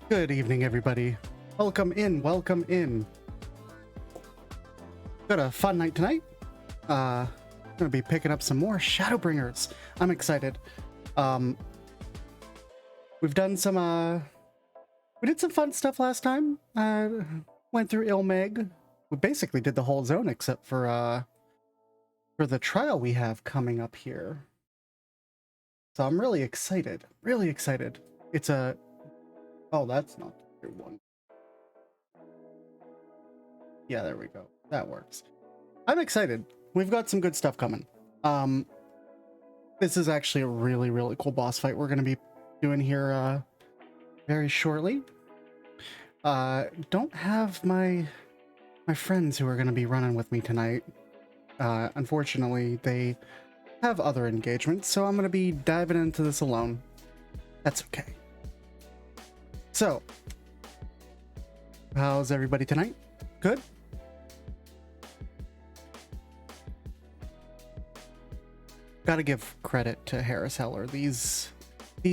Good evening, everybody. Welcome in, welcome in. Got a fun night tonight. Gonna be picking up some more Shadowbringers. I'm excited. We've done some, we did some fun stuff last time. Went through Ilmeg. We basically did the whole zone except for the trial we have coming up here. So I'm really excited, really excited. It's a... Oh, that's not the good one. Yeah, there we go. That works. I'm excited. We've got some good stuff coming. This is actually a really, really cool boss fight we're going to be doing here very shortly. Don't have my friends who are going to be running with me tonight. Unfortunately, they have other engagements, so I'm going to be diving into this alone. That's okay. So, how's everybody tonight? Good? Gotta give credit to Harris Heller. These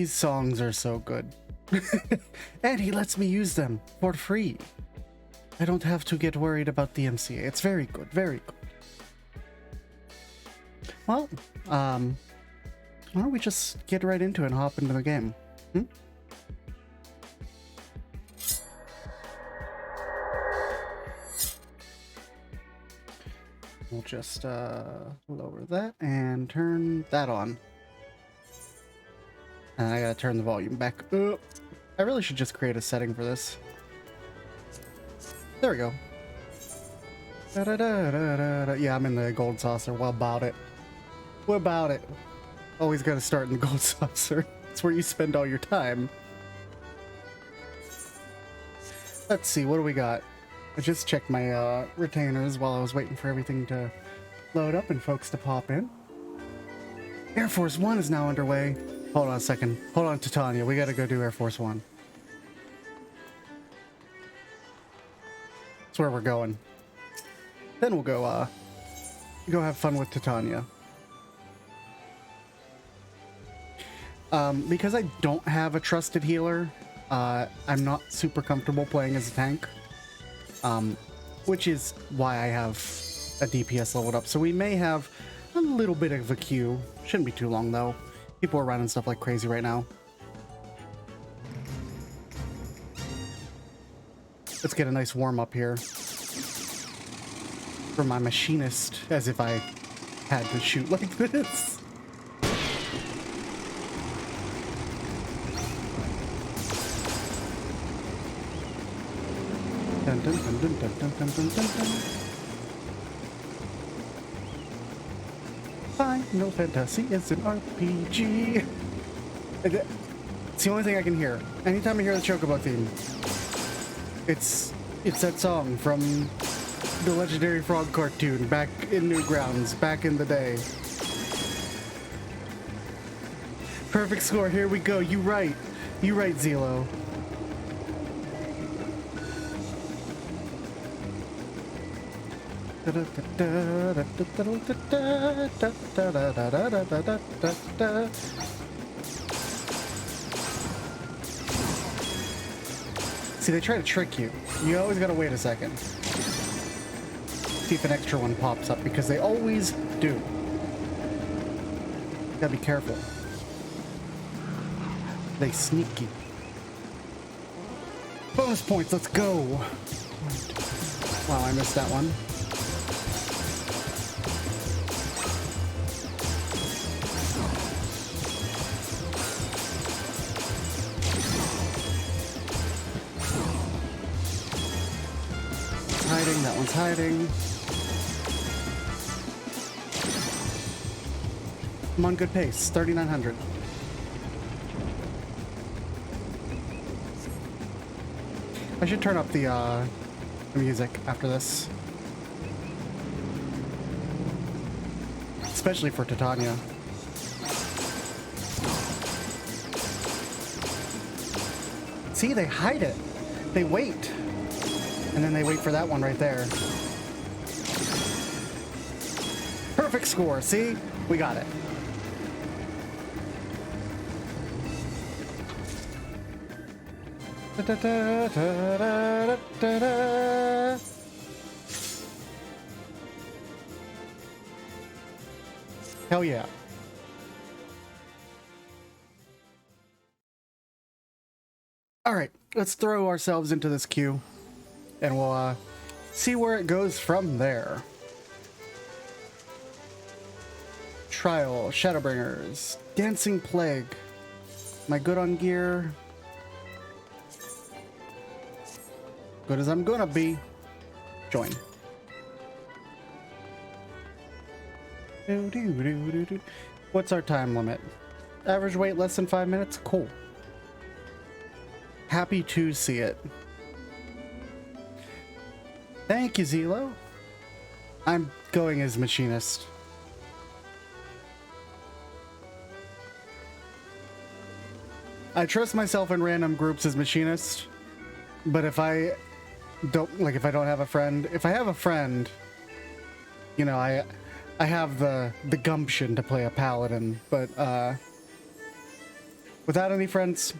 songs are so good. And he lets me use them for free. I don't have to get worried about the MCA. It's very good, very good. Well, why don't we just get right into it and hop into the game? We'll just lower that and turn that on. And I gotta turn the volume back up. I really should just create a setting for this. There we go. Da -da -da -da -da -da. Yeah, I'm in the gold saucer. What about it? What about it? Always gotta start in the gold saucer. It's where you spend all your time. Let's see, what do we got? I just checked my retainers while I was waiting for everything to load up and folks to pop in. Air Force One is now underway. Hold on a second. Hold on, Titania. We gotta go do Air Force One. That's where we're going. Then we'll go have fun with Titania. Because I don't have a trusted healer, I'm not super comfortable playing as a tank. Which is why I have a DPS leveled up. So we may have a little bit of a queue. Shouldn't be too long though. People are running stuff like crazy right now. Let's get a nice warm up here. For my machinist, as if I had to shoot like this. Final Fantasy is an RPG. It's the only thing I can hear. Anytime I hear the Chocobo theme, it's that song from the legendary Frog cartoon back in Newgrounds, back in the day. Perfect score, here we go. You right, Zelo. See, they try to trick you. You always gotta wait a second. See if an extra one pops up, because they always do. Gotta be careful. They sneaky. Bonus points, let's go! Wow, I missed that one. Hiding, that one's hiding. I'm on good pace, 3,900. I should turn up the music after this. Especially for Titania. See, they hide it. They wait. And then they wait for that one right there. Perfect score, see? We got it. Hell yeah. All right, let's throw ourselves into this queue and we'll see where it goes from there. Trial, Shadowbringers, Dancing Plague. Am I good on gear? Good as I'm gonna be. Join. What's our time limit? Average wait less than 5 minutes? Cool. Happy to see it. Thank you, Zelo. I'm going as machinist. I trust myself in random groups as machinist, but if I don't have a friend, if I have a friend, you know, I have the gumption to play a paladin, but without any friends.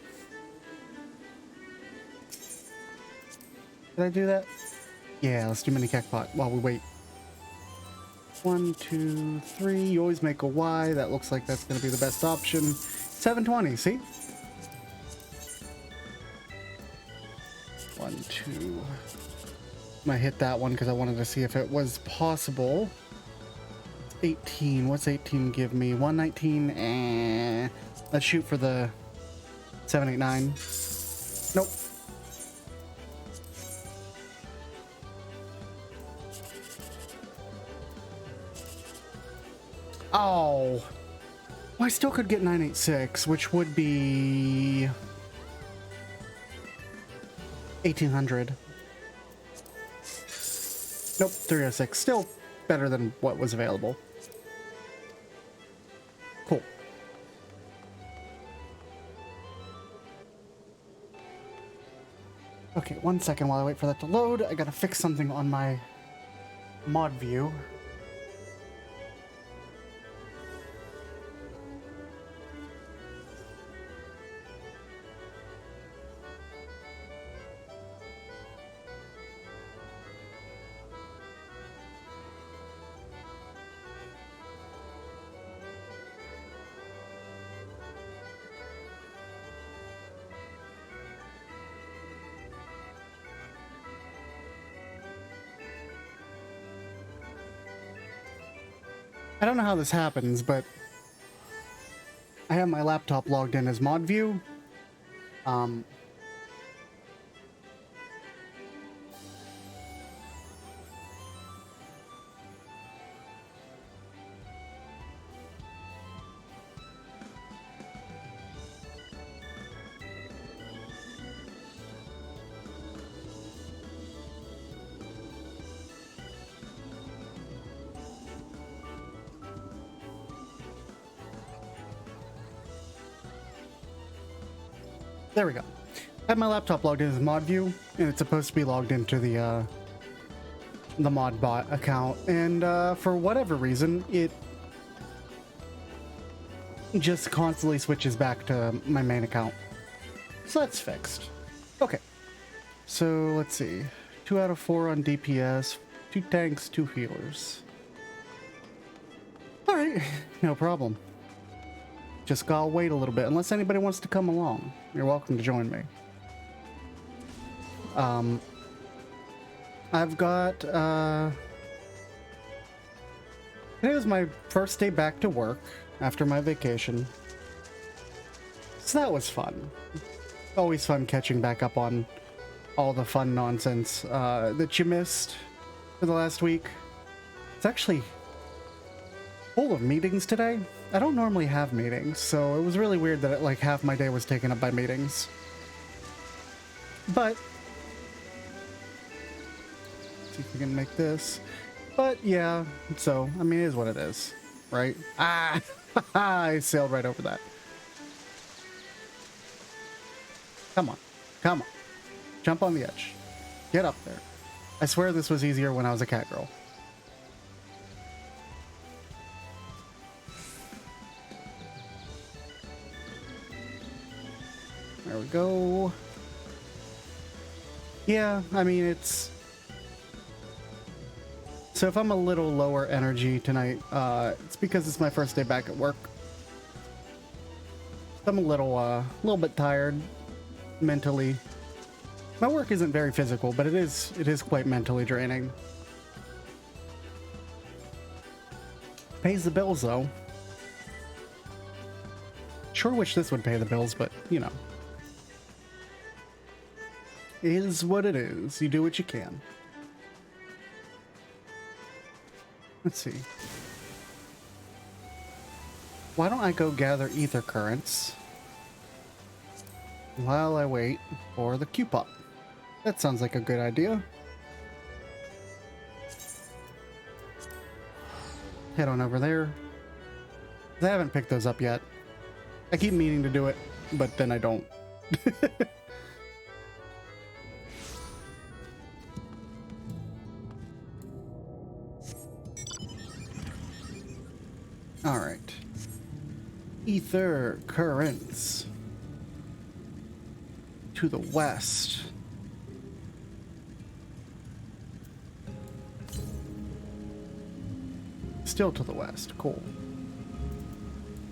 Did I do that? Yeah, let's do mini Kekpot while we wait. 1, 2, 3. You always make a Y. That looks like that's going to be the best option. 720, see? 1, 2. I hit that one because I wanted to see if it was possible. 18. What's 18 give me? 119. Let's shoot for the 789. Nope. Oh. Well, I still could get 986, which would be 1,800. Nope, 306. Still better than what was available. Cool. Okay, 1 second while I wait for that to load. I gotta fix something on my mod view. I don't know how this happens, but I have my laptop logged in as mod view. There we go. I have my laptop logged in as mod view, and it's supposed to be logged into the modbot account, and for whatever reason, it just constantly switches back to my main account. So that's fixed. Okay. So let's see. 2 out of 4 on DPS, 2 tanks, 2 healers. Alright, no problem. Just gotta wait a little bit, unless anybody wants to come along. You're welcome to join me. I've got, today was my first day back to work after my vacation. So that was fun. Always fun catching back up on all the fun nonsense that you missed for the last week. It's actually full of meetings today. I don't normally have meetings, so it was really weird that like half my day was taken up by meetings. But see if we can make this. But yeah, so I mean, it is what it is, right? Ah, I sailed right over that. Come on, come on, jump on the edge, get up there. I swear this was easier when I was a cat girl. There we go. Yeah, I mean, it's... So if I'm a little lower energy tonight, it's because it's my first day back at work. I'm a little bit tired mentally. My work isn't very physical, but it is quite mentally draining. Pays the bills though. Sure wish this would pay the bills, but you know. It is what it is. You do what you can. Let's see. Why don't I go gather ether currents while I wait for the Q-pop? That sounds like a good idea. Head on over there. I haven't picked those up yet. I keep meaning to do it, but then I don't. All right. Ether currents to the west. Still to the west. Cool.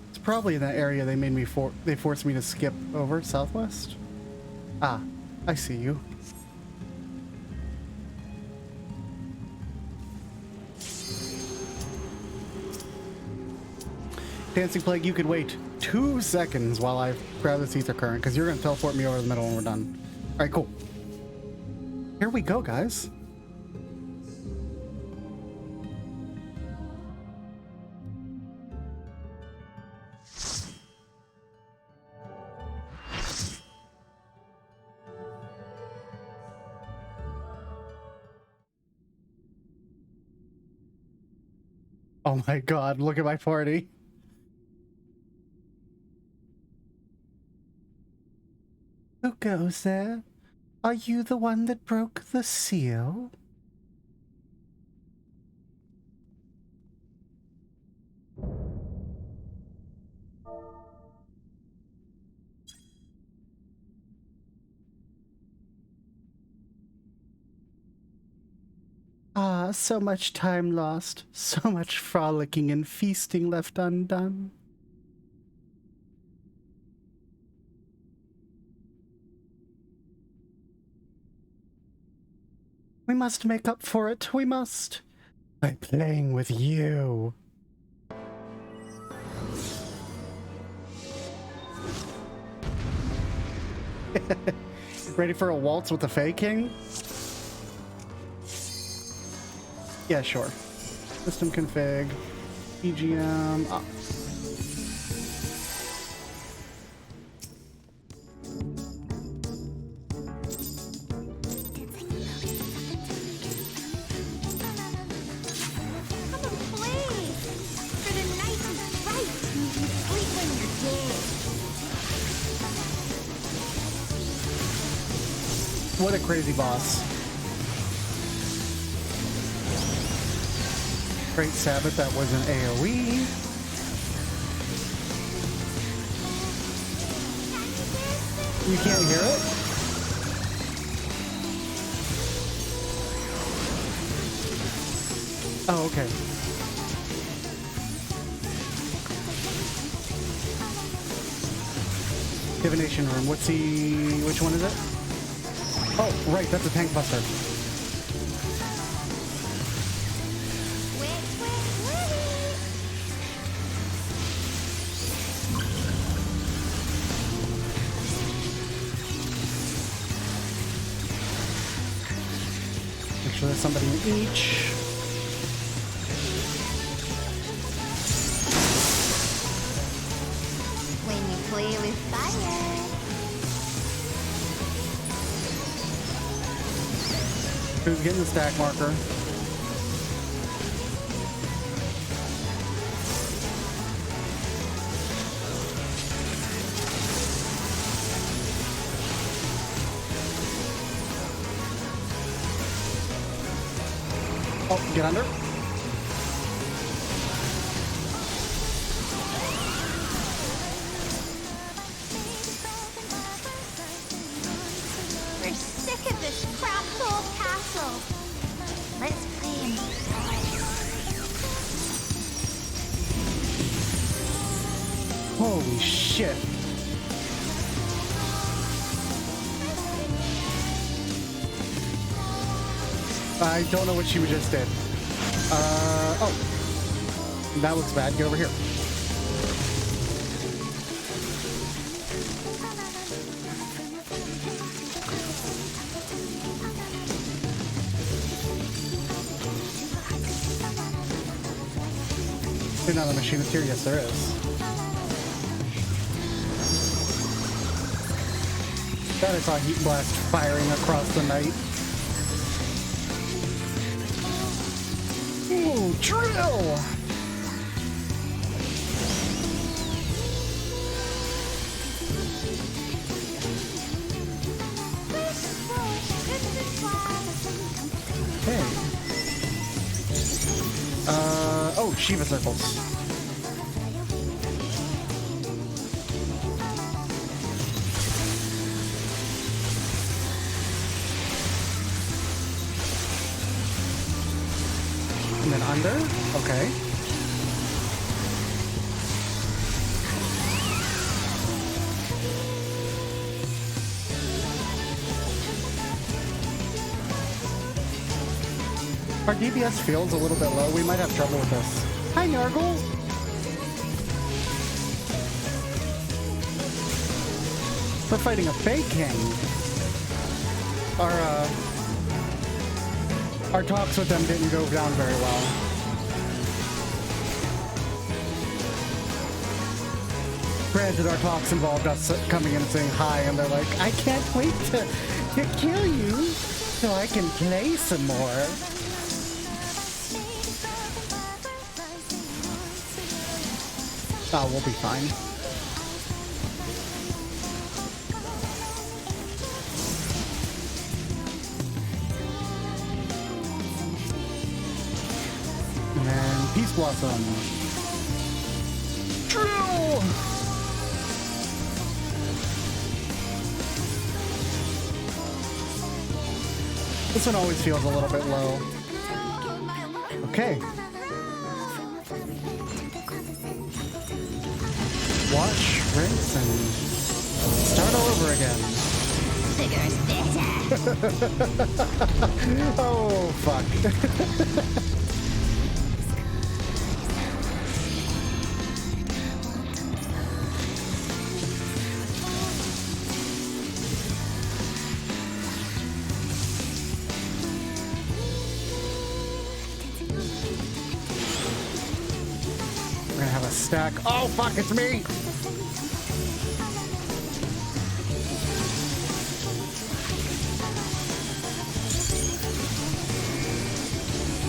It's probably in that area they forced me to skip over southwest. Ah, I see you. Dancing Plague, you could wait 2 seconds while I grab this ether current, because you're going to teleport me over the middle when we're done. All right, cool. Here we go, guys. Oh my god, look at my party. Who goes there? Are you the one that broke the seal? Ah, so much time lost, so much frolicking and feasting left undone. We must make up for it, we must. By playing with you. Ready for a waltz with the Fae King? Yeah, sure. System config. EGM. Ah. What a crazy boss. Great Sabbath, that was an AoE. You can't hear it? Oh, okay. Divination room. Which one is it? Oh, right, that's a tank buster. Make sure there's somebody in each. When you play with fire. Who's getting the stack marker? Oh, get under. We're sick of this crap old castle. Let's play inside. Holy shit. I don't know what she just did. Oh. That looks bad. Get over here. Is there another machine that's here? Yes, there is. That I saw heat blast firing across the night. Ooh, drill! Hey. Oh, Shiva circles. And then under? Okay. Our DPS feels a little bit low. We might have trouble with this. Hi, Nargle! We're fighting a fake king. Our talks with them didn't go down very well. Granted, our talks involved us coming in and saying hi, and they're like, I can't wait to kill you so I can play some more. Oh, we'll be fine. And then Peace Blossom. Drill! This one always feels a little bit low. Okay. Wash, rinse, and start all over again. Bigger's better. Oh, fuck. We're gonna have a stack. Oh, fuck, it's me!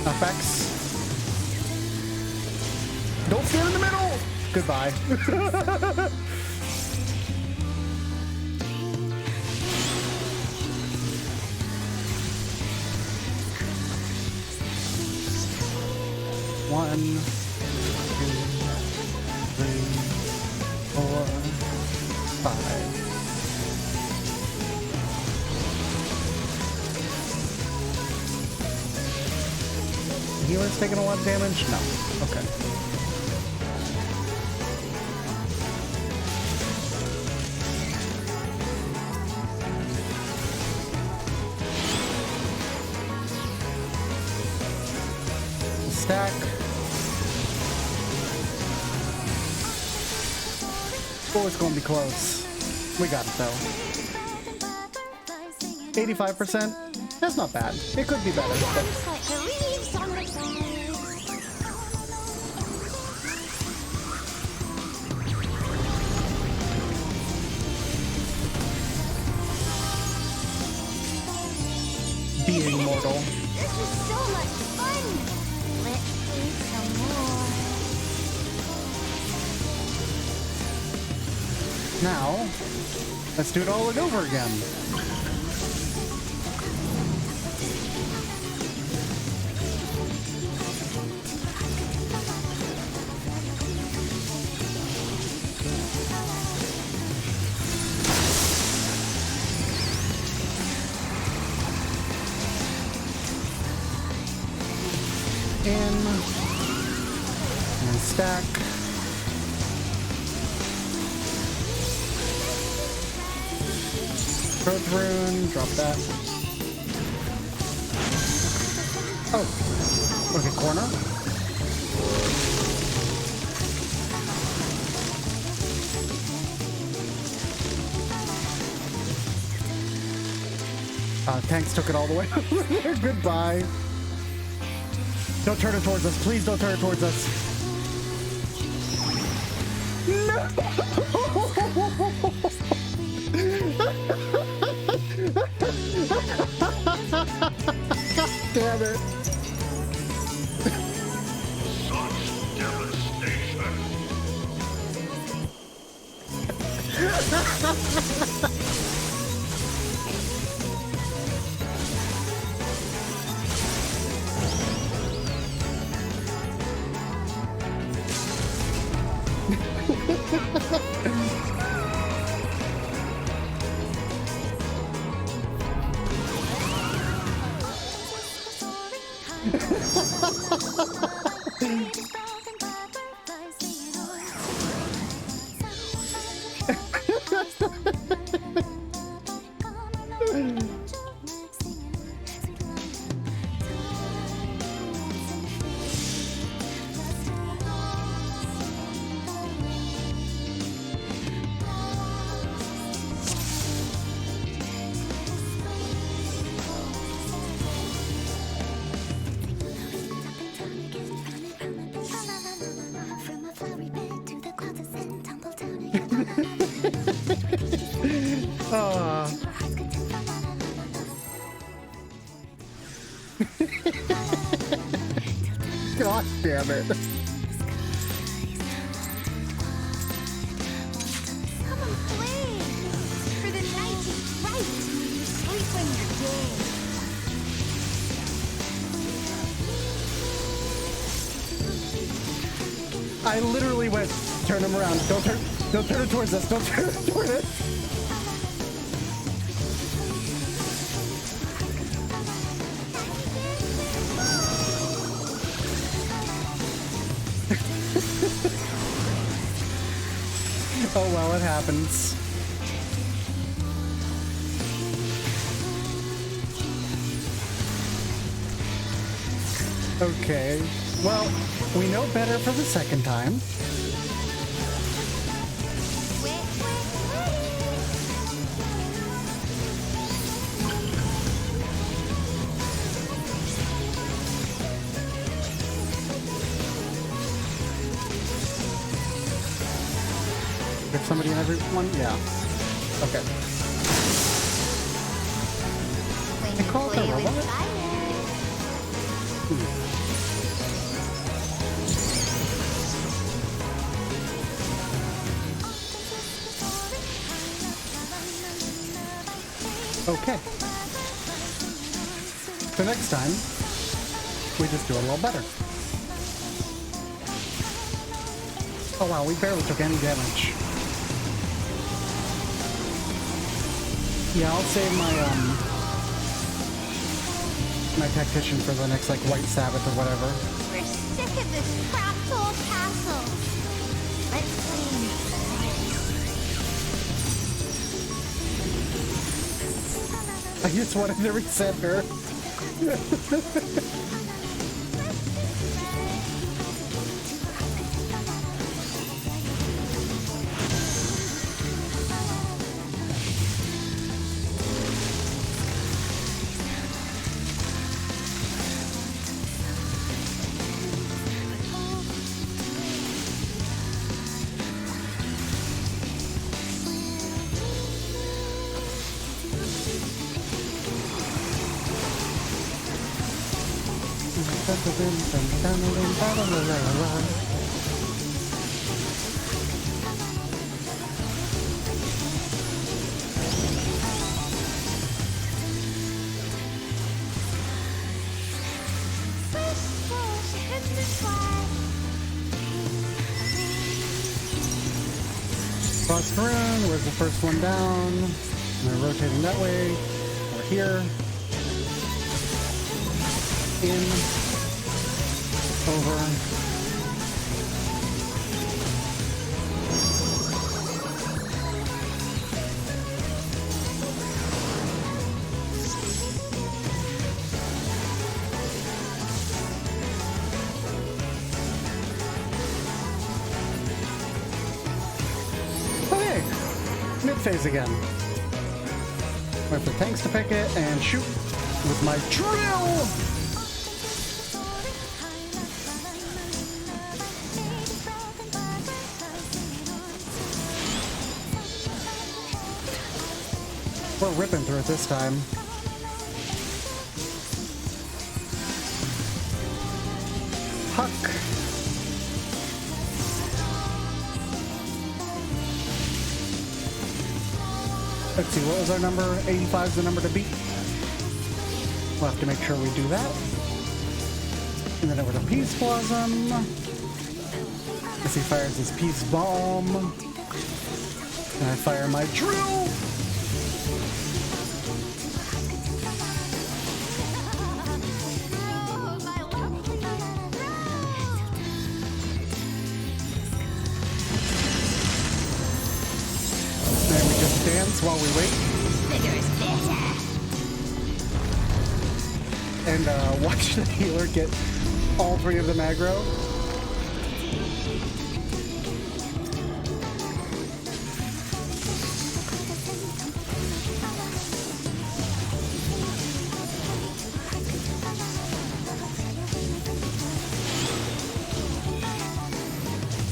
Effects. Don't stand in the middle! Goodbye. 1, 2, 3, 4, 5. Healer's taking a lot of damage? No. Okay. Stack. Oh, it's gonna be close. We got it though. 85%? That's not bad. It could be better, but being mortal. This is so much fun. Let's play some more. Now, let's do it all over again. In and stack. Growth rune, drop that. Oh, okay, corner. Tanks took it all the way over there. Goodbye. Don't turn it towards us. Please don't turn it towards us. No! God damn it. God damn it. Come and play. For the night is bright. Sleep when you're dead. I literally went, turn him around. Don't turn it towards us. Don't turn it towards us. Oh well, it happens. Okay. Well, we know better for the second time. There's somebody in every one? Yeah. Okay. When I you call it a play with robot? fire. Okay. So next time, we just do a little better. Oh wow, we barely took any damage. Yeah, I'll save my tactician for the next like White Sabbath or whatever. We're sick of this crapped old castle. Let's clean. I just wanted to reset her. Cross rune was the first one down. We're rotating that way. Over here. In. Over. Okay. Mid-phase again. Wait for tanks to pick it and shoot with my drill! We're ripping through it this time. Huck. Let's see, what was our number? 85 is the number to beat. We'll have to make sure we do that. And then over to Peace Blossom. As he fires his Peace Bomb. And I fire my drill! Dance while we wait. Bigger is better. And watch the healer get all three of them aggro.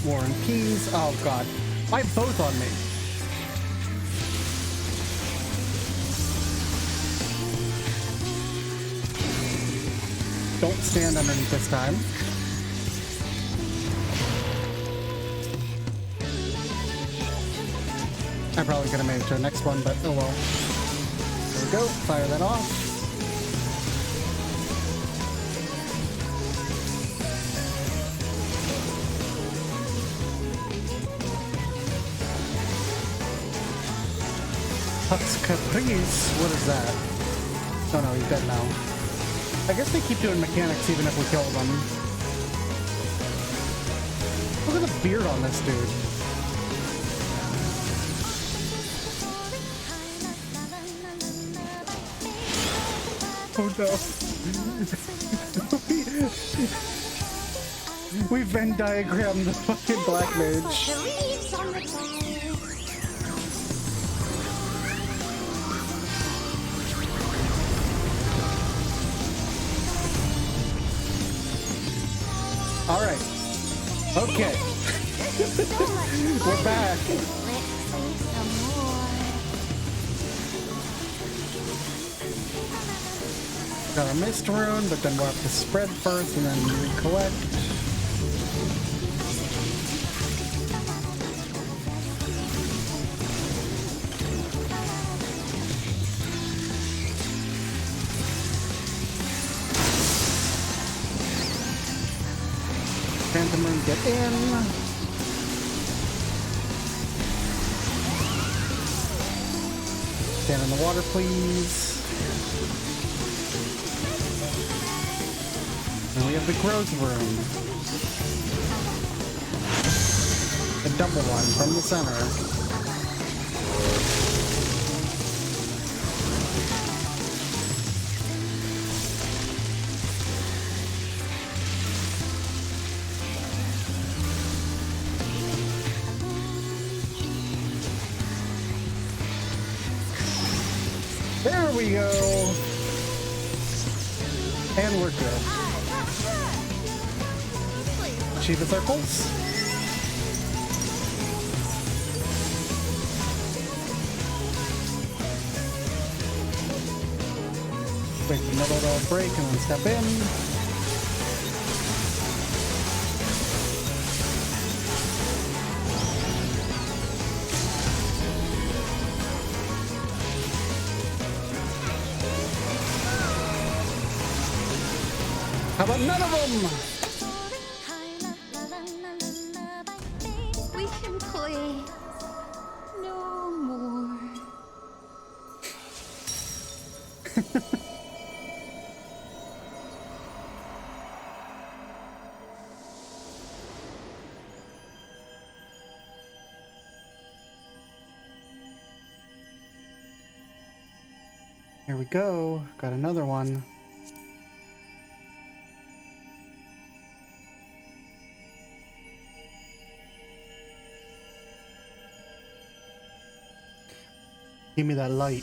War and Peace. Oh god. I have both on me. Don't stand underneath this time. I probably could have made it to the next one, but oh well. There we go. Fire that off. Huck's Caprice. What is that? Oh no, he's dead now. I guess they keep doing mechanics even if we kill them. Look at the beard on this dude. Oh no. We Venn diagrammed the fucking black mage. The leaves on the ground. All right. Okay. We're back. Let's see some more. Got our mist rune, but then we'll have to spread first and then recollect. Phantom Rune, get in. Stand in the water, please. And we have the growth room. The double one from the center. There we go. And we're good. Achieve the circles. Wait for the middle to break and then step in. How about none of them? We can play no more. Here we go. Got another one. Give me that light.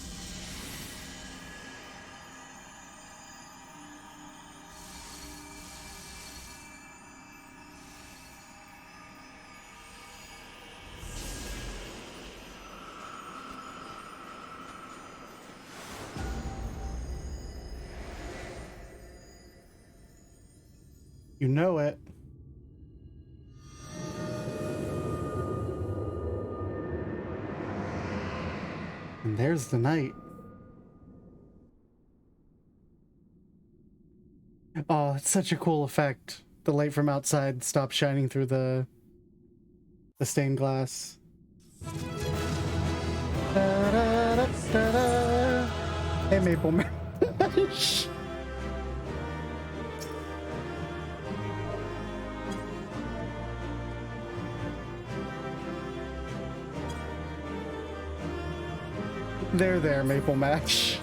You know it. And there's the night. Oh, it's such a cool effect. The light from outside stops shining through the stained glass. Da, da, da, da, da. Hey, Maple Mash. There, Maple Mash.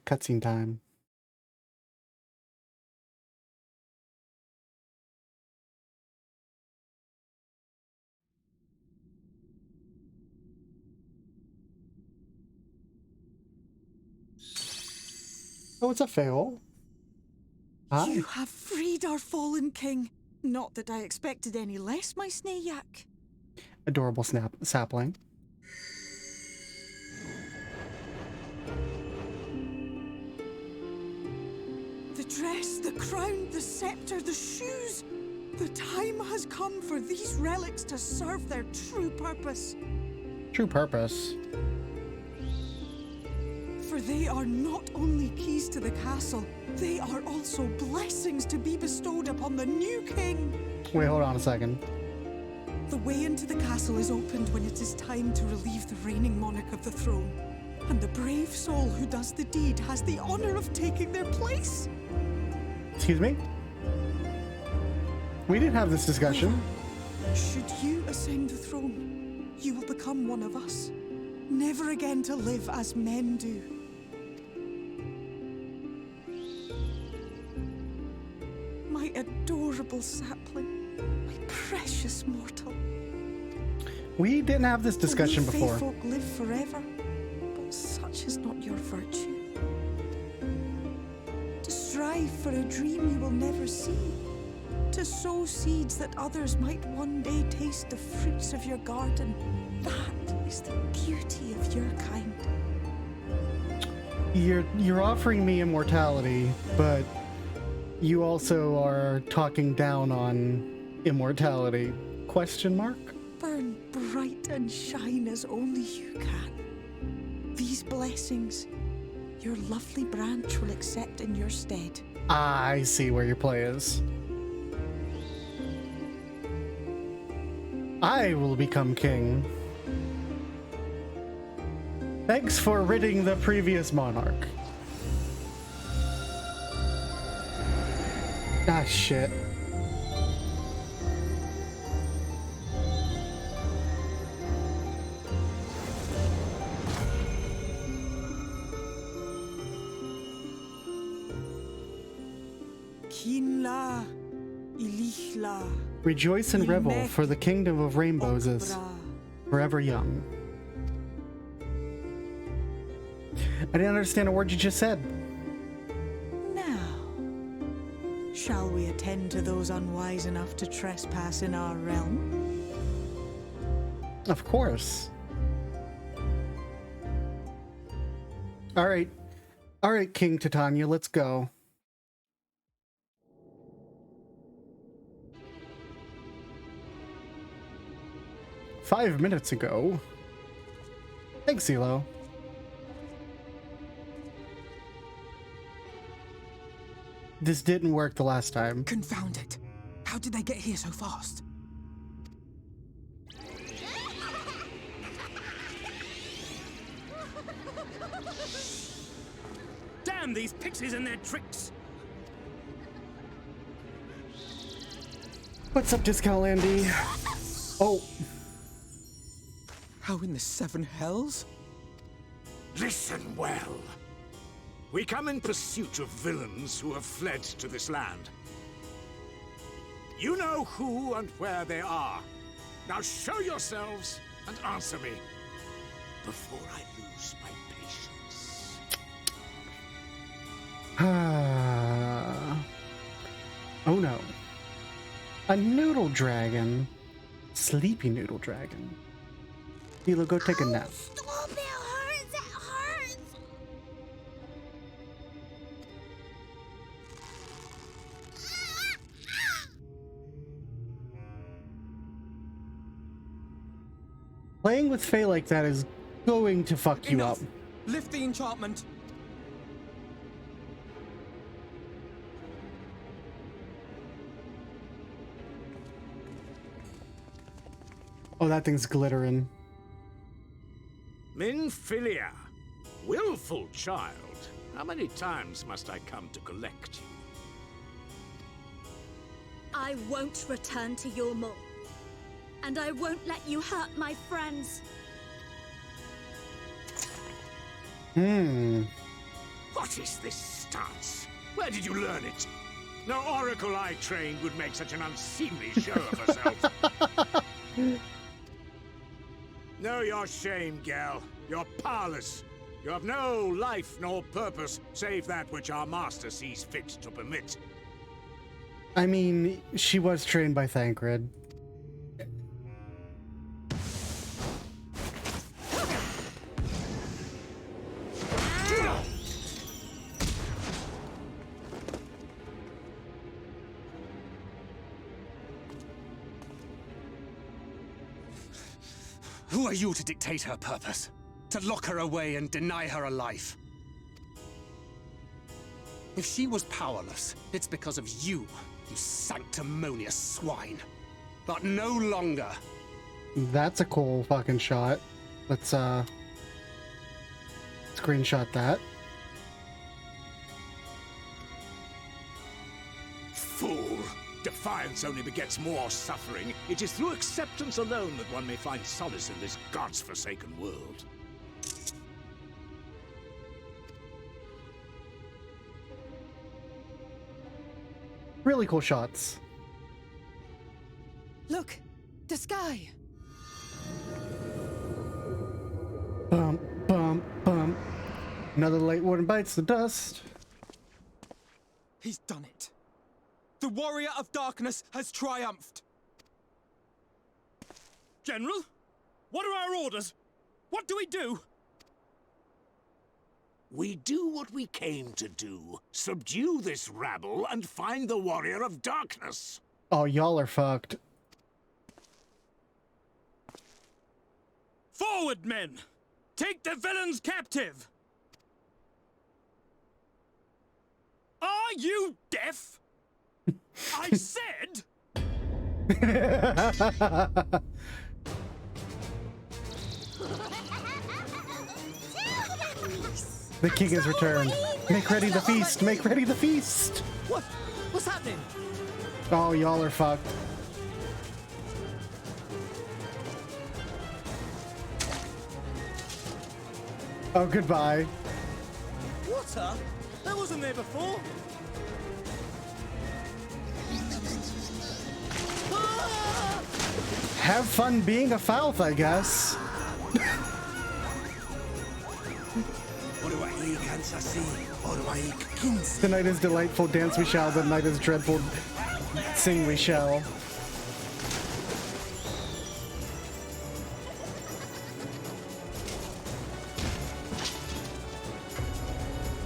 Cutscene time. Oh, it's a fail. Hi. You have freed our fallen king. Not that I expected any less, my Snayak. Adorable sapling. The dress, the crown, the scepter, the shoes. The time has come for these relics to serve their true purpose. True purpose. For they are not only keys to the castle, they are also blessings to be bestowed upon the new king. Wait, hold on a second. The way into the castle is opened when it is time to relieve the reigning monarch of the throne. And the brave soul who does the deed has the honor of taking their place. Excuse me? We didn't have this discussion. Should you ascend the throne, you will become one of us, never again to live as men do. My adorable sapling, my precious mortal. We didn't have this discussion We before. fae folk live forever, but such is not your virtue. To strive for a dream you will never see, to sow seeds that others might one day taste the fruits of your garden, that is the beauty of your kind. You're offering me immortality, but you also are talking down on immortality. Question mark? Burn bright and shine as only you can. These blessings, your lovely branch will accept in your stead. I see where your play is. I will become king. Thanks for ridding the previous monarch. Ah, shit. Kinla, Ilichla, Rejoice and revel, for the kingdom of rainbows is forever young. I didn't understand a word you just said. Now, shall we attend to those unwise enough to trespass in our realm? Of course. All right, King Titania, let's go. "5 minutes ago." Thanks, Elo. This didn't work the last time. Confound it. How did they get here so fast? Damn these pixies and their tricks! What's up, Discount Landy? Oh, How in the seven hells? Listen well. We come in pursuit of villains who have fled to this land. You know who and where they are. Now show yourselves and answer me before I lose my patience. Oh no. A noodle dragon. Sleepy noodle dragon. Elo, go take a nap. Stop, it hurts, it hurts. Playing with Faye like that is going to fuck you up. Enough. Lift the enchantment. Oh, that thing's glittering. Minfilia, willful child. How many times must I come to collect you? I won't return to your maw. And I won't let you hurt my friends. What is this stance? Where did you learn it? No oracle I trained would make such an unseemly show of herself. Know your shame, gal. You're powerless. You have no life nor purpose, save that which our master sees fit to permit. I mean, she was trained by Thancred. Who are you to dictate her purpose? To lock her away and deny her a life? If she was powerless, it's because of you, you sanctimonious swine. But no longer. That's a cool fucking shot. Let's screenshot that. Fool! Defiance only begets more suffering. It is through acceptance alone that one may find solace in this god's-forsaken world. Really cool shots. Look, the sky. Bum, bum, bum. Another late one bites the dust. He's done it. The warrior of darkness has triumphed. General? What are our orders? What do we do? We do what we came to do. Subdue this rabble and find the warrior of darkness. Oh, y'all are fucked. Forward, men! Take the villains captive! Are you deaf? I said... The king has returned. Make ready the feast! Make ready the feast! What? What's happening? Oh, y'all are fucked. Oh, goodbye. Water? That wasn't there before. Ah! Have fun being a Falth, I guess. The night is delightful, dance we shall. The night is dreadful, sing we shall.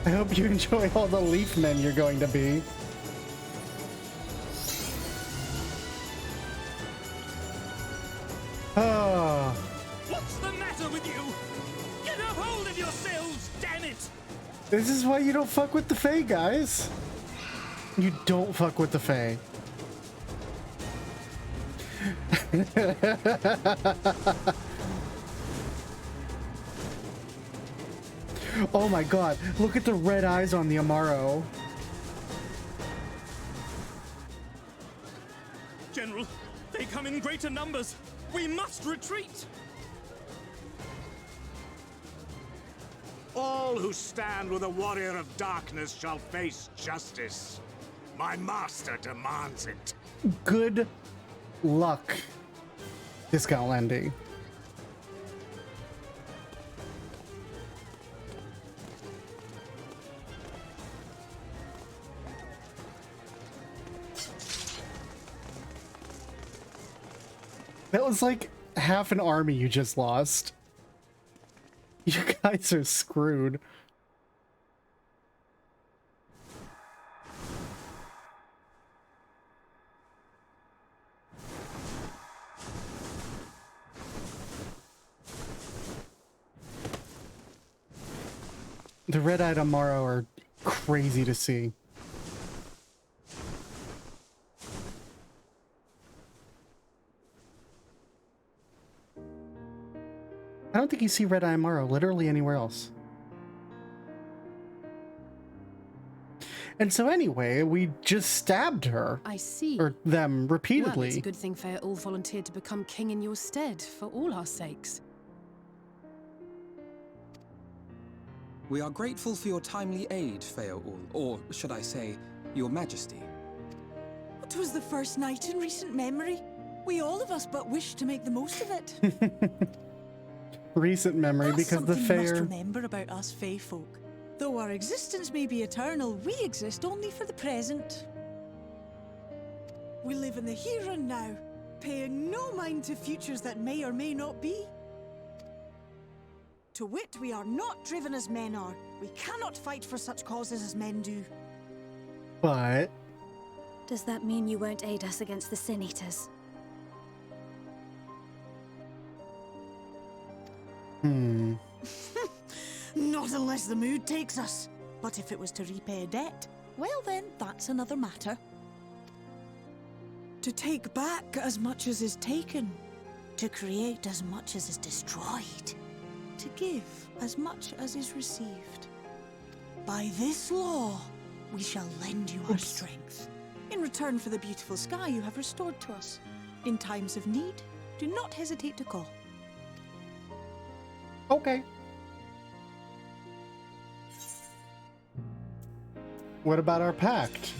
I hope you enjoy all the leaf men you're going to be. Oh. What's the matter with you? Get a hold of yourselves, damn it! This is why you don't fuck with the Fae, guys. You don't fuck with the Fae. Oh my god, look at the red eyes on the Amaro. General, they come in greater numbers. We must retreat. All who stand with a warrior of darkness shall face justice. My master demands it. Good luck, Discount Landy. That was like half an army you just lost. You guys are screwed. The red-eyed Amaro are crazy to see. I don't think you see red-eye Amaro literally anywhere else. And so anyway, we just stabbed her. I see. Or them repeatedly. Well, it's a good thing Faye all volunteered to become king in your stead, for all our sakes. We are grateful for your timely aid, Feoul, or should I say, your majesty. It was the first night in recent memory. We all of us but wished to make the most of it. Recent memory, That's because the something you must fair... remember about us Fae folk. Though our existence may be eternal, we exist only for the present. We live in the here and now, paying no mind to futures that may or may not be. To wit, we are not driven as men are. We cannot fight for such causes as men do. But... Does that mean you won't aid us against the Sin Eaters? Not unless the mood takes us. But if it was to repay a debt, well then, that's another matter. To take back as much as is taken. To create as much as is destroyed. To give as much as is received. By this law, we shall lend you our strength. In return for the beautiful sky you have restored to us. In times of need, do not hesitate to call. Okay. What about our pact?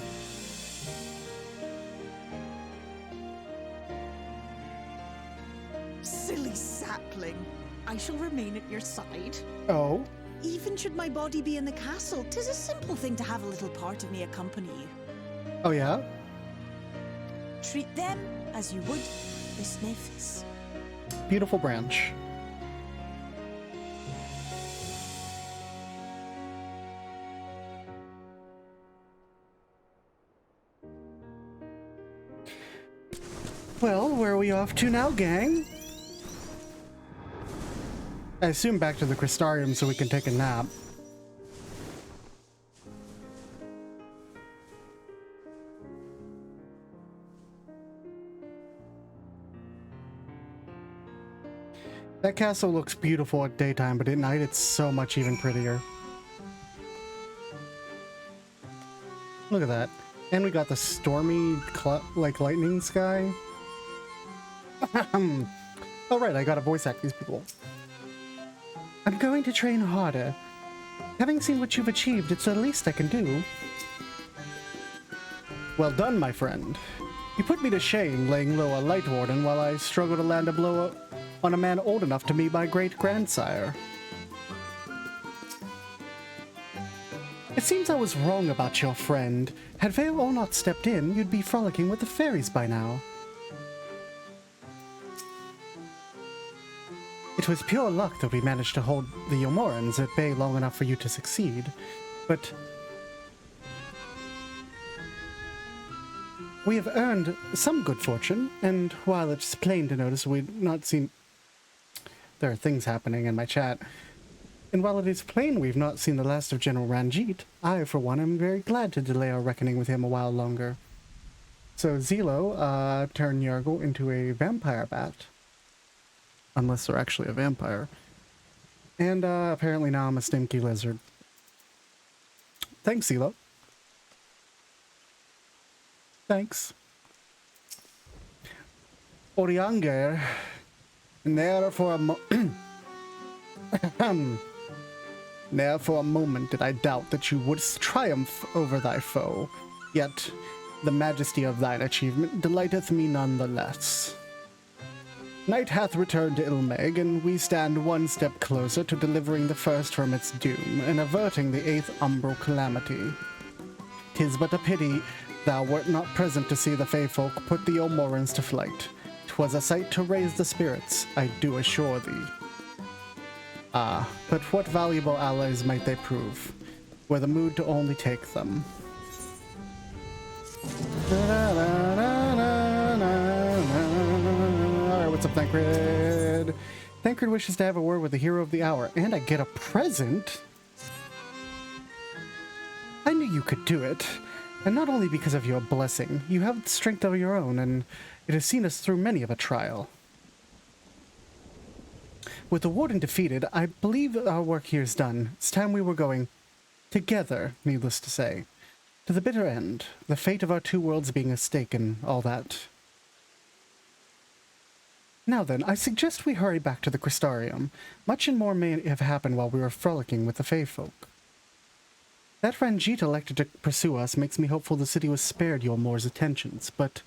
Silly sapling. I shall remain at your side. Oh? Even should my body be in the castle, 'tis a simple thing to have a little part of me accompany you. Oh yeah? Treat them as you would the Sniffs. Beautiful branch. Well, where are we off to now, gang? I assume back to the Crystarium so we can take a nap. That castle looks beautiful at daytime, but at night it's so much even prettier. Look at that. And we got the stormy, like, lightning sky. Oh, right, I gotta voice act these people. I'm going to train harder. Having seen what you've achieved, it's the least I can do. Well done, my friend. You put me to shame, laying low a Light Warden while I struggle to land a blow on a man old enough to be my great-grandsire. It seems I was wrong about your friend. Had Vale not stepped in, you'd be frolicking with the fairies by now. It was pure luck that we managed to hold the Yomorans at bay long enough for you to succeed, but we have earned some good fortune, and while it's plain to notice we've not seen... There are things happening in my chat. And while it is plain we've not seen the last of General Ranjit, I, for one, am very glad to delay our reckoning with him a while longer. So Zelo turned Yargle into a vampire bat. Unless they're actually a vampire. And apparently now I'm a stinky lizard. Thanks, Zelo. Thanks. Orianger, ne'er for a moment did I doubt that you wouldst triumph over thy foe, yet the majesty of thine achievement delighteth me none the less. Night hath returned to Ilmeg, and we stand one step closer to delivering the first from its doom, and averting the 8th umbral calamity. 'Tis but a pity thou wert not present to see the Fey folk put the Omorans to flight. 'Twas a sight to raise the spirits, I do assure thee. Ah, but what valuable allies might they prove, were the mood to only take them. Alright, what's up, Thancred? Thancred wishes to have a word with the hero of the hour, and I get a present? I knew you could do it, and not only because of your blessing. You have strength of your own, and it has seen us through many of a trial. With the warden defeated, I believe our work here is done. It's time we were going together, needless to say. To the bitter end, the fate of our two worlds being at stake and all that. Now then, I suggest we hurry back to the Crystarium. Much and more may have happened while we were frolicking with the Fey folk. That Ranjit elected to pursue us makes me hopeful the city was spared Yolmore's attentions, but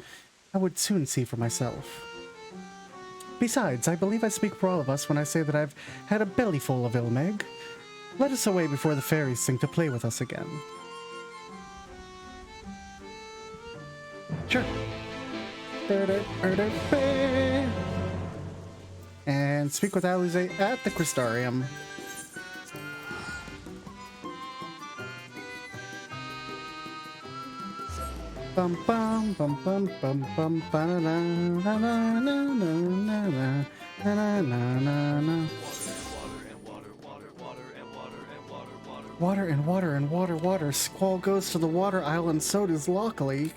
I would soon see for myself. Besides, I believe I speak for all of us when I say that I've had a bellyful of Ilmeg. Let us away before the fairies think to play with us again. Sure. And speak with Alize at the Crystarium. Bum bum bum bum bum bum ba na na na na na na na na na. Water and water and water, water. Squall goes to the water island, so does Lockely.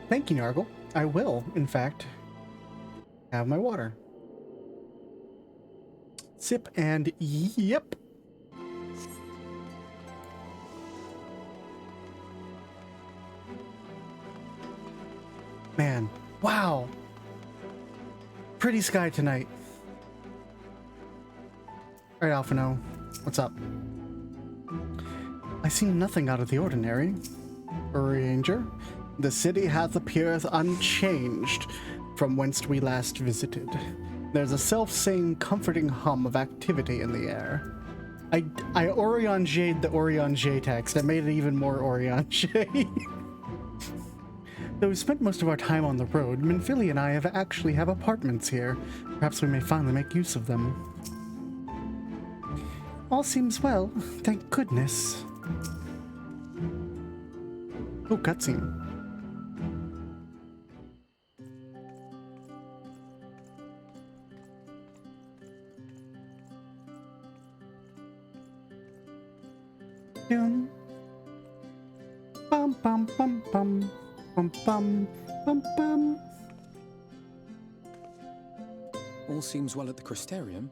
Thank you, Nargle. I will, in fact, have my water. Sip and yep. Man, wow. Pretty sky tonight. All right, Alphino, what's up? I see nothing out of the ordinary. Ranger, the city hath appeareth unchanged from whence we last visited. There's a self-same comforting hum of activity in the air. I Orion Jade the Orion J text. I made it even more Orion J. Though we spent most of our time on the road, Minfili and I actually have apartments here. Perhaps we may finally make use of them. All seems well, thank goodness. Oh, cutscene. Dum. Bum bum bum bum bum bum bum bum. all seems well at the Crystarium.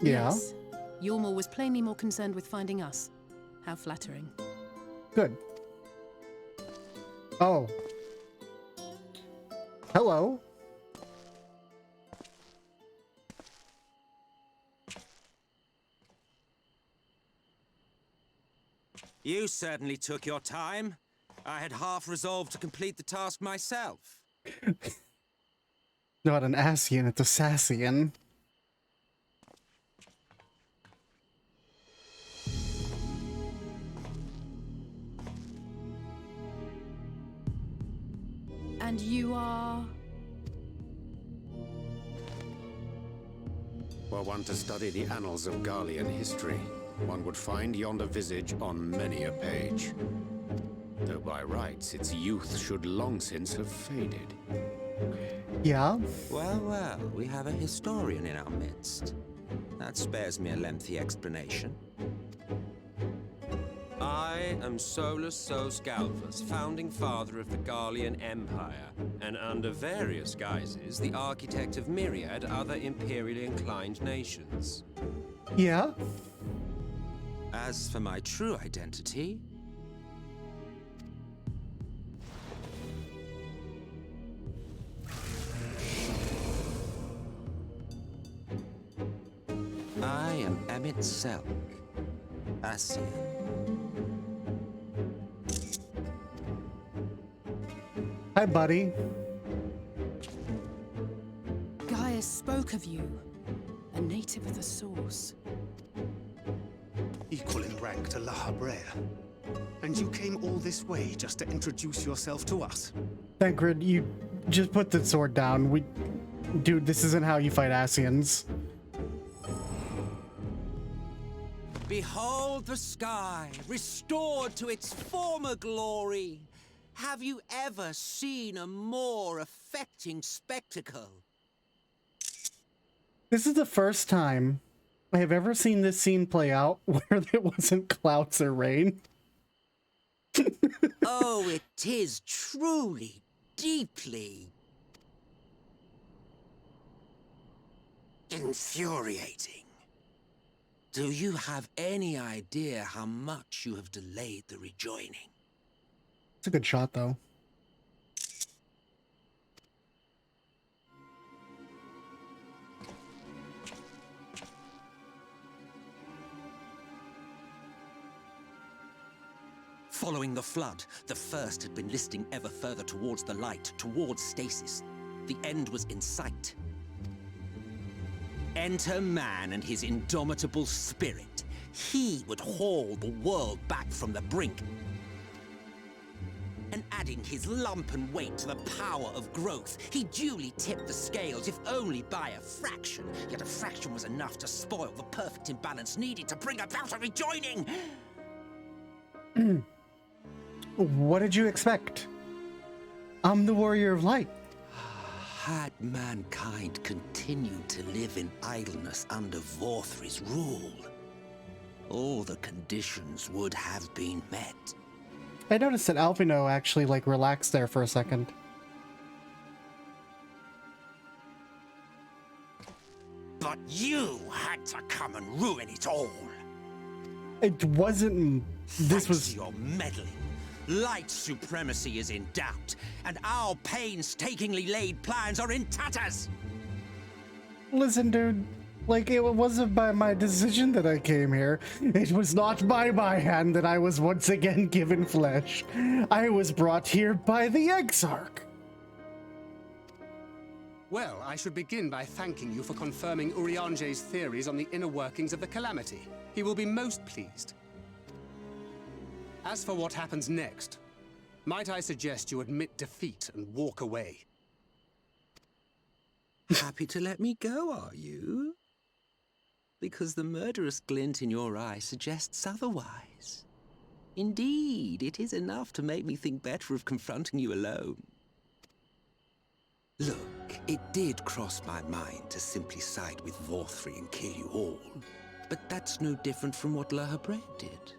Yeah. Yes. Yormor was plainly more concerned with finding us. How flattering. Good. Oh. Hello. You certainly took your time. I had half resolved to complete the task myself. Not an Asian, it's a Sassian. And you are... Were one to study the annals of Garlean history, one would find yonder visage on many a page. Though by rights its youth should long since have faded. Yeah? Well, well, we have a historian in our midst. That spares me a lengthy explanation. I am Solus Sos Galvus, founding father of the Garlean Empire, and under various guises, the architect of myriad other imperially inclined nations. Yeah? As for my true identity, I am Emmett Selk, Asian. Hi, buddy. Gaius spoke of you. A native of the Source. Equal in rank to La Habrea. And you came all this way just to introduce yourself to us? Thancred, you just put the sword down. Dude, this isn't how you fight Asians. Behold the sky, restored to its former glory. Have you ever seen a more affecting spectacle? This is the first time I have ever seen this scene play out where there wasn't clouds or rain. Oh, it is truly, deeply infuriating. Do you have any idea how much you have delayed the rejoining? It's a good shot, though. Following the flood, the first had been listing ever further towards the light, towards stasis. The end was in sight. Enter man and his indomitable spirit. He would haul the world back from the brink. And adding his lumpen weight to the power of growth, he duly tipped the scales, if only by a fraction. Yet a fraction was enough to spoil the perfect imbalance needed to bring about a rejoining. What did you expect? I'm the Warrior of Light. Had mankind continued to live in idleness under Vorthry's rule, all the conditions would have been met. I noticed that Alvino actually, like, relaxed there for a second. But you had to come and ruin it all. It wasn't... This was... Your meddling. Light supremacy is in doubt, and our painstakingly laid plans are in tatters. Listen, dude. Like, it wasn't by my decision that I came here. It was not by my hand that I was once again given flesh. I was brought here by the Exarch. Well, I should begin by thanking you for confirming Urianger's theories on the inner workings of the Calamity. He will be most pleased. As for what happens next, might I suggest you admit defeat and walk away? Happy to let me go, are you? Because the murderous glint in your eye suggests otherwise. Indeed, it is enough to make me think better of confronting you alone. Look, it did cross my mind to simply side with Vorthry and kill you all. But that's no different from what La Habrea did.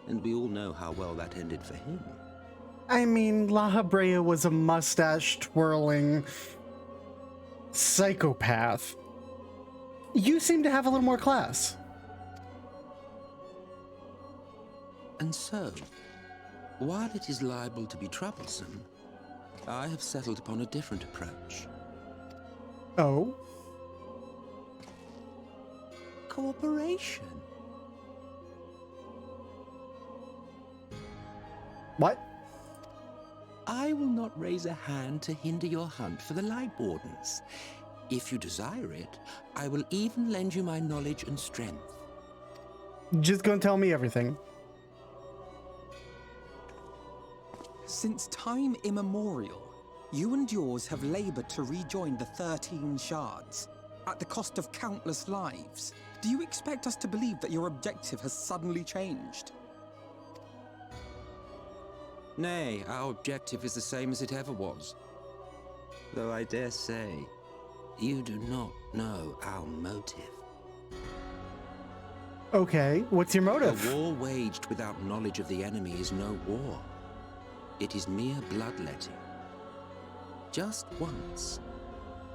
And we all know how well that ended for him. I mean, La Habrea was a mustache-twirling Psychopath. You seem to have a little more class. And so, while it is liable to be troublesome, I have settled upon a different approach. Oh? Cooperation. What? I will not raise a hand to hinder your hunt for the Light Wardens. If you desire it, I will even lend you my knowledge and strength. Just gonna tell me everything. Since time immemorial, you and yours have labored to rejoin the 13 shards, at the cost of countless lives. Do you expect us to believe that your objective has suddenly changed? Nay, our objective is the same as it ever was. Though I dare say, you do not know our motive. Okay, what's your motive? A war waged without knowledge of the enemy is no war. It is mere bloodletting. Just once.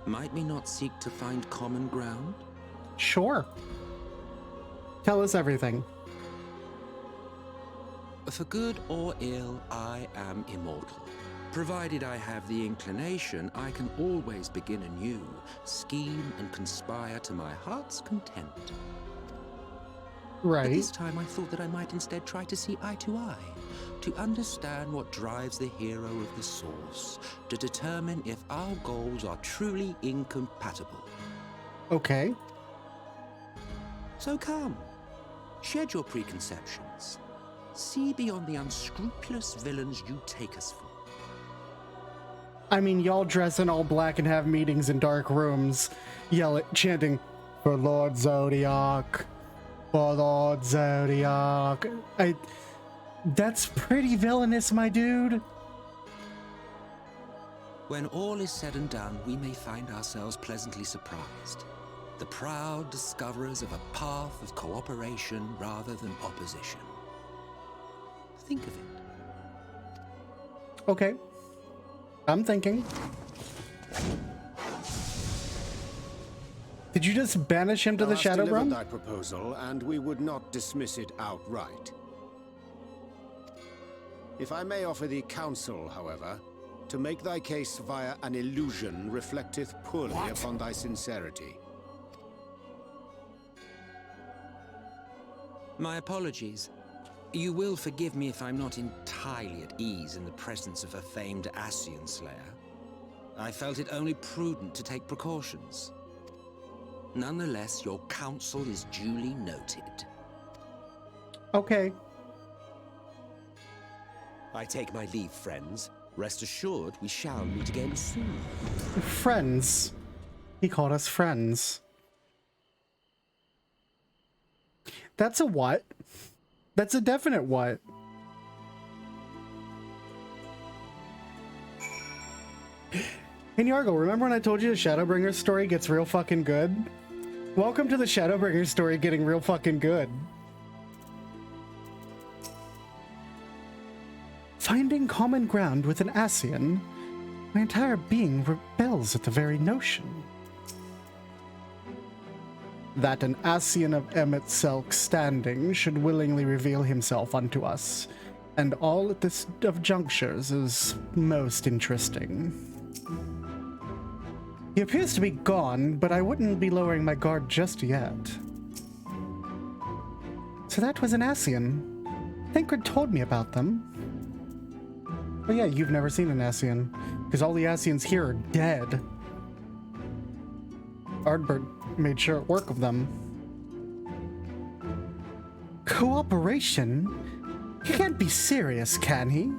Might we not seek to find common ground? Sure. Tell us everything. For good or ill, I am immortal. Provided I have the inclination, I can always begin anew, scheme and conspire to my heart's content. Right. But this time I thought that I might instead try to see eye to eye, to understand what drives the hero of the source, to determine if our goals are truly incompatible. Okay. So come, shed your preconceptions. See beyond the unscrupulous villains you take us for. I mean, y'all dress in all black and have meetings in dark rooms, chanting, "For Lord Zodiac, for Lord Zodiac." That's pretty villainous, my dude. When all is said and done, we may find ourselves pleasantly surprised. The proud discoverers of a path of cooperation rather than opposition. Think of it. Okay. I'm thinking. Did you just banish him to the Shadow delivered Realm? thy proposal, and we would not dismiss it outright. If I may offer thee counsel, however, to make thy case via an illusion reflecteth poorly upon thy sincerity. My apologies. You will forgive me if I'm not entirely at ease in the presence of a famed Ascian Slayer. I felt it only prudent to take precautions. Nonetheless, your counsel is duly noted. Okay. I take my leave, friends. Rest assured, we shall meet again soon. Friends. He called us friends. That's a what? That's a definite what. Hey Nyargo, remember when I told you the Shadowbringers story gets real fucking good? Welcome to the Shadowbringers story getting real fucking good. Finding common ground with an Ascian, my entire being rebels at the very notion. That an Ascian of Emmet Selk standing should willingly reveal himself unto us, and all at this of junctures is most interesting. He appears to be gone, but I wouldn't be lowering my guard just yet. So that was an Ascian. Thancred told me about them. Oh yeah, you've never seen an Ascian, because all the Ascians here are dead. Ardbert made short work of them. Cooperation? He can't be serious, can he?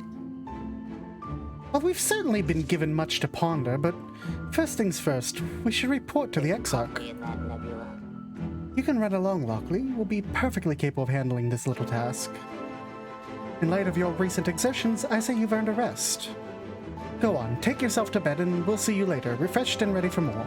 Well, we've certainly been given much to ponder, but first things first, we should report to the Exarch. You can run along, Lockely. We'll be perfectly capable of handling this little task. In light of your recent exertions, I say you've earned a rest. Go on, take yourself to bed, and we'll see you later, refreshed and ready for more.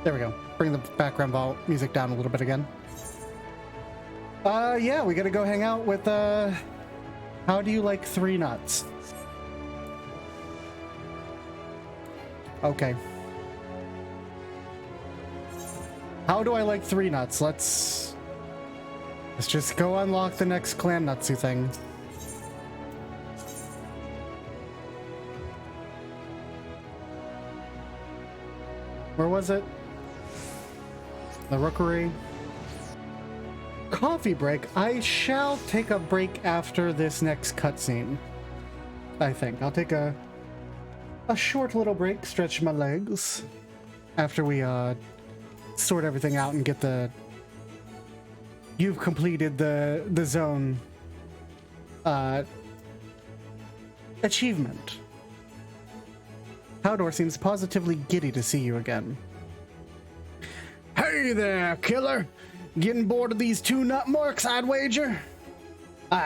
There we go. Bring the background music down a little bit again. Yeah, we gotta go hang out with, how do you like 3 nuts? Okay. How do I like 3 nuts? Let's just go unlock the next clan nutsu thing. Where was it? The rookery. Coffee break. I shall take a break after this next cutscene. I think I'll take a short little break, stretch my legs after we sort everything out and get the you've completed the zone achievement. Haldor seems positively giddy to see you again. Hey there, killer! Getting bored of these 2 nut marks, I'd wager?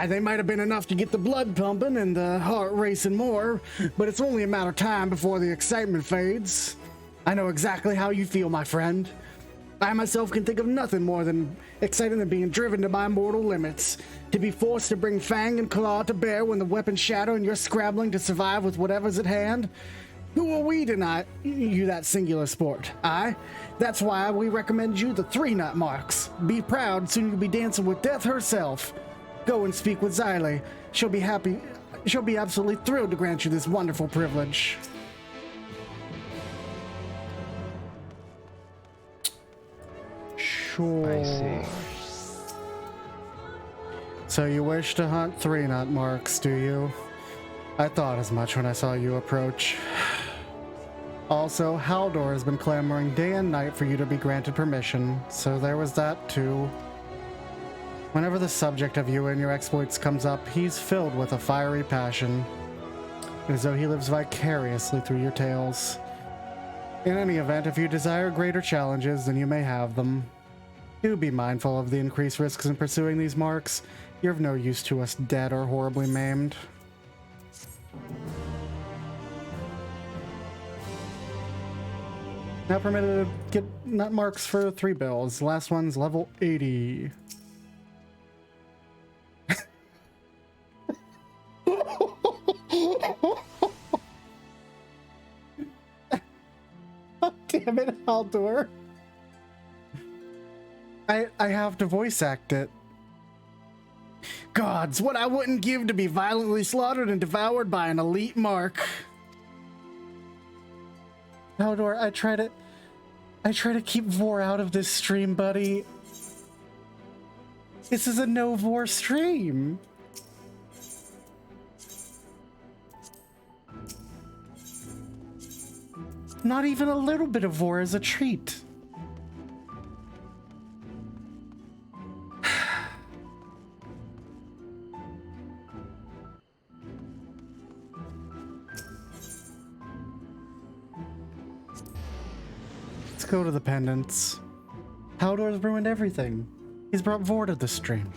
They might have been enough to get the blood pumping and the heart racing more, but it's only a matter of time before the excitement fades. I know exactly how you feel, my friend. I myself can think of nothing more than exciting than being driven to my mortal limits, to be forced to bring fang and claw to bear when the weapons shatter and you're scrabbling to survive with whatever's at hand. Who are we to deny you that singular sport? That's why we recommend you the 3 nut marks. Be proud, soon you'll be dancing with death herself. Go and speak with Xylee. She'll be happy. She'll be absolutely thrilled to grant you this wonderful privilege. Sure. I see. So you wish to hunt 3 nut marks, do you? I thought as much when I saw you approach. Also, Haldor has been clamoring day and night for you to be granted permission, so there was that too. Whenever the subject of you and your exploits comes up, he's filled with a fiery passion, as though he lives vicariously through your tales. In any event, if you desire greater challenges, then you may have them. Do be mindful of the increased risks in pursuing these marks. You're of no use to us dead or horribly maimed. Now permitted to get nut marks for 3 bills. The last one's level 80. Damn it, Haldor. I have to voice act it. Gods, what I wouldn't give to be violently slaughtered and devoured by an elite mark. Haldor, I try to keep Vor out of this stream, buddy. This is a no Vor stream. Not even a little bit of Vor is a treat. Go to the pendants. Haldor's ruined everything. He's brought Vor to the stream.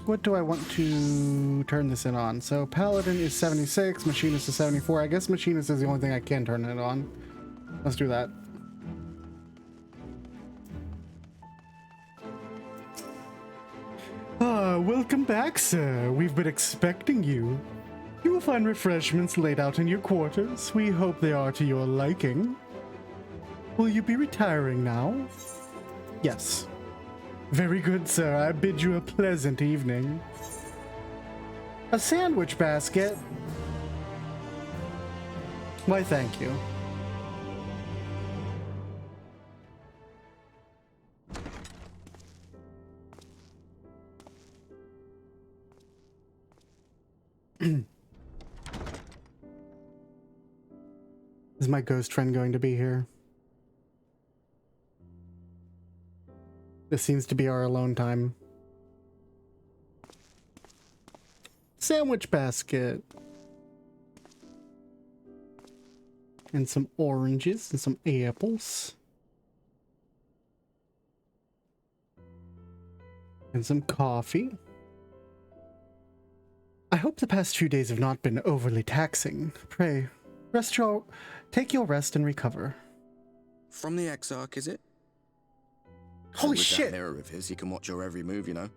What do I want to turn this in on? So Paladin is 76, Machinist is 74. I guess Machinist is the only thing I can turn it on. Let's do that. Welcome back, sir. We've been expecting you. You will find refreshments laid out in your quarters. We hope they are to your liking. Will you be retiring now? Yes. Very good, sir. I bid you a pleasant evening. A sandwich basket? Why, thank you. Is my ghost friend going to be here? This seems to be our alone time. Sandwich basket. And some oranges and some apples. And some coffee. I hope the past few days have not been overly taxing. Pray, Take your rest and recover. From the Exarch, is it? Holy With shit! that mirror of his, he can watch your every move, you know.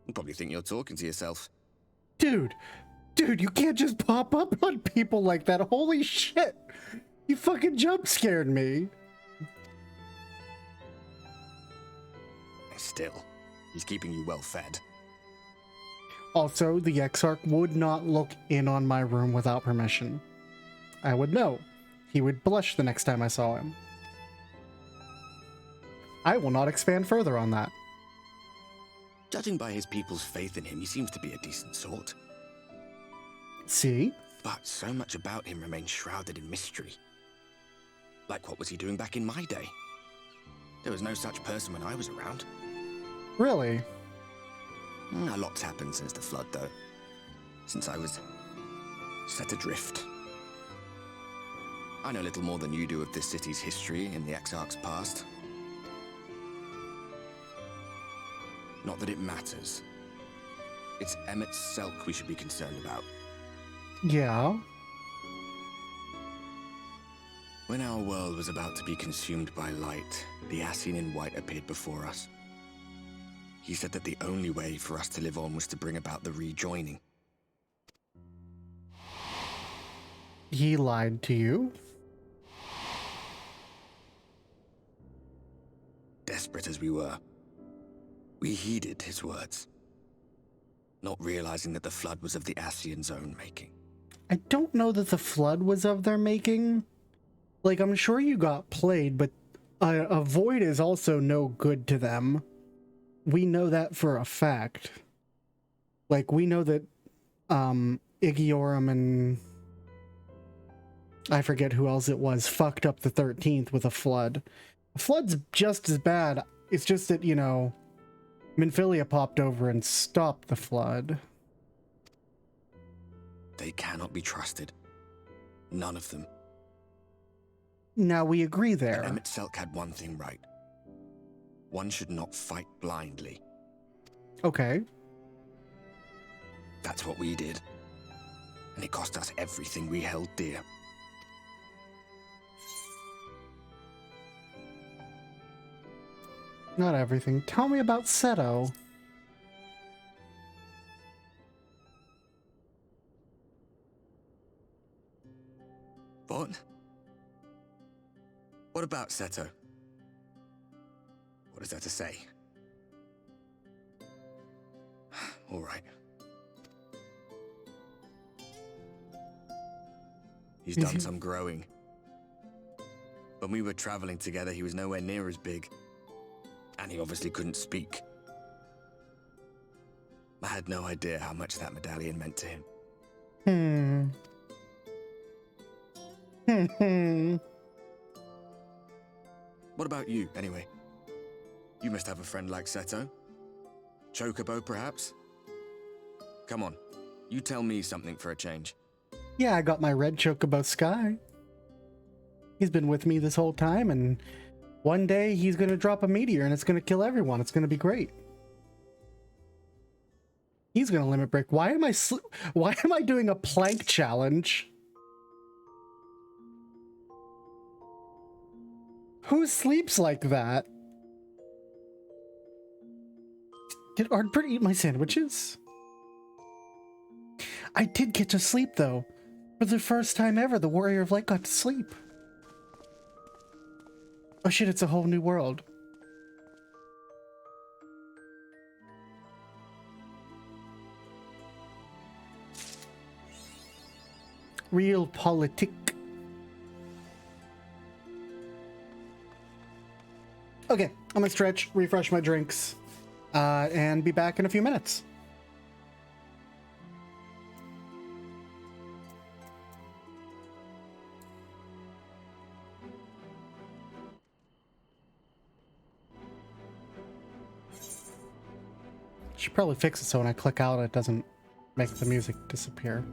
You probably think you're talking to yourself. Dude, you can't just pop up on people like that. Holy shit! You fucking jump scared me. Still, he's keeping you well fed. Also, the Exarch would not look in on my room without permission. I would know. He would blush the next time I saw him. I will not expand further on that. Judging by his people's faith in him, he seems to be a decent sort. See? But so much about him remains shrouded in mystery. Like, what was he doing back in my day? There was no such person when I was around. Really? A lot's happened since the flood, though. Since I was set adrift. I know little more than you do of this city's history and the Exarch's past. Not that it matters. It's Emmett Selk we should be concerned about. Yeah. When our world was about to be consumed by light, the Ascian in white appeared before us. He said that the only way for us to live on was to bring about the rejoining. He lied to you? Desperate as we were, we heeded his words, not realizing that the flood was of the Ascian's own making. I don't know that the flood was of their making. Like, I'm sure you got played, but a void is also no good to them. We know that for a fact. Like, we know that Igiorum and I forget who else it was fucked up the 13th with a flood. A flood's just as bad. It's just that, you know, Minfilia popped over and stopped the flood. They cannot be trusted. None of them. Now we agree there. But Emmett Selk had one thing right. One should not fight blindly. Okay. That's what we did. And it cost us everything we held dear. Not everything. Tell me about Seto. What? What about Seto? What is there to say? All right. He's done some growing. When we were traveling together, he was nowhere near as big. And he obviously couldn't speak. I had no idea how much that medallion meant to him. What about you, anyway? You must have a friend like Seto. Chocobo, perhaps? Come on, you tell me something for a change. Yeah, I got my red Chocobo Sky. He's been with me this whole time, and one day he's gonna drop a meteor and it's gonna kill everyone. It's gonna be great. He's gonna limit break. Why am I doing a plank challenge? Who sleeps like that? Did Ardbert eat my sandwiches? I did get to sleep, though. For the first time ever, the Warrior of Light got to sleep. Oh shit, it's a whole new world. Realpolitik. Okay, I'm gonna stretch, refresh my drinks, and be back in a few minutes. Should probably fix it so when I click out it doesn't make the music disappear.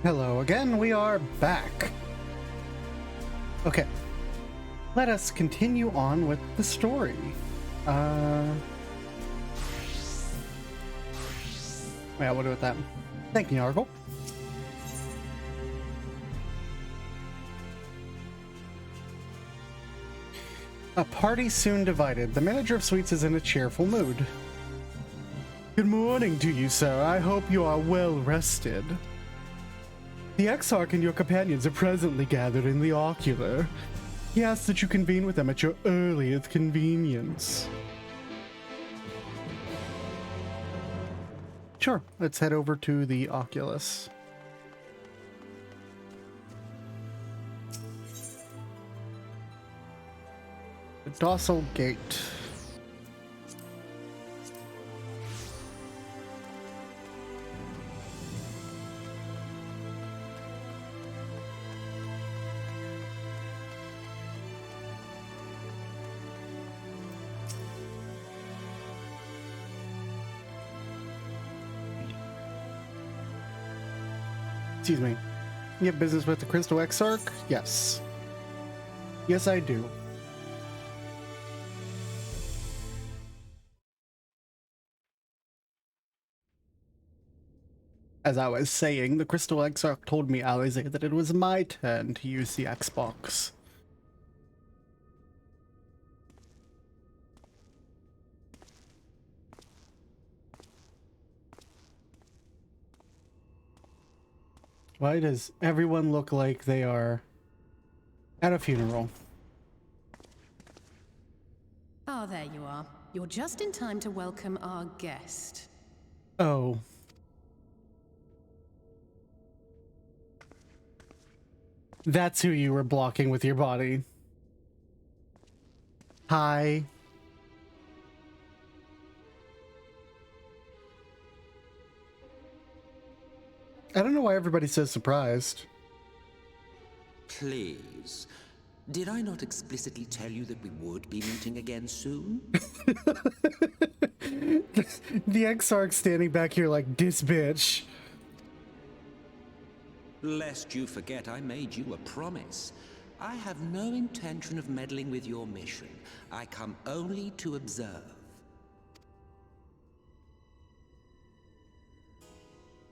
Hello again, we are back. Okay, let us continue on with the story. Yeah, we'll do with that. Thank you, Nargle. A party soon divided. The manager of suites is in a cheerful mood. Good morning to you, sir. I hope you are well rested. The Exarch and your companions are presently gathered in the ocular. He asks that you convene with them at your earliest convenience. Sure, let's head over to the Oculus. The Docile Gate. Excuse me. You have business with the Crystal Exarch? Yes. Yes, I do. As I was saying, the Crystal Exarch told me, Alize, that it was my turn to use the Xbox. Why does everyone look like they are at a funeral? Ah, there you are. You're just in time to welcome our guest. Oh. That's who you were blocking with your body. Hi. I don't know why everybody's so surprised. Please. Did I not explicitly tell you that we would be meeting again soon? The Exarch standing back here like, this bitch. Lest you forget, I made you a promise. I have no intention of meddling with your mission. I come only to observe.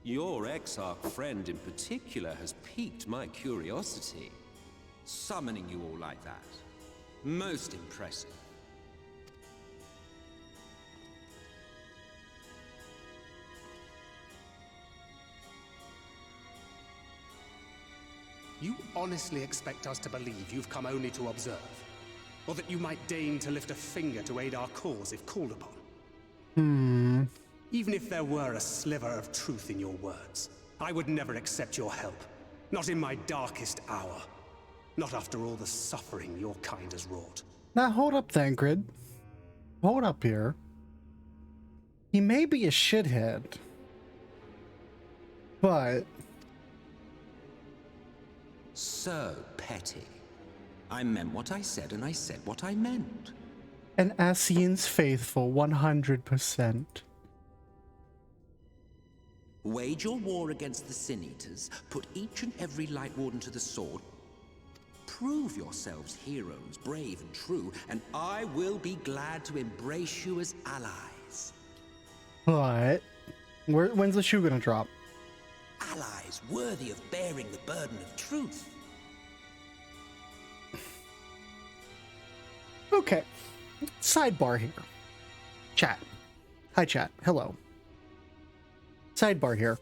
Your Exarch friend in particular has piqued my curiosity. Summoning you all like that. Most impressive. You honestly expect us to believe you've come only to observe? Or that you might deign to lift a finger to aid our cause if called upon? Even if there were a sliver of truth in your words, I would never accept your help. Not in my darkest hour. Not after all the suffering your kind has wrought. Now hold up, Thancred. Hold up here. He may be a shithead, but... So petty. I meant what I said and I said what I meant. An Ascian's faithful, 100%. Wage your war against the Sin Eaters, put each and every Light Warden to the sword, prove yourselves heroes, brave and true, and I will be glad to embrace you as allies. But... when's the shoe gonna drop? Allies worthy of bearing the burden of truth. Okay. Sidebar here. Chat. Hi, chat. Hello. Sidebar here.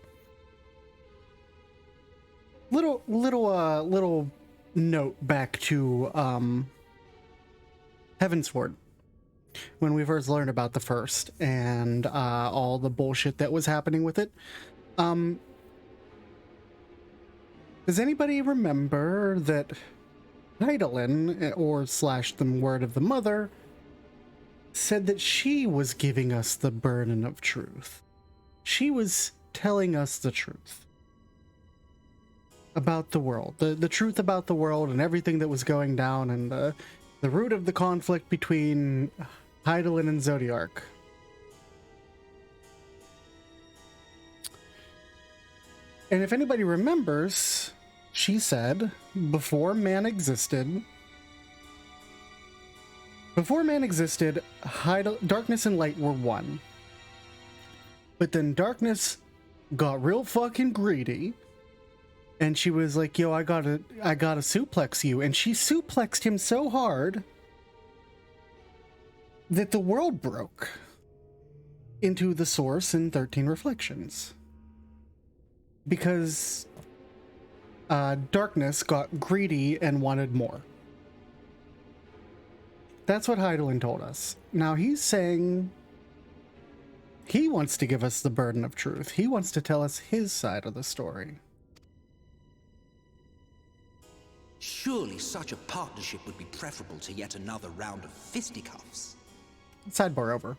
Little note back to Heavensward. When we first learned about the First and all the bullshit that was happening with it. Does anybody remember that Heidelin, or / the Word of the Mother, said that she was giving us the burden of truth? She was telling us the truth about the world, the truth about the world and everything that was going down, and the root of the conflict between Heidelin and Zodiark. And if anybody remembers, she said, before man existed, darkness and light were one. But then darkness got real fucking greedy. And she was like, yo, I gotta suplex you. And she suplexed him so hard that the world broke into the source in 13 Reflections. Because darkness got greedy and wanted more. That's what Hydaelyn told us. Now he's saying he wants to give us the burden of truth. He wants to tell us his side of the story. Surely such a partnership would be preferable to yet another round of fisticuffs. Sidebar over.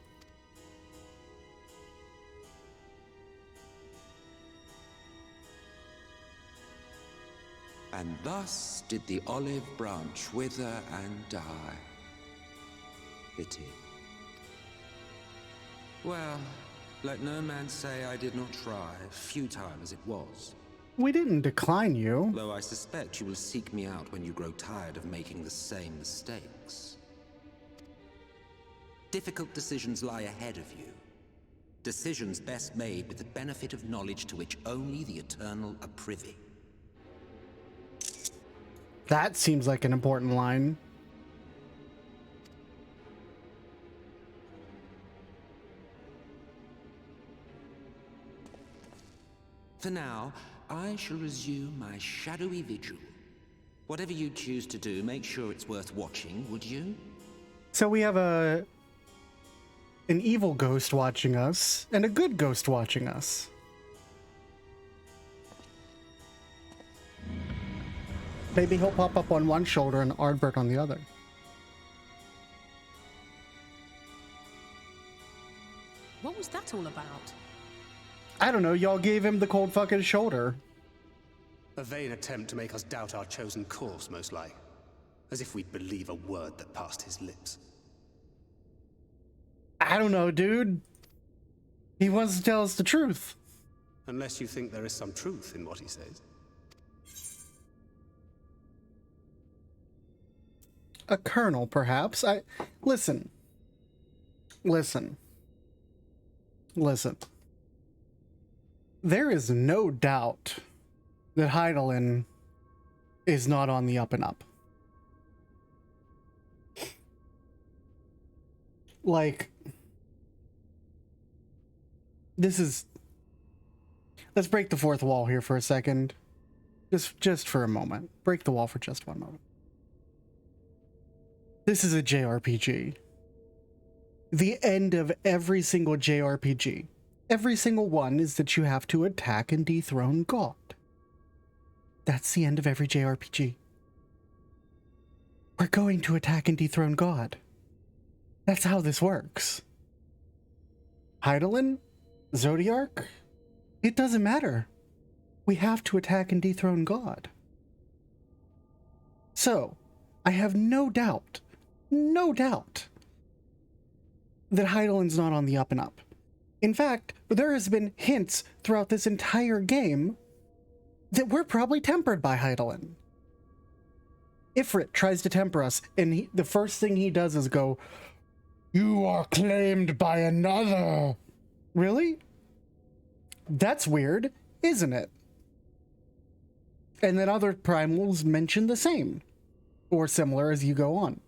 And thus did the olive branch wither and die. Pity. Well, let no man say I did not try, futile as it was. We didn't decline you. Though I suspect you will seek me out when you grow tired of making the same mistakes. Difficult decisions lie ahead of you. Decisions best made with the benefit of knowledge to which only the eternal are privy. That seems like an important line. For now, I shall resume my shadowy vigil. Whatever you choose to do, make sure it's worth watching, would you? So we have an evil ghost watching us and a good ghost watching us. Maybe he'll pop up on one shoulder and Ardbert on the other. What was that all about? I don't know, y'all gave him the cold fucking shoulder. A vain attempt to make us doubt our chosen course, most like. As if we'd believe a word that passed his lips. I don't know, dude. He wants to tell us the truth. Unless you think there is some truth in what he says. A kernel, perhaps. Listen. There is no doubt that Hydaelyn is not on the up and up. Like, this is... Let's break the fourth wall here for a second. Just for a moment. Break the wall for just one moment. This is a JRPG. The end of every single JRPG, every single one, is that you have to attack and dethrone God. That's the end of every JRPG. We're going to attack and dethrone God. That's how this works. Hydaelyn? Zodiark? It doesn't matter. We have to attack and dethrone God. So, I have no doubt that Hydaelyn's not on the up and up. In fact, there has been hints throughout this entire game that we're probably tempered by Hydaelyn. Ifrit tries to temper us, and the first thing he does is go, "You are claimed by another." Really? That's weird, isn't it? And then other primals mention the same, or similar as you go on.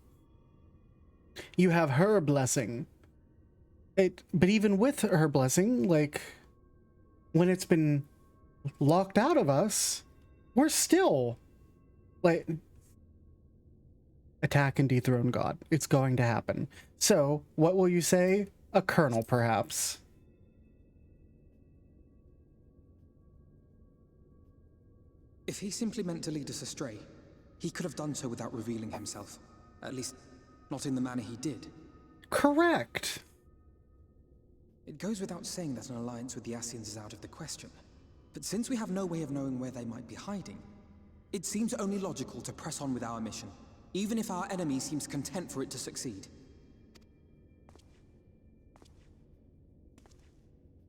You have her blessing. But even with her blessing, like, when it's been locked out of us, we're still, like, attack and dethrone God. It's going to happen. So, what will you say? A kernel, perhaps. If he simply meant to lead us astray, he could have done so without revealing himself. At least, not in the manner he did. Correct. It goes without saying that an alliance with the Ascians is out of the question. But since we have no way of knowing where they might be hiding, it seems only logical to press on with our mission, even if our enemy seems content for it to succeed.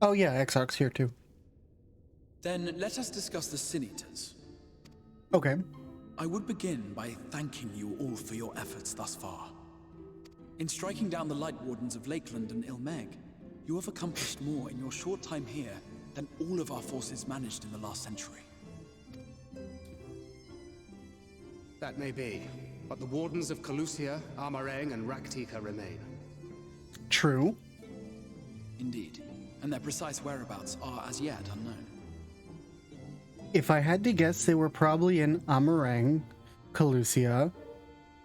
Oh yeah, Exarch's here too. Then let us discuss the Sin Eaters. Okay. I would begin by thanking you all for your efforts thus far. In striking down the Light Wardens of Lakeland and Ilmeg, you have accomplished more in your short time here than all of our forces managed in the last century. That may be, but the Wardens of Calusia, Amareng, and Raktika remain. True. Indeed, and their precise whereabouts are as yet unknown. If I had to guess, they were probably in Amareng, Calusia,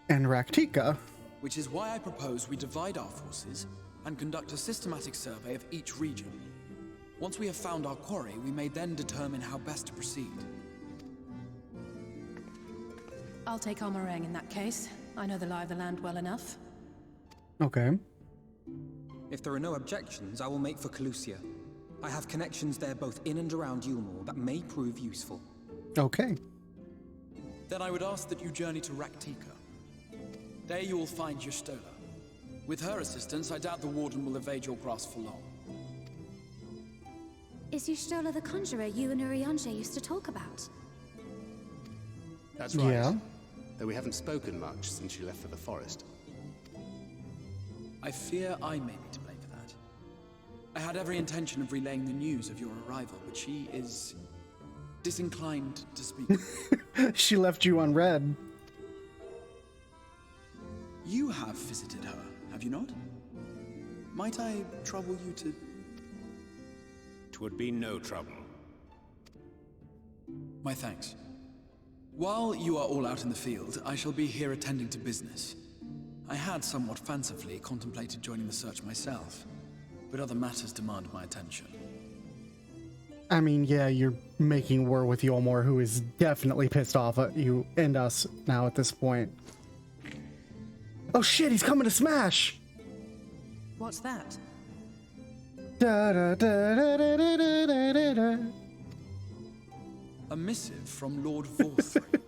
and Raktika. Which is why I propose we divide our forces and conduct a systematic survey of each region. Once we have found our quarry, we may then determine how best to proceed. I'll take Amareng in that case. I know the lie of the land well enough. Okay. If there are no objections, I will make for Calusia. I have connections there both in and around Yulmore that may prove useful. Okay. Then I would ask that you journey to Raktika. There you will find Y'shtola. With her assistance, I doubt the Warden will evade your grasp for long. Is Y'shtola the conjurer you and Urianger used to talk about? That's right. Yeah. Though we haven't spoken much since she left for the forest. I fear I may be to blame for that. I had every intention of relaying the news of your arrival, but she is disinclined to speak. She left you on red. You have visited her, have you not? Might I trouble you to... 'Twould be no trouble. My thanks. While you are all out in the field, I shall be here attending to business. I had somewhat fancifully contemplated joining the search myself, but other matters demand my attention. I mean, yeah, you're making war with Yulmore, who is definitely pissed off at you and us now at this point. Oh shit, he's coming to smash! What's that? Da, da, da, da, da, da, da, da, da. A missive from Lord Vorthry.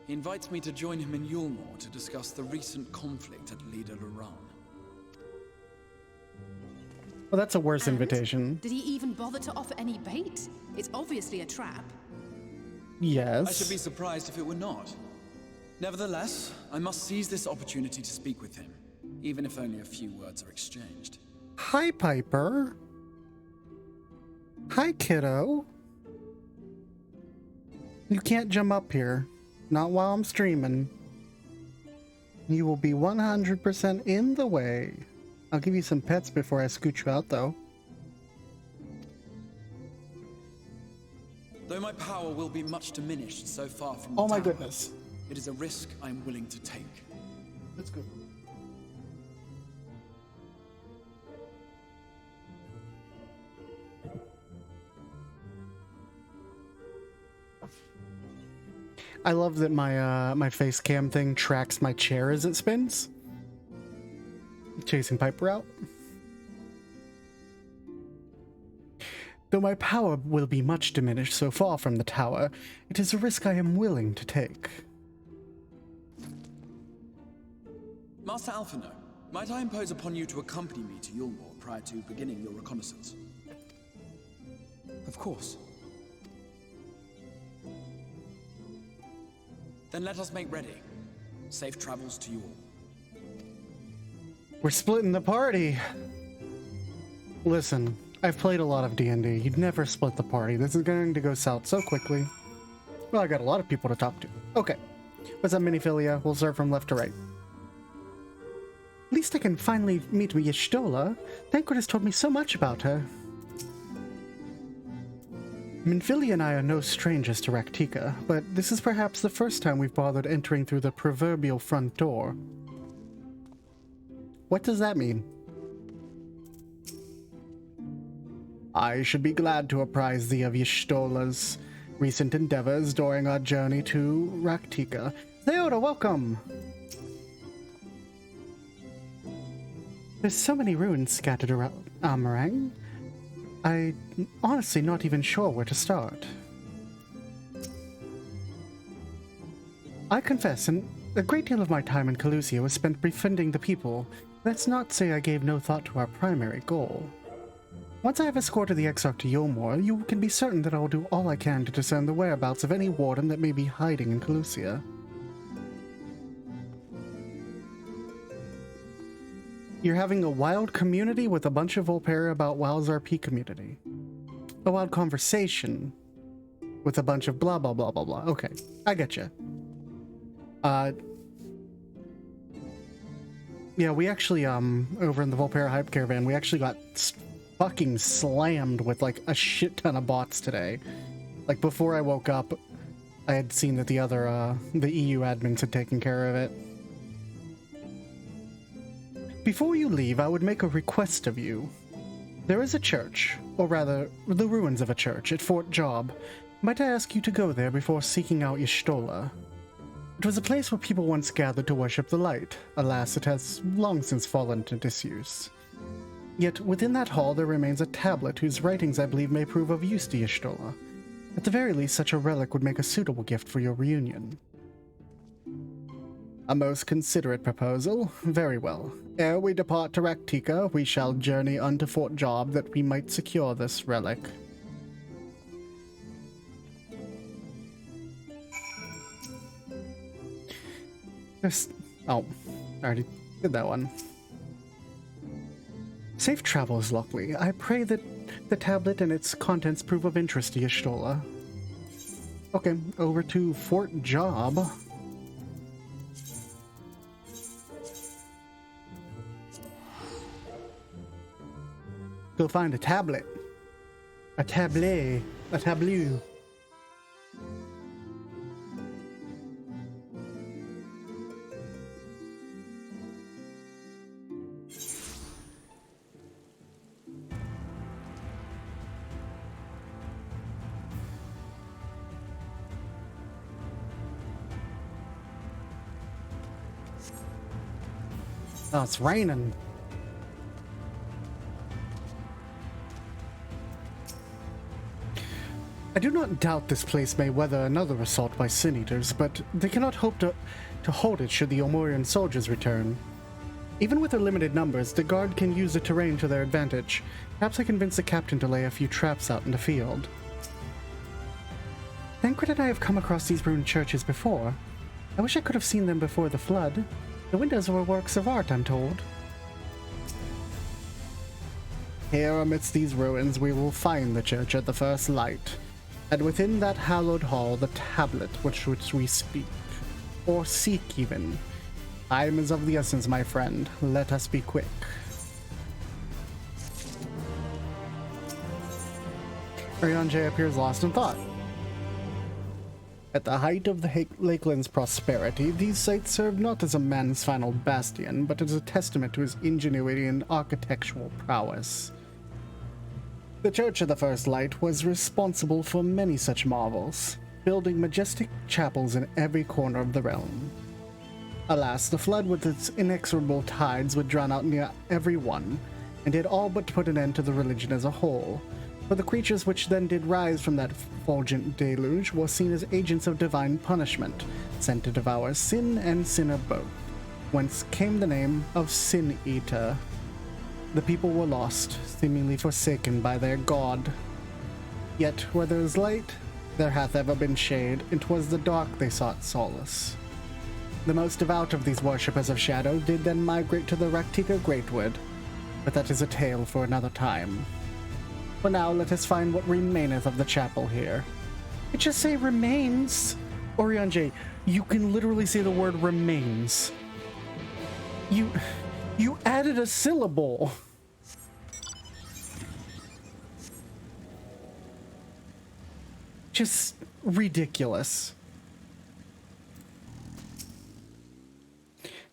He invites me to join him in Yulmore to discuss the recent conflict at Lida Luran. Well, that's a worse And invitation. Did he even bother to offer any bait? It's obviously a trap. Yes. I should be surprised if it were not. Nevertheless, I must seize this opportunity to speak with him, even if only a few words are exchanged. Hi, Piper. Hi, kiddo. You can't jump up here. Not while I'm streaming. You will be 100% in the way. I'll give you some pets before I scoot you out, though. Though my power will be much diminished so far from the Oh my tower, goodness. it is a risk I am willing to take. That's good. I love that my face cam thing tracks my chair as it spins. Chasing Piper out. Though my power will be much diminished so far from the tower, it is a risk I am willing to take. Master Alphino, might I impose upon you to accompany me to Yulmore prior to beginning your reconnaissance? Of course. Then let us make ready. Safe travels to you all. We're splitting the party. Listen, I've played a lot of D&D. You'd never split the party. This is going to go south so quickly. Well, I got a lot of people to talk to. Okay. What's up, Miniphilia? We'll serve from left to right. At least I can finally meet with Y'shtola. Thancred has told me so much about her. Minphilia and I are no strangers to Raktika, but this is perhaps the first time we've bothered entering through the proverbial front door. What does that mean? I should be glad to apprise thee of Y'shtola's recent endeavors during our journey to Raktika. Theoda, welcome! There's so many ruins scattered around Amareng. I'm honestly not even sure where to start. I confess, a great deal of my time in Calusia was spent befriending the people. Let's not say I gave no thought to our primary goal. Once I have escorted the Exarch to Yulmore, you can be certain that I will do all I can to discern the whereabouts of any warden that may be hiding in Calusia. You're having a wild community with a bunch of Volpera about WoW's RP community. A wild conversation with a bunch of blah blah blah blah blah. Okay, I get you. Yeah, we actually over in the Volpera Hype Caravan, we actually got fucking slammed with like a shit ton of bots today. Like before I woke up, I had seen that the other the EU admins had taken care of it. Before you leave, I would make a request of you. There is a church, or rather, the ruins of a church at Fort Job. Might I ask you to go there before seeking out Y'shtola? It was a place where people once gathered to worship the light. Alas, it has long since fallen into disuse. Yet, within that hall there remains a tablet whose writings I believe may prove of use to Y'shtola. At the very least, such a relic would make a suitable gift for your reunion. A most considerate proposal. Very well. Ere we depart to Raktika, we shall journey unto Fort Job that we might secure this relic. Oh, I already did that one. Safe travels, Lockely. I pray that the tablet and its contents prove of interest to Y'shtola. Okay, over to Fort Job. Go find a tablet. A tablet. A tableau. Oh, it's raining. I do not doubt this place may weather another assault by Sin Eaters, but they cannot hope to hold it should the Omorian soldiers return. Even with their limited numbers, the guard can use the terrain to their advantage. Perhaps I convince the captain to lay a few traps out in the field. Thancred and I have come across these ruined churches before. I wish I could have seen them before the flood. The windows were works of art, I'm told. Here amidst these ruins we will find the church at the first light, and within that hallowed hall the tablet which we speak, or seek even. Time is of the essence, my friend. Let us be quick. Urianger appears lost in thought. At the height of the Lakeland's prosperity, these sites served not as a man's final bastion, but as a testament to his ingenuity and architectural prowess. The Church of the First Light was responsible for many such marvels, building majestic chapels in every corner of the realm. Alas, the flood with its inexorable tides would drown out near every one, and it all but put an end to the religion as a whole. For the creatures which then did rise from that fulgent deluge were seen as agents of divine punishment, sent to devour sin and sinner both, whence came the name of Sin Eater. The people were lost, seemingly forsaken by their god. Yet where there is light, there hath ever been shade, and 'twas the dark they sought solace. The most devout of these worshippers of shadow did then migrate to the Raktika Greatwood, but that is a tale for another time. For now, let us find what remaineth of the chapel here. It just say remains. Urianger, you can literally say the word remains. You added a syllable. Just ridiculous.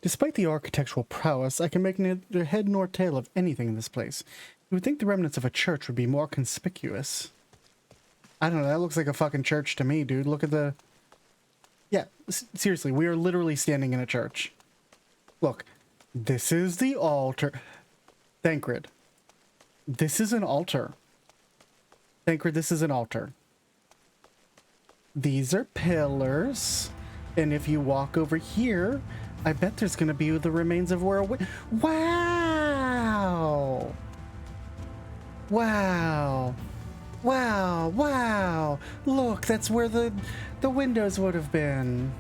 Despite the architectural prowess, I can make neither head nor tail of anything in this place. You would think the remnants of a church would be more conspicuous. I don't know, that looks like a fucking church to me, dude. Look at the... Yeah, seriously, we are literally standing in a church. Look, this is the altar. Thancred. This is an altar. Thancred, this is an altar. These are pillars. And if you walk over here, I bet there's gonna be the remains of where... Wow! Wow. Wow, wow. Look, that's where the windows would have been.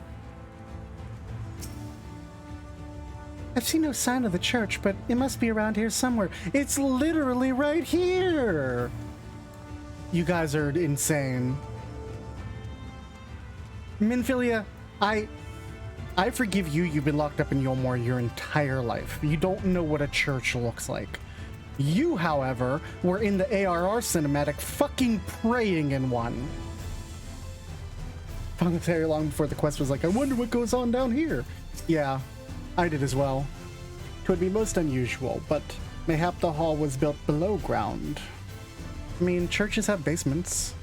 I've seen no sign of the church, but it must be around here somewhere. It's literally right here. You guys are insane. Minfilia, I forgive you. You've been locked up in Yolmor your entire life. You don't know what a church looks like. You, however, were in the ARR cinematic fucking praying in one. Found it very long before the quest was like, I wonder what goes on down here. Yeah, I did as well. It would be most unusual, but mayhap the hall was built below ground. I mean, churches have basements.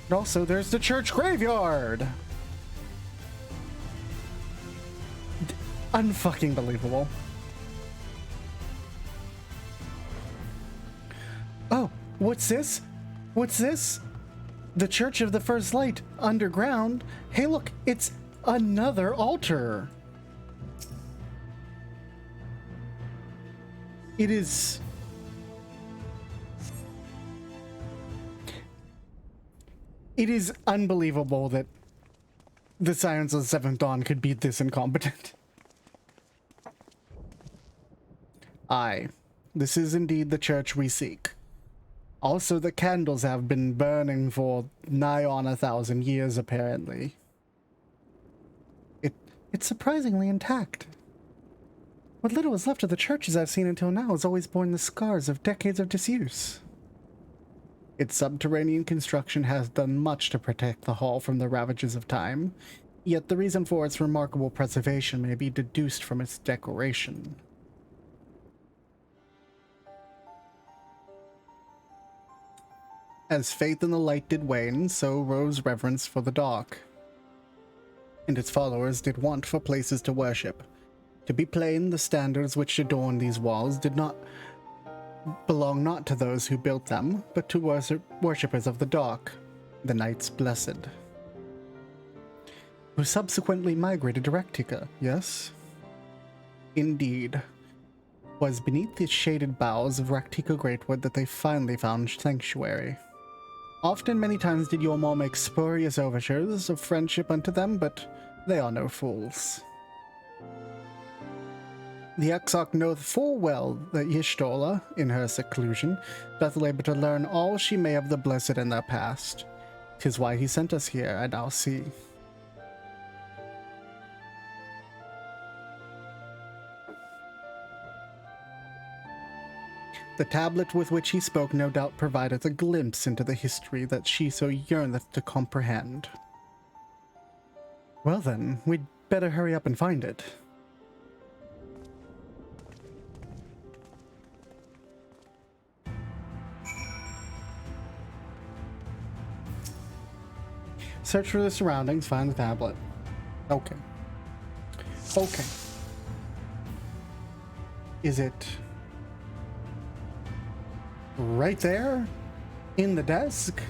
And also, there's the church graveyard! Unfucking believable. Oh, what's this? What's this? The Church of the First Light, underground. Hey look, it's another altar. It is... It is unbelievable that the Scions of the Seventh Dawn could be this incompetent. Aye, this is indeed the church we seek. Also, the candles have been burning for nigh on 1,000 years, apparently. It's surprisingly intact. What little is left of the churches I've seen until now has always borne the scars of decades of disuse. Its subterranean construction has done much to protect the hall from the ravages of time, yet the reason for its remarkable preservation may be deduced from its decoration. As faith in the light did wane, so rose reverence for the dark. And its followers did want for places to worship. To be plain, the standards which adorn these walls did not belong not to those who built them, but to worshippers of the dark, the Knights Blessed, who subsequently migrated to Raktika, yes? Indeed. It was beneath the shaded boughs of Raktika Greatwood that they finally found sanctuary. Often, many times did Yolmor make spurious overtures of friendship unto them, but they are no fools. The Exarch knoweth full well that Y'shtola, in her seclusion, doth labor to learn all she may of the Blessed and their past. 'Tis why he sent us here, I now see. The tablet with which he spoke no doubt provideth a glimpse into the history that she so yearneth to comprehend. Well then, we'd better hurry up and find it. Search for the surroundings, find the tablet. Okay. Okay. Is it right there? In the desk?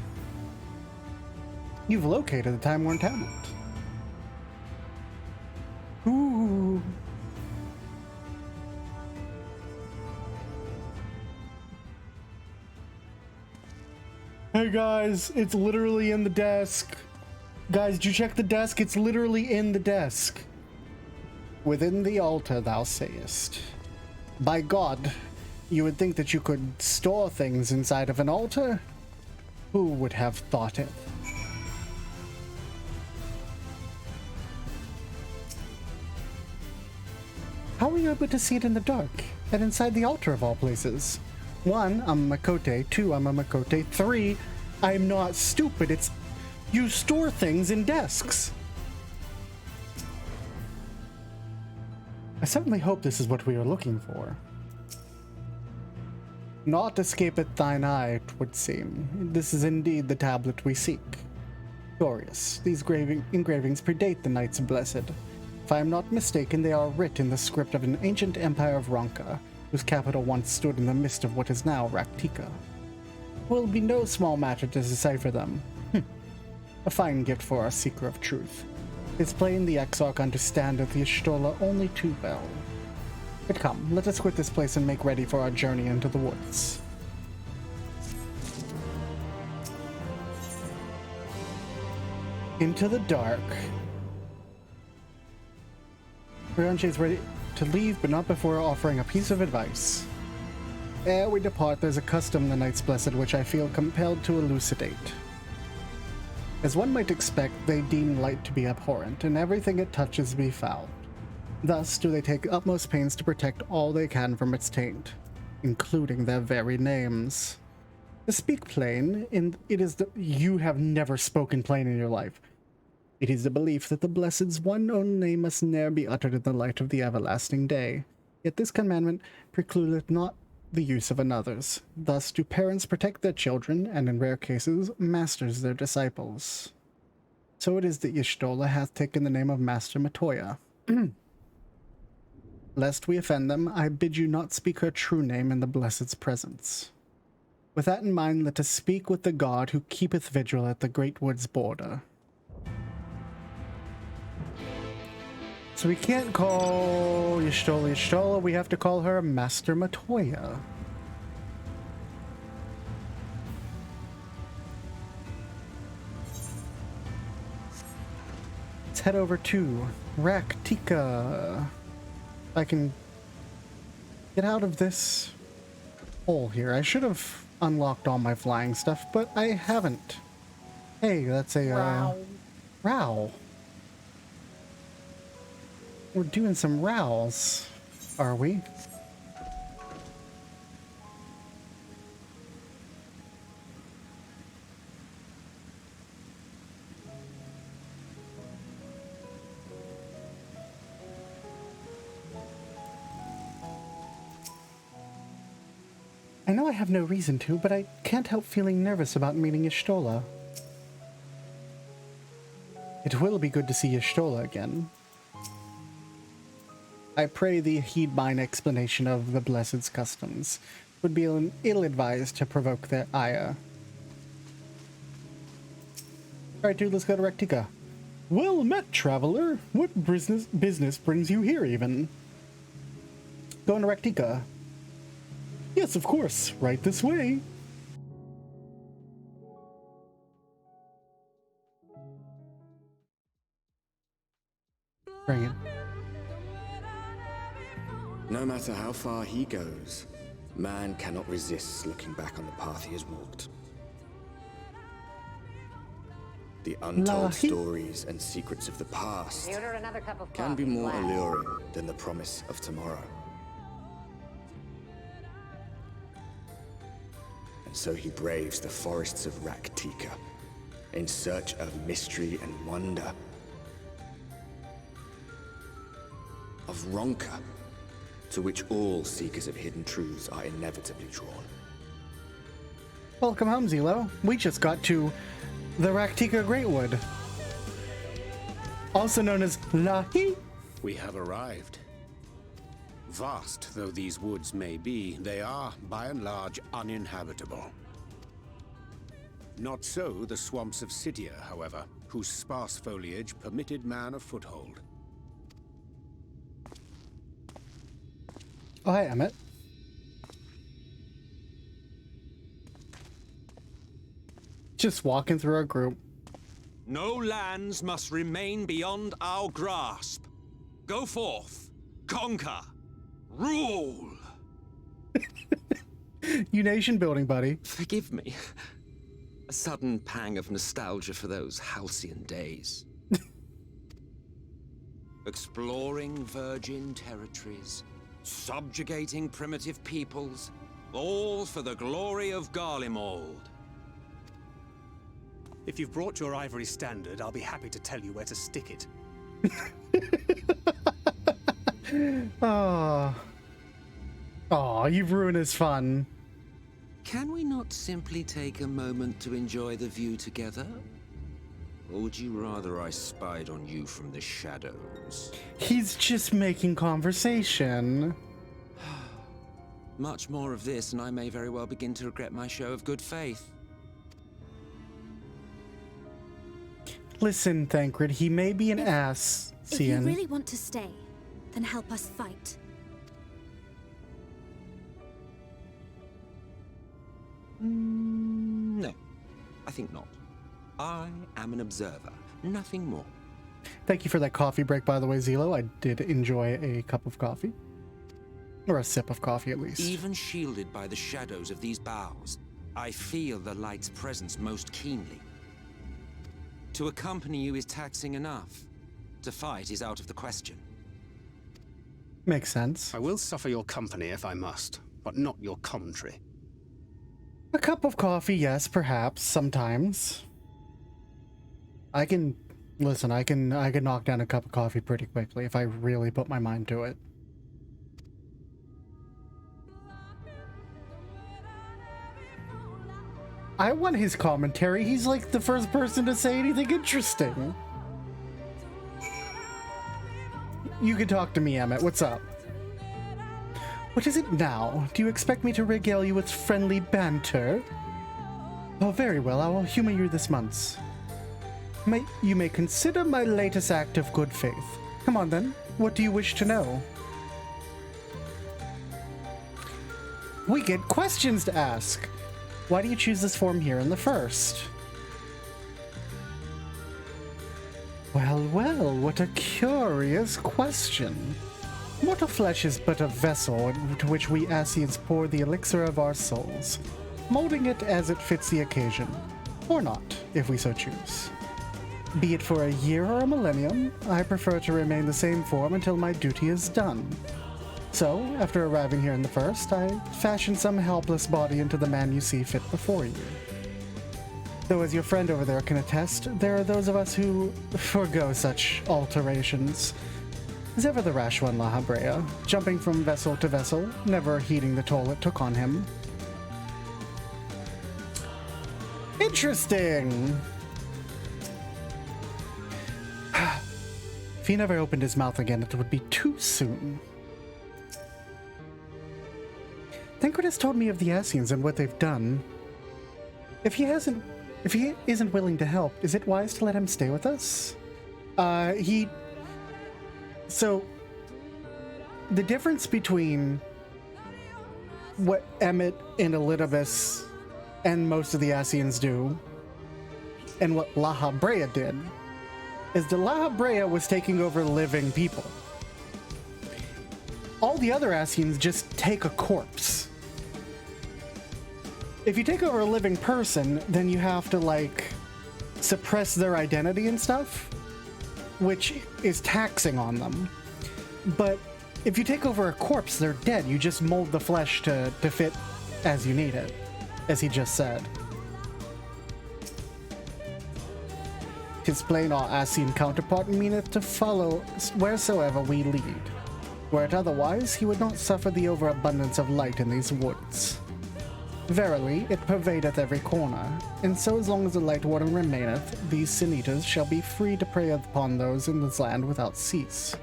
You've located the time-worn tablet. Ooh. Hey guys, it's literally in the desk. Guys, did you check the desk? It's literally in the desk. Within the altar, thou sayest. By God, you would think that you could store things inside of an altar? Who would have thought it? How were you able to see it in the dark? And inside the altar of all places? 1, I'm a Makote. 2, I'm a Makote. 3, I'm not stupid. It's... You store things in desks. I certainly hope this is what we are looking for. Naught escapeth thine eye, 'twould seem. This is indeed the tablet we seek. Glorious. These engravings predate the Knights Blessed. If I am not mistaken, they are writ in the script of an ancient empire of Ronka, whose capital once stood in the midst of what is now Raktika. It will be no small matter to decipher them. A fine gift for our seeker of truth. It's plain the Exarch understandeth the Y'shtola only too well. But come, let us quit this place and make ready for our journey into the woods. Into the dark. Brianche is ready to leave, but not before offering a piece of advice. Ere we depart, there's a custom in the Knights Blessed which I feel compelled to elucidate. As one might expect, they deem light to be abhorrent, and everything it touches be foul. Thus do they take utmost pains to protect all they can from its taint, including their very names. To speak plain, you have never spoken plain in your life. It is the belief that the Blessed's one own name must ne'er be uttered in the light of the everlasting day. Yet this commandment precludeth not the use of another's. Thus do parents protect their children, and in rare cases, masters their disciples. So it is that Y'shtola hath taken the name of Master Matoya. Lest we offend them, I bid you not speak her true name in the Blessed's presence. With that in mind, let us speak with the god who keepeth vigil at the great wood's border. So we can't call Y'shtola, we have to call her Master Matoya. Let's head over to Raktika. If I can get out of this hole here. I should have unlocked all my flying stuff, but I haven't. Hey, that's a row. We're doing some rows, are we? I know I have no reason to, but I can't help feeling nervous about meeting Y'shtola. It will be good to see Y'shtola again. I pray thee heed mine explanation of the Blessed's customs. It would be ill-advised to provoke their ire. Alright, dude, let's go to Raktika. Well met, traveler. What business brings you here, even? Going to Raktika. Yes, of course. Right this way. Bring it. No matter how far he goes, man cannot resist looking back on the path he has walked. The untold stories and secrets of the past can be more alluring than the promise of tomorrow. And so he braves the forests of Raktika in search of mystery and wonder. Of Ronka, to which all seekers of hidden truths are inevitably drawn. Welcome home, Zelo. We just got to the Raktika Greatwood, also known as Lahi. We have arrived. Vast though these woods may be, they are, by and large, uninhabitable. Not so the swamps of Sidia, however, whose sparse foliage permitted man a foothold. Oh, hi, Emmett. Just walking through our group. No lands must remain beyond our grasp. Go forth, conquer, rule. You nation building, buddy. Forgive me. A sudden pang of nostalgia for those halcyon days. Exploring virgin territories, subjugating primitive peoples, all for the glory of Garlemald. If you've brought your ivory standard, I'll be happy to tell you where to stick it. Oh, you've ruined his fun. Can we not simply take a moment to enjoy the view together? Or would you rather I spied on you from the shadows? He's just making conversation. Much more of this, and I may very well begin to regret my show of good faith. Listen, Thancred, he may be an ass, If you really want to stay, then help us fight. No, I think not. I am an observer, nothing more. Thank you for that coffee break, by the way, Zelo. I did enjoy a cup of coffee. Or a sip of coffee, at least. Even shielded by the shadows of these boughs, I feel the light's presence most keenly. To accompany you is taxing enough. To fight is out of the question. Makes sense. I will suffer your company if I must, but not your commentary. A cup of coffee, yes, perhaps, sometimes. I can knock down a cup of coffee pretty quickly if I really put my mind to it. I want his commentary. He's like the first person to say anything interesting. You can talk to me, Emmett. What's up? What is it now? Do you expect me to regale you with friendly banter? Oh, very well. I will humor you this month. You may consider my latest act of good faith. Come on, then. What do you wish to know? We get questions to ask. Why do you choose this form here in the first? Well, well, what a curious question. Mortal flesh is but a vessel into which we Ascians pour the elixir of our souls, molding it as it fits the occasion, or not, if we so choose. Be it for a year or a millennium, I prefer to remain the same form until my duty is done. So, after arriving here in the first, I fashioned some helpless body into the man you see fit before you. Though as your friend over there can attest, there are those of us who forego such alterations. As ever the rash one, La Habrea, jumping from vessel to vessel, never heeding the toll it took on him. Interesting! If he never opened his mouth again, it would be too soon. Thancred has told me of the Ascians and what they've done. If he isn't willing to help, is it wise to let him stay with us? So, the difference between what Emmett and Elidibus and most of the Ascians do and what La Habrea did is that La Habrea was taking over living people. All the other Ascians just take a corpse. If you take over a living person, then you have to, like, suppress their identity and stuff, which is taxing on them. But if you take over a corpse, they're dead. You just mold the flesh to fit as you need it, as he just said. 'Tis plain our Ascian counterpart meaneth to follow wheresoever we lead. Were it otherwise, he would not suffer the overabundance of light in these woods. Verily, it pervadeth every corner, and so as long as the light warden remaineth, these sin-eaters shall be free to prey upon those in this land without cease.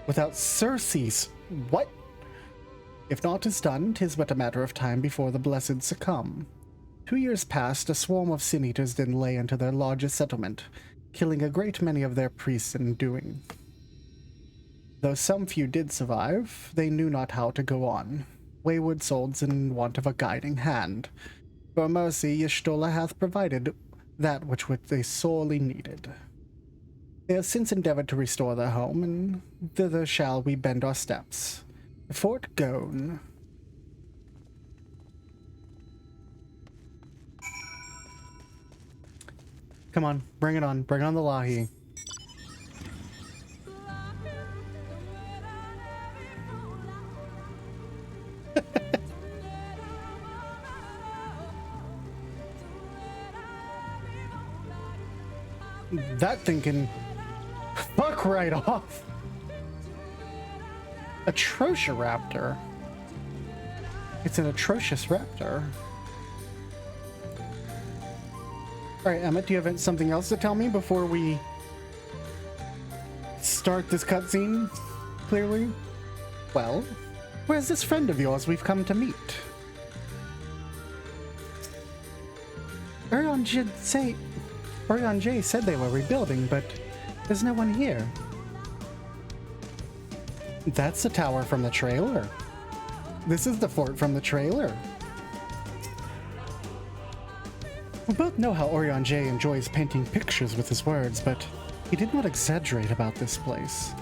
Without surcease? What? If naught is done, 'tis but a matter of time before the blessed succumb. 2 years past, a swarm of sin-eaters did lay into their largest settlement, killing a great many of their priests in doing. Though some few did survive, they knew not how to go on. Wayward souls in want of a guiding hand. For mercy, Y'shtola hath provided that which they sorely needed. They have since endeavored to restore their home, and thither shall we bend our steps. Fort Gone. Come on, bring it on. Bring on the Lahi. That thing can fuck right off. Atrocious raptor. It's an atrocious raptor. Alright, Emmett, do you have something else to tell me before we start this cutscene? Clearly? Well, where's this friend of yours we've come to meet? Urion J said they were rebuilding, but there's no one here. That's the tower from the trailer. This is the fort from the trailer. We both know how Orion J enjoys painting pictures with his words, but he did not exaggerate about this place.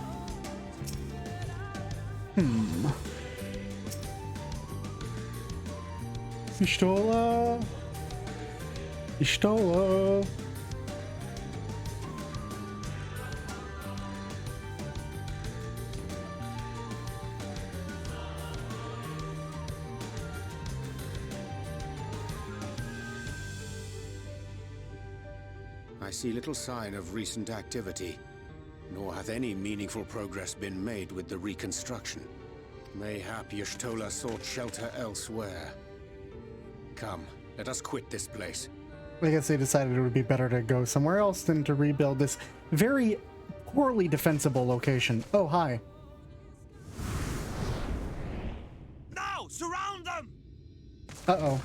Pistola! Pistola! I see little sign of recent activity, nor hath any meaningful progress been made with the reconstruction. Mayhap Y'shtola sought shelter elsewhere. Come, let us quit this place. I guess they decided it would be better to go somewhere else than to rebuild this very poorly defensible location. Oh, hi. Now, surround them! Uh-oh.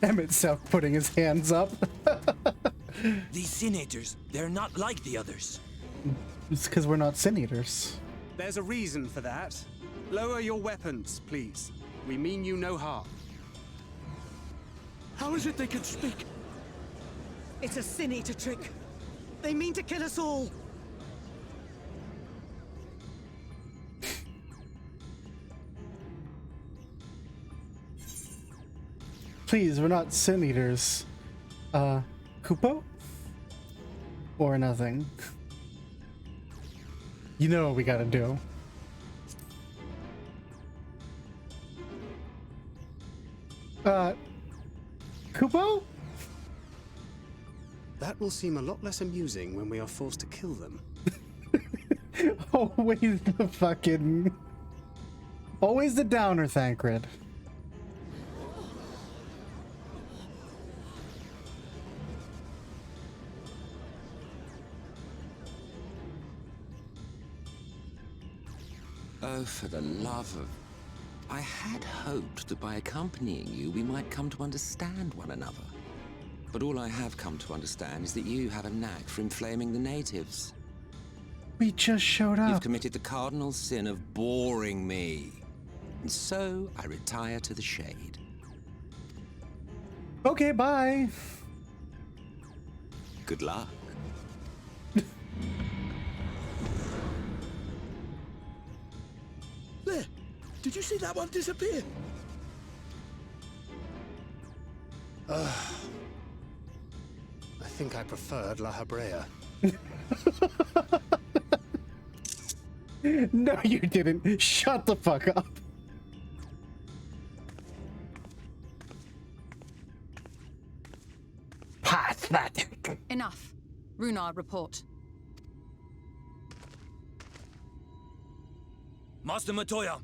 Emmett Self putting his hands up. These Sin-Eaters, they're not like the others. It's because we're not Sin-Eaters. There's a reason for that. Lower your weapons, please. We mean you no harm. How is it they can speak? It's a Sin-Eater trick. They mean to kill us all. Please, we're not Sin-Eaters. Kupo? Or nothing. You know what we gotta do. Kupo? That will seem a lot less amusing when we are forced to kill them. Always the fucking... Always the downer, Thancred. Oh, for the love of... I had hoped that by accompanying you, we might come to understand one another. But all I have come to understand is that you have a knack for inflaming the natives. We just showed up. You've committed the cardinal sin of boring me. And so, I retire to the shade. Okay, bye. Good luck. There! Did you see that one disappear? I think I preferred La Habrea. No, you didn't. Shut the fuck up. Pathetic. Enough. Runar, report. Master Matoya!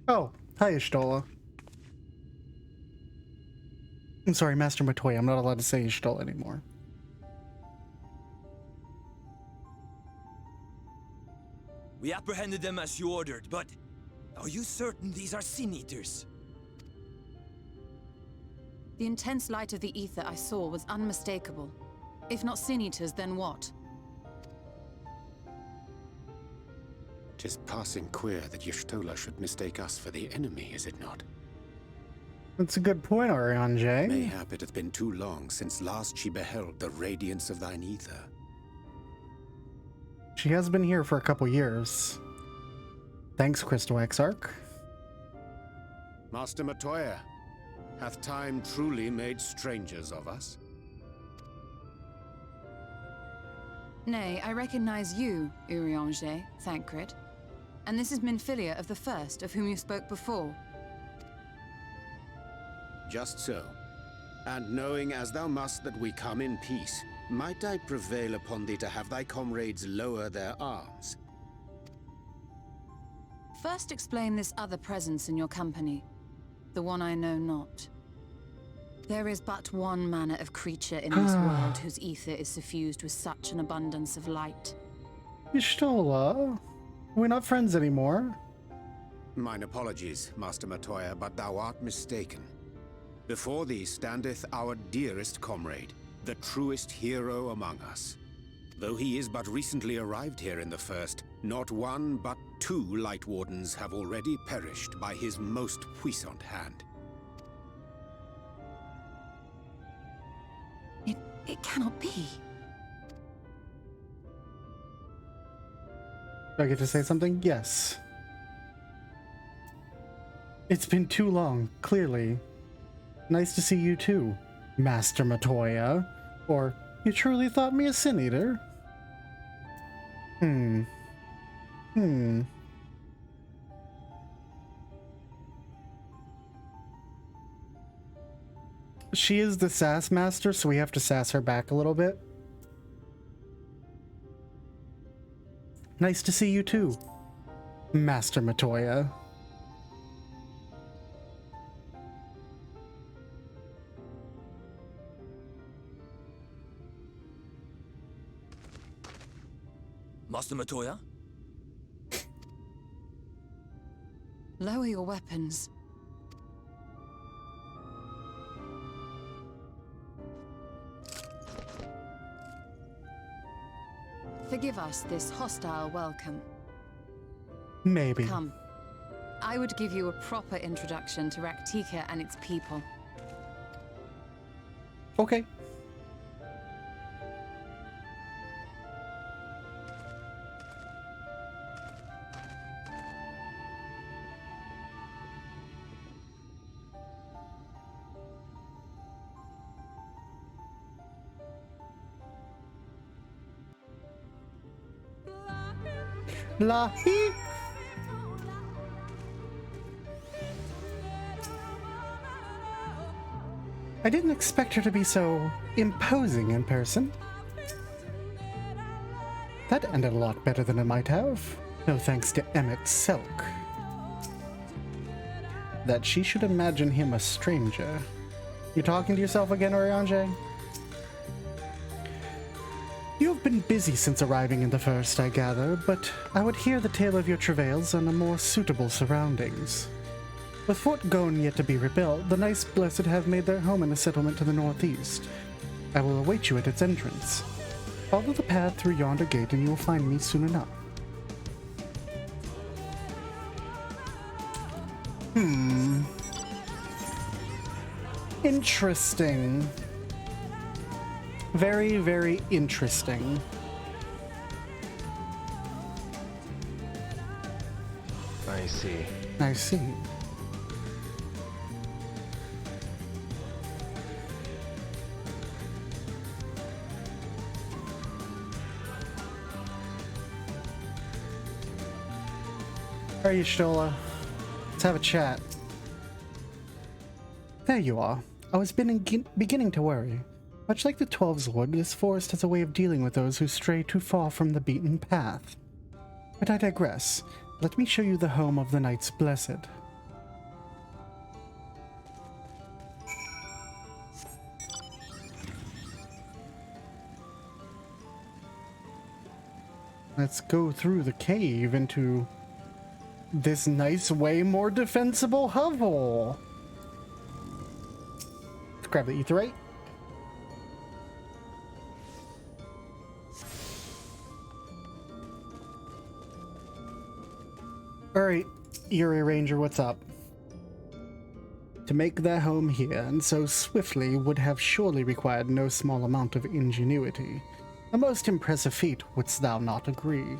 Oh, hi, Y'shtola. I'm sorry, Master Matoya. I'm not allowed to say Y'shtola anymore. We apprehended them as you ordered, but are you certain these are Sin-Eaters? The intense light of the ether I saw was unmistakable. If not Sin-Eaters, then what? 'Tis passing queer that Y'shtola should mistake us for the enemy, is it not? That's a good point, Orion J. Mayhap it hath been too long since last she beheld the radiance of thine ether. She has been here for a couple years. Thanks, Crystal Exarch. Master Matoya, hath time truly made strangers of us? Nay, I recognize you, Urianger, Thancred. And this is Minfilia of the First, of whom you spoke before. Just so. And knowing as thou must that we come in peace, might I prevail upon thee to have thy comrades lower their arms? First explain this other presence in your company, the one I know not. There is but one manner of creature in this world whose ether is suffused with such an abundance of light. Y'shtola, we're not friends anymore. Mine apologies, Master Matoya, but thou art mistaken. Before thee standeth our dearest comrade, the truest hero among us. Though he is but recently arrived here in the First, not one but 2 Light Wardens have already perished by his most puissant hand. It cannot be. Do I get to say something? Yes. It's been too long, clearly. Nice to see you too, Master Matoya. Or, you truly thought me a Sin Eater? She is the sass master, so we have to sass her back a little bit. Nice to see you too, Master Matoya. Master Matoya? Lower your weapons. Forgive us this hostile welcome. Maybe. Come. I would give you a proper introduction to Raktika and its people. Okay. Lahi. I didn't expect her to be so imposing in person. That ended a lot better than it might have. No thanks to Emmett Selk. That she should imagine him a stranger. You talking to yourself again, Oriange? You have been busy since arriving in the First, I gather, but I would hear the tale of your travails under more suitable surroundings. With Fort Gone yet to be rebuilt, the Nice Blessed have made their home in a settlement to the northeast. I will await you at its entrance. Follow the path through yonder gate and you will find me soon enough. Interesting. Very, very interesting. I see. I see. How are you, Stola? Let's have a chat. There you are. I was beginning to worry. Much like the Twelve's Wood, this forest has a way of dealing with those who stray too far from the beaten path. But I digress. Let me show you the home of the Knights Blessed. Let's go through the cave into this nice, way more defensible hovel. Let's grab the etherite. Alright, Yuri Ranger, what's up? To make their home here, and so swiftly, would have surely required no small amount of ingenuity. A most impressive feat, wouldst thou not agree?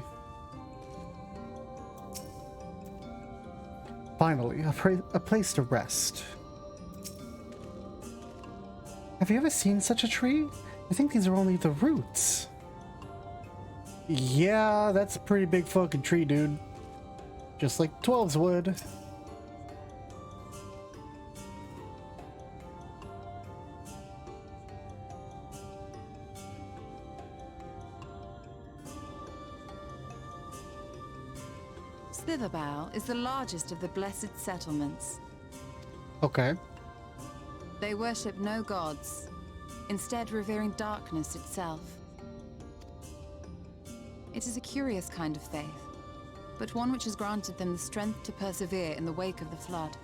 Finally, a place to rest. Have you ever seen such a tree? I think these are only the roots. Yeah, that's a pretty big fucking tree, dude. Just like 12's wood. Slitherbough is the largest of the blessed settlements. Okay. They worship no gods, instead revering darkness itself. It is a curious kind of faith, but one which has granted them the strength to persevere in the wake of the flood.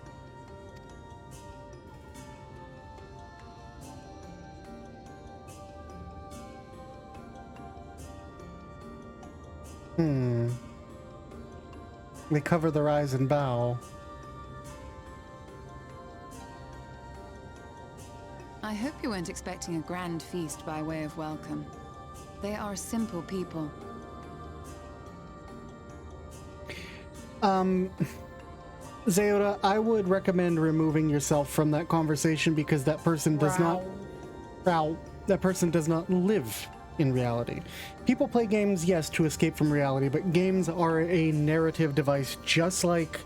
They cover their eyes and bow. I hope you weren't expecting a grand feast by way of welcome. They are a simple people. Zeoda, I would recommend removing yourself from that conversation because that person does not... That person does not live in reality. People play games, yes, to escape from reality, but games are a narrative device just like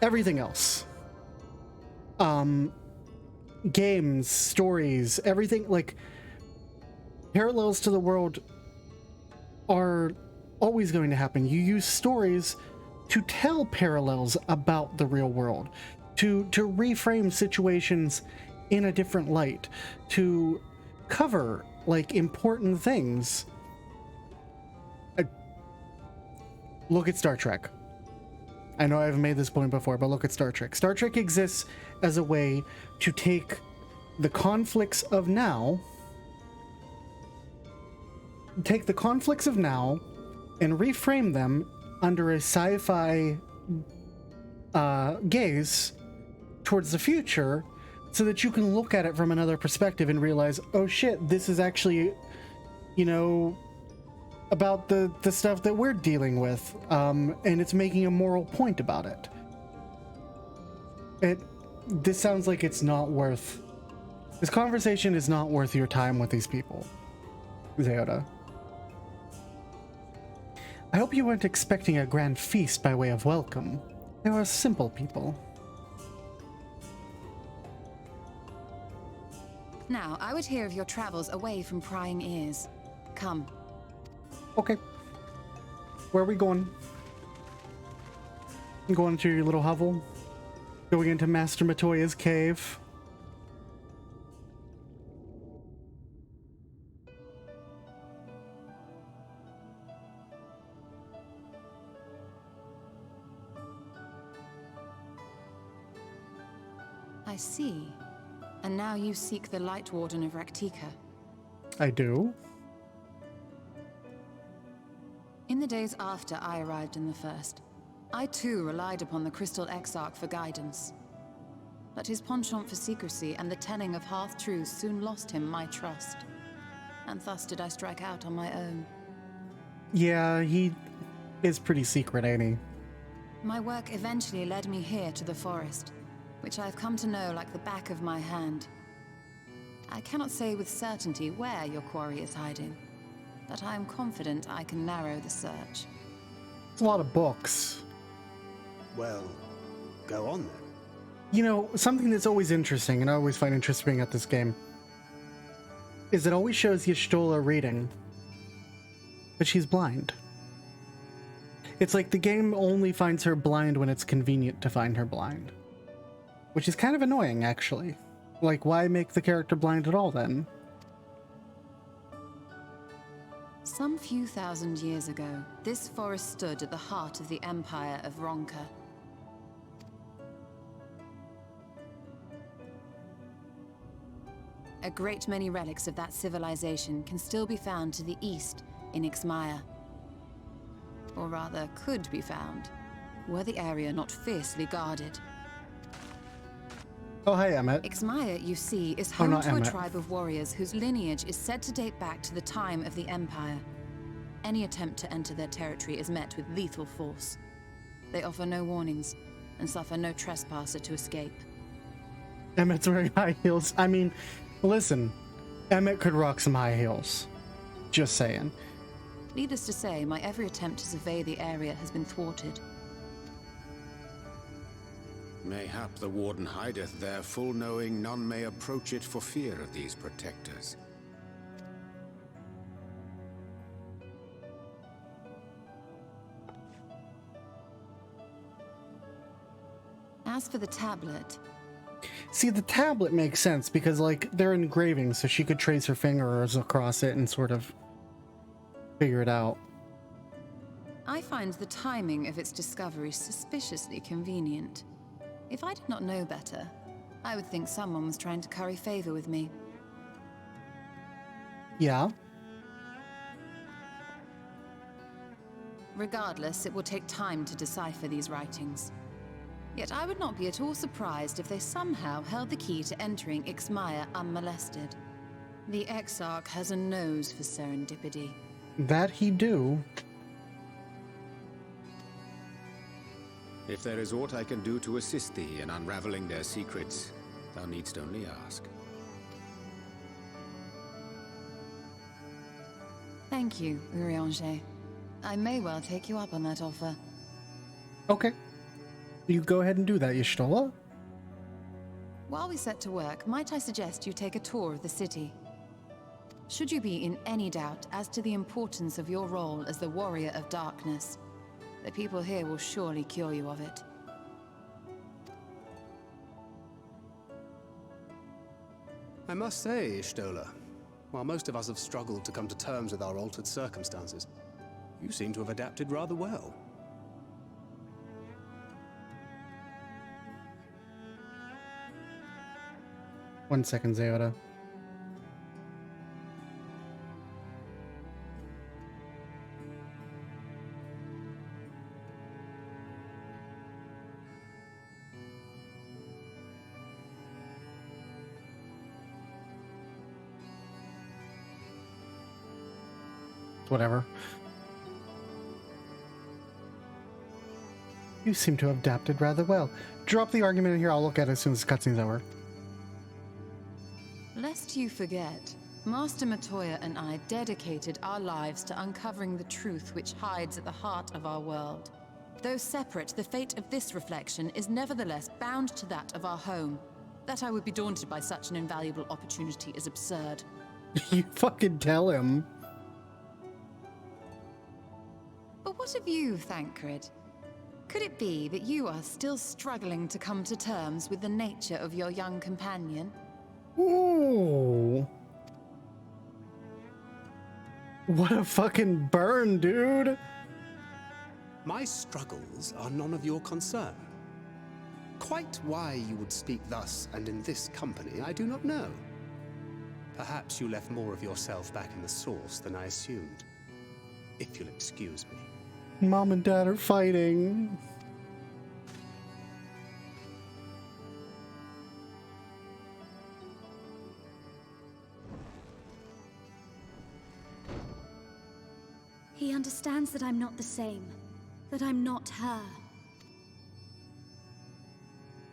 everything else. Games, stories, everything, like, parallels to the world are always going to happen. You use stories to tell parallels about the real world, to reframe situations in a different light, to cover like important things. Look at Star Trek. I know I've made this point before, but look at Star Trek. Star Trek exists as a way to take the conflicts of now, and reframe them under a sci-fi gaze towards the future, so that you can look at it from another perspective and realize, oh shit, this is actually, you know, about the stuff that we're dealing with, and it's making a moral point about it. This sounds like it's not worth... This conversation is not worth your time with these people, Zeoda. I hope you weren't expecting a grand feast by way of welcome. They are simple people. Now, I would hear of your travels away from prying ears. Come. Okay. Where are we going? Going to your little hovel? Going into Master Matoya's cave? I see. And now you seek the Light Warden of Raktika. I do. In the days after I arrived in the First, I too relied upon the Crystal Exarch for guidance. But his penchant for secrecy and the telling of half-truths soon lost him my trust. And thus did I strike out on my own. Yeah, he is pretty secret, ain't he? My work eventually led me here to the forest, which I've come to know like the back of my hand. I cannot say with certainty where your quarry is hiding, but I am confident I can narrow the search. It's a lot of books. Well, go on then. You know, something that's always interesting, and I always find interesting at this game, is it always shows Y'shtola reading, but she's blind. It's like the game only finds her blind when it's convenient to find her blind. Which is kind of annoying, actually. Like, why make the character blind at all, then? Some few thousand years ago, this forest stood at the heart of the Empire of Ronka. A great many relics of that civilization can still be found to the east in Ixmaya. Or rather, could be found, were the area not fiercely guarded. Oh, hi, Emmett. Ixmaya, you see, is home to a tribe of warriors whose lineage is said to date back to the time of the Empire. Any attempt to enter their territory is met with lethal force. They offer no warnings and suffer no trespasser to escape. Emmett's wearing high heels. I mean, listen, Emmett could rock some high heels. Just saying. Needless to say, my every attempt to survey the area has been thwarted. Mayhap the Warden hideth there, full knowing none may approach it for fear of these protectors. As for the tablet... See, the tablet makes sense because, like, they're engravings, so she could trace her fingers across it and sort of figure it out. I find the timing of its discovery suspiciously convenient. If I did not know better, I would think someone was trying to curry favor with me. Yeah? Regardless, it will take time to decipher these writings. Yet I would not be at all surprised if they somehow held the key to entering Ixmaya unmolested. The Exarch has a nose for serendipity. That he do. If there is aught I can do to assist thee in unraveling their secrets, thou needst only ask. Thank you, Urianger. I may well take you up on that offer. Okay. You go ahead and do that, Y'shtola. While we set to work, might I suggest you take a tour of the city? Should you be in any doubt as to the importance of your role as the Warrior of Darkness, the people here will surely cure you of it. I must say, Y'shtola, while most of us have struggled to come to terms with our altered circumstances, you seem to have adapted rather well. One second, Zeoda. Whatever. You seem to have adapted rather well. Drop the argument in here, I'll look at it as soon as the cutscene's over. Lest you forget, Master Matoya and I dedicated our lives to uncovering the truth which hides at the heart of our world. Though separate, the fate of this reflection is nevertheless bound to that of our home. That I would be daunted by such an invaluable opportunity is absurd. You fucking tell him. But what of you, Thancred? Could it be that you are still struggling to come to terms with the nature of your young companion? Ooh. What a fucking burn, dude. My struggles are none of your concern. Quite why you would speak thus and in this company, I do not know. Perhaps you left more of yourself back in the source than I assumed. If you'll excuse me. Mom and Dad are fighting. He understands that I'm not the same. That I'm not her.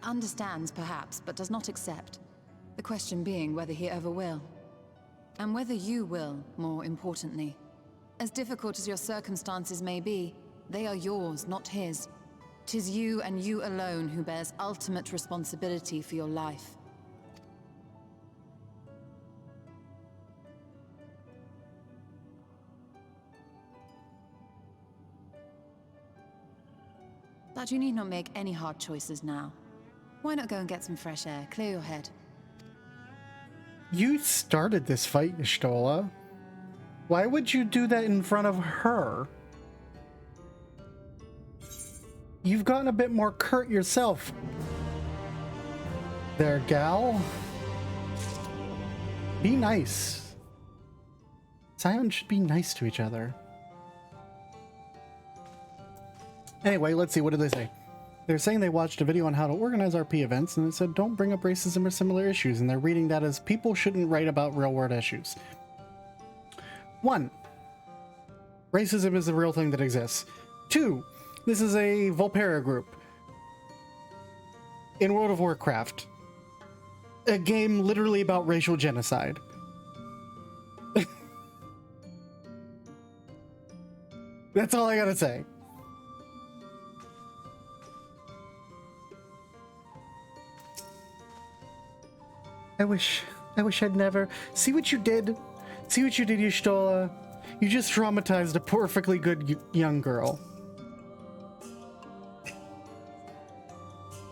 Understands, perhaps, but does not accept. The question being whether he ever will. And whether you will, more importantly. As difficult as your circumstances may be, they are yours, not his. 'Tis you and you alone who bears ultimate responsibility for your life. But you need not make any hard choices now. Why not go and get some fresh air, clear your head? You started this fight, Y'shtola. Why would you do that in front of her? You've gotten a bit more curt yourself. There, gal. Be nice. Scions should be nice to each other. Anyway, let's see, what did they say? They're saying they watched a video on how to organize RP events, and it said don't bring up racism or similar issues, and they're reading that as people shouldn't write about real-world issues. 1. Racism is a real thing that exists. 2. This is a Volpera group. In World of Warcraft. A game literally about racial genocide. That's all I gotta say. I wish I'd never... See what you did? See what you did, Y'shtola? You just traumatized a perfectly good young girl.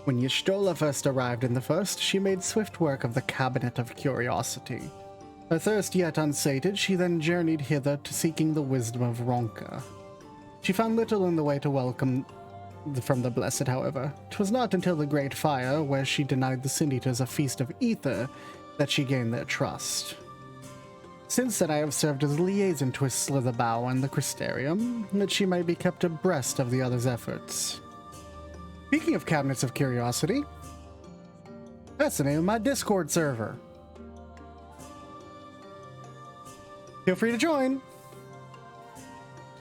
When Y'shtola first arrived in the First, she made swift work of the Cabinet of Curiosity. Her thirst yet unsated, she then journeyed hither to seeking the wisdom of Ronka. She found little in the way to welcome from the Blessed, however. 'Twas not until the Great Fire, where she denied the Sin-Eaters a feast of ether, that she gained their trust. Since then, I have served as liaison to his Slitherbow and the Crystarium, that she might be kept abreast of the others' efforts. Speaking of cabinets of curiosity, that's the name of my Discord server. Feel free to join.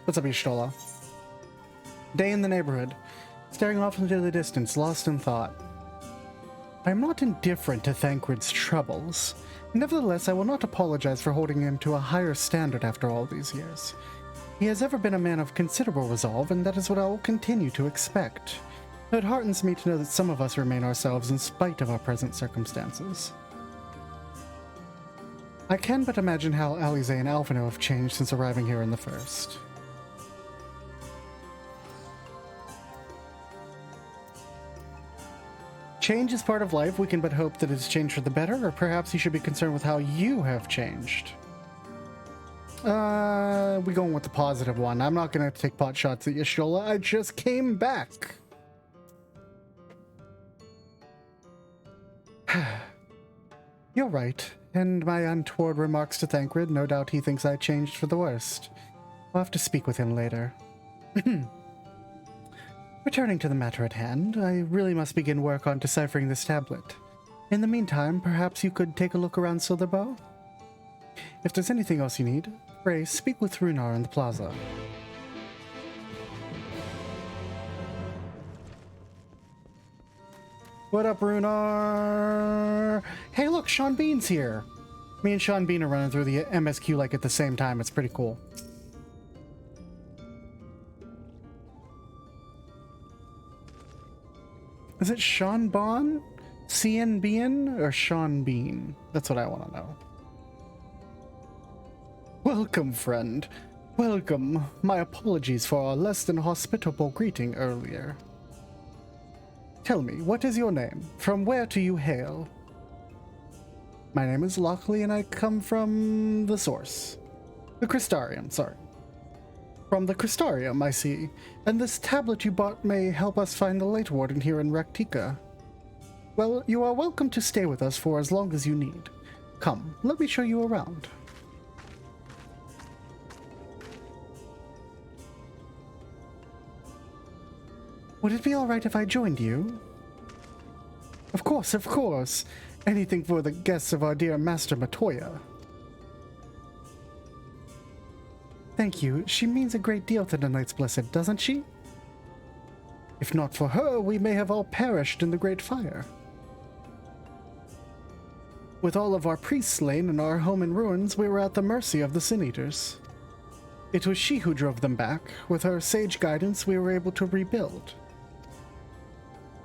What's up, Y'shtola? Day in the neighborhood, staring off into the distance, lost in thought. I am not indifferent to Thancred's troubles. Nevertheless, I will not apologize for holding him to a higher standard after all these years. He has ever been a man of considerable resolve, and that is what I will continue to expect. It heartens me to know that some of us remain ourselves in spite of our present circumstances. I can but imagine how Alize and Alphino have changed since arriving here in the first. Change is part of life. We can but hope that it's changed for the better, or perhaps you should be concerned with how you have changed. We're going with the positive one. I'm not going to take pot shots at Y'shtola. I just came back. You're right, and my untoward remarks to Thancred, no doubt he thinks I changed for the worst. I'll have to speak with him later. Returning to the matter at hand, I really must begin work on deciphering this tablet. In the meantime, perhaps you could take a look around Slitherbow? If there's anything else you need, pray speak with Runar in the plaza. What up, Runar? Hey, look, Sean Bean's here. Me and Sean Bean are running through the MSQ like at the same time. It's pretty cool. Is it Sean Bon? CN Bean or Sean Bean? That's what I want to know. Welcome, friend. Welcome. My apologies for our less than hospitable greeting earlier. Tell me, what is your name? From where do you hail? My name is Lockely, and I come from the source. The Crystarium, sorry. From the Crystarium, I see. And this tablet you bought may help us find the Light Warden here in Raktika. Well, you are welcome to stay with us for as long as you need. Come, let me show you around. Would it be alright if I joined you? Of course, of course. Anything for the guests of our dear Master Matoya. Thank you. She means a great deal to the Knights Blessed, doesn't she? If not for her, we may have all perished in the Great Fire. With all of our priests slain and our home in ruins, we were at the mercy of the Sin Eaters. It was she who drove them back. With her sage guidance, we were able to rebuild.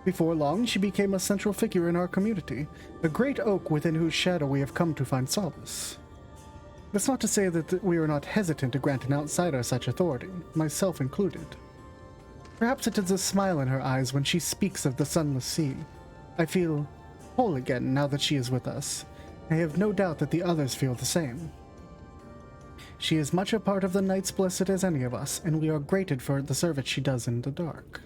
Before long, she became a central figure in our community, a great oak within whose shadow we have come to find solace. That's not to say that we are not hesitant to grant an outsider such authority, myself included. Perhaps it is a smile in her eyes when she speaks of the sunless sea. I feel whole again now that she is with us. I have no doubt that the others feel the same. She is much a part of the Knights Blessed as any of us, and we are grateful for the service she does in the dark.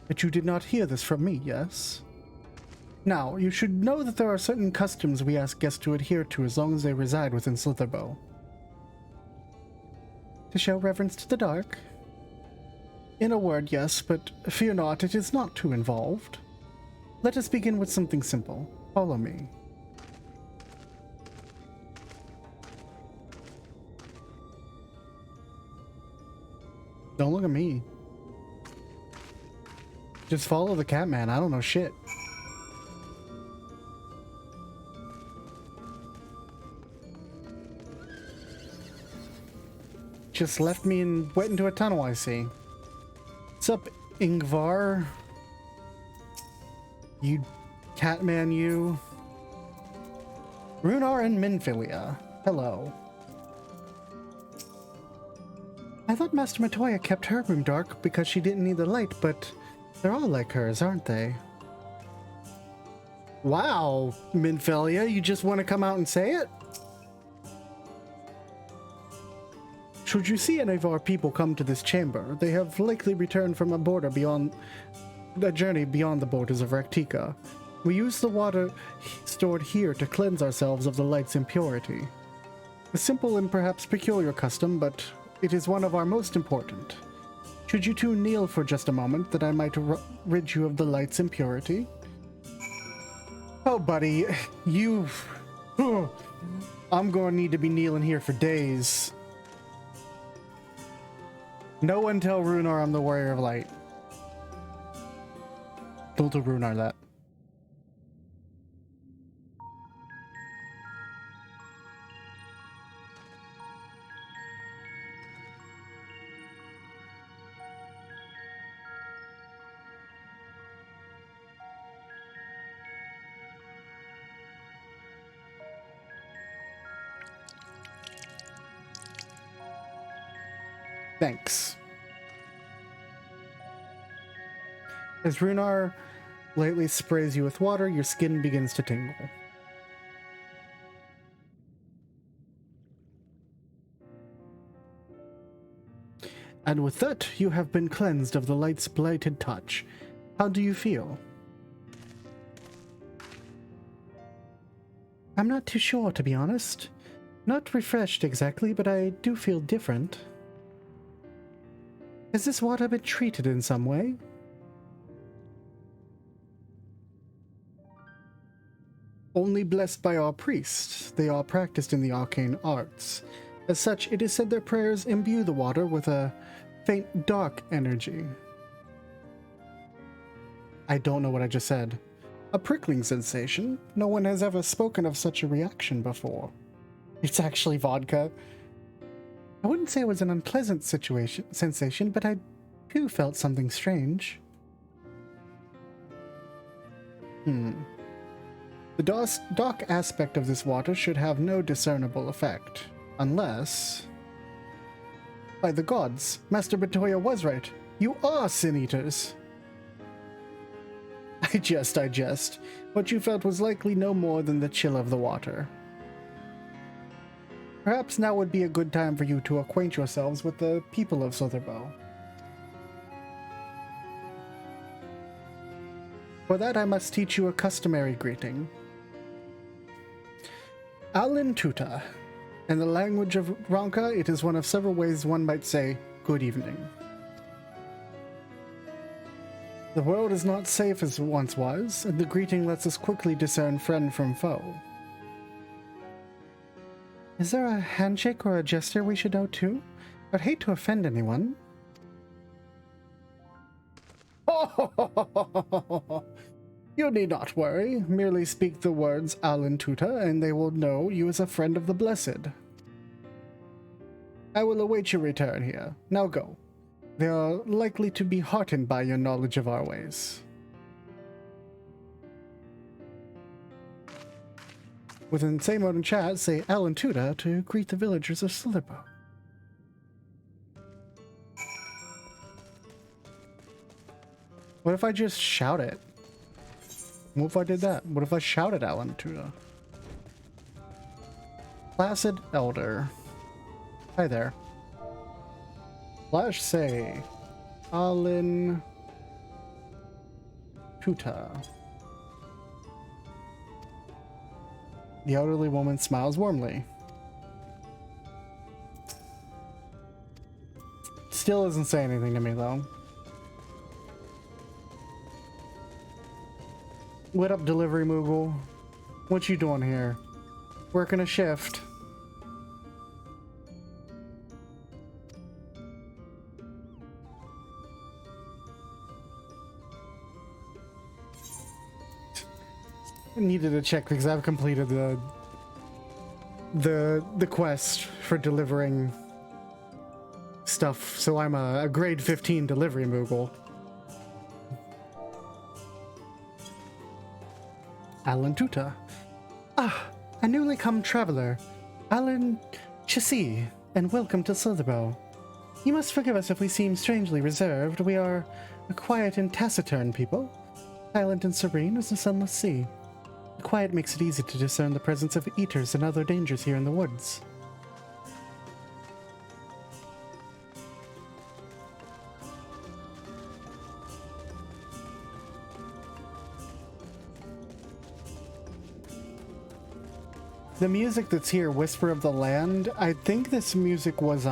But you did not hear this from me, yes? Now, you should know that there are certain customs we ask guests to adhere to as long as they reside within Slitherbow. To show reverence to the dark? In a word, yes, but fear not, it is not too involved. Let us begin with something simple. Follow me. Don't look at me. Just follow the cat man. I don't know shit. Just left me and went into a tunnel, I see. What's up, Ingvar? You catman, you. Runar and Minfilia. Hello. I thought Master Matoya kept her room dark because she didn't need the light, but they're all like hers, aren't they? Wow, Minfilia, you just want to come out and say it? Should you see any of our people come to this chamber, they have likely returned from a journey beyond the borders of Raktika. We use the water stored here to cleanse ourselves of the light's impurity. A simple and perhaps peculiar custom, but it is one of our most important. Should you two kneel for just a moment, that I might rid you of the light's impurity? Oh, buddy, you... I'm going to need to be kneeling here for days. No one tell Runar I'm the warrior of light. Don't tell Runar that. Thanks. As Runar lightly sprays you with water, your skin begins to tingle. And with that, you have been cleansed of the light's blighted touch. How do you feel? I'm not too sure, to be honest. Not refreshed exactly, but I do feel different. Has this water been treated in some way? Only blessed by our priests. They are practiced in the arcane arts. As such, it is said their prayers imbue the water with a faint dark energy. I don't know what I just said. A prickling sensation. No one has ever spoken of such a reaction before. It's actually vodka. I wouldn't say it was an unpleasant sensation, but I too felt something strange. The dark aspect of this water should have no discernible effect, unless... By the gods, Master Batoya was right. You are sin eaters. I jest. What you felt was likely no more than the chill of the water. Perhaps now would be a good time for you to acquaint yourselves with the people of Sotherbow. For that, I must teach you a customary greeting. Alin Tuta. In the language of Ronka, it is one of several ways one might say, good evening. The world is not safe as it once was, and the greeting lets us quickly discern friend from foe. Is there a handshake or a gesture we should know too? I'd hate to offend anyone. You need not worry. Merely speak the words Alin Tuta, and they will know you as a friend of the Blessed. I will await your return here. Now go. They are likely to be heartened by your knowledge of our ways. Within the same mode in chat, say Alin Tuta to greet the villagers of Sotherbow. What if I just shout it? What if I did that? What if I shouted Alin Tuta? Placid Elder. Hi there. Slash say Alin Tuta. The elderly woman smiles warmly. Still doesn't say anything to me though. What up, delivery Moogle? What you doing here? Working a shift. I needed to check because I've completed the quest for delivering stuff, so I'm a grade 15 delivery Moogle. Alin Tuta. Ah, a newly come traveler. Alin Chassis, and welcome to Sotherbow. You must forgive us if we seem strangely reserved. We are a quiet and taciturn people, silent and serene as the sunless sea. The quiet makes it easy to discern the presence of eaters and other dangers here in the woods. the music that's here, Whisper of the Land, I think this music was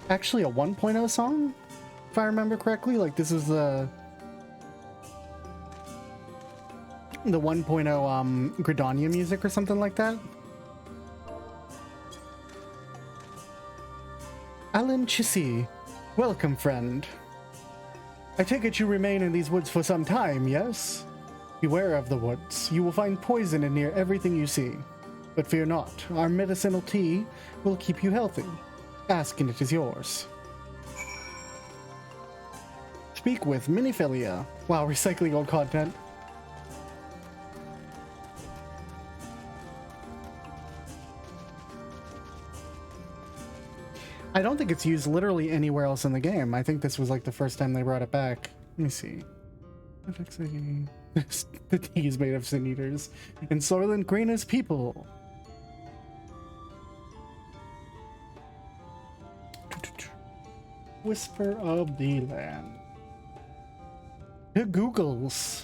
actually a 1.0 song, if I remember correctly. Like, this is the 1.0 Gridania music or something like that. Alan Chissy, welcome, friend. I take it you remain in these woods for some time, yes? Beware of the woods. You will find poison in near everything you see. But fear not, our medicinal tea will keep you healthy. Ask and it is yours. Speak with Miniphilia. Wow, recycling old content. I don't think it's used literally anywhere else in the game. I think this was like the first time they brought it back. Let me see. FFXIV. The tea is made of sin eaters. And Soylent Green is people. Whisper of the Land. The Googles.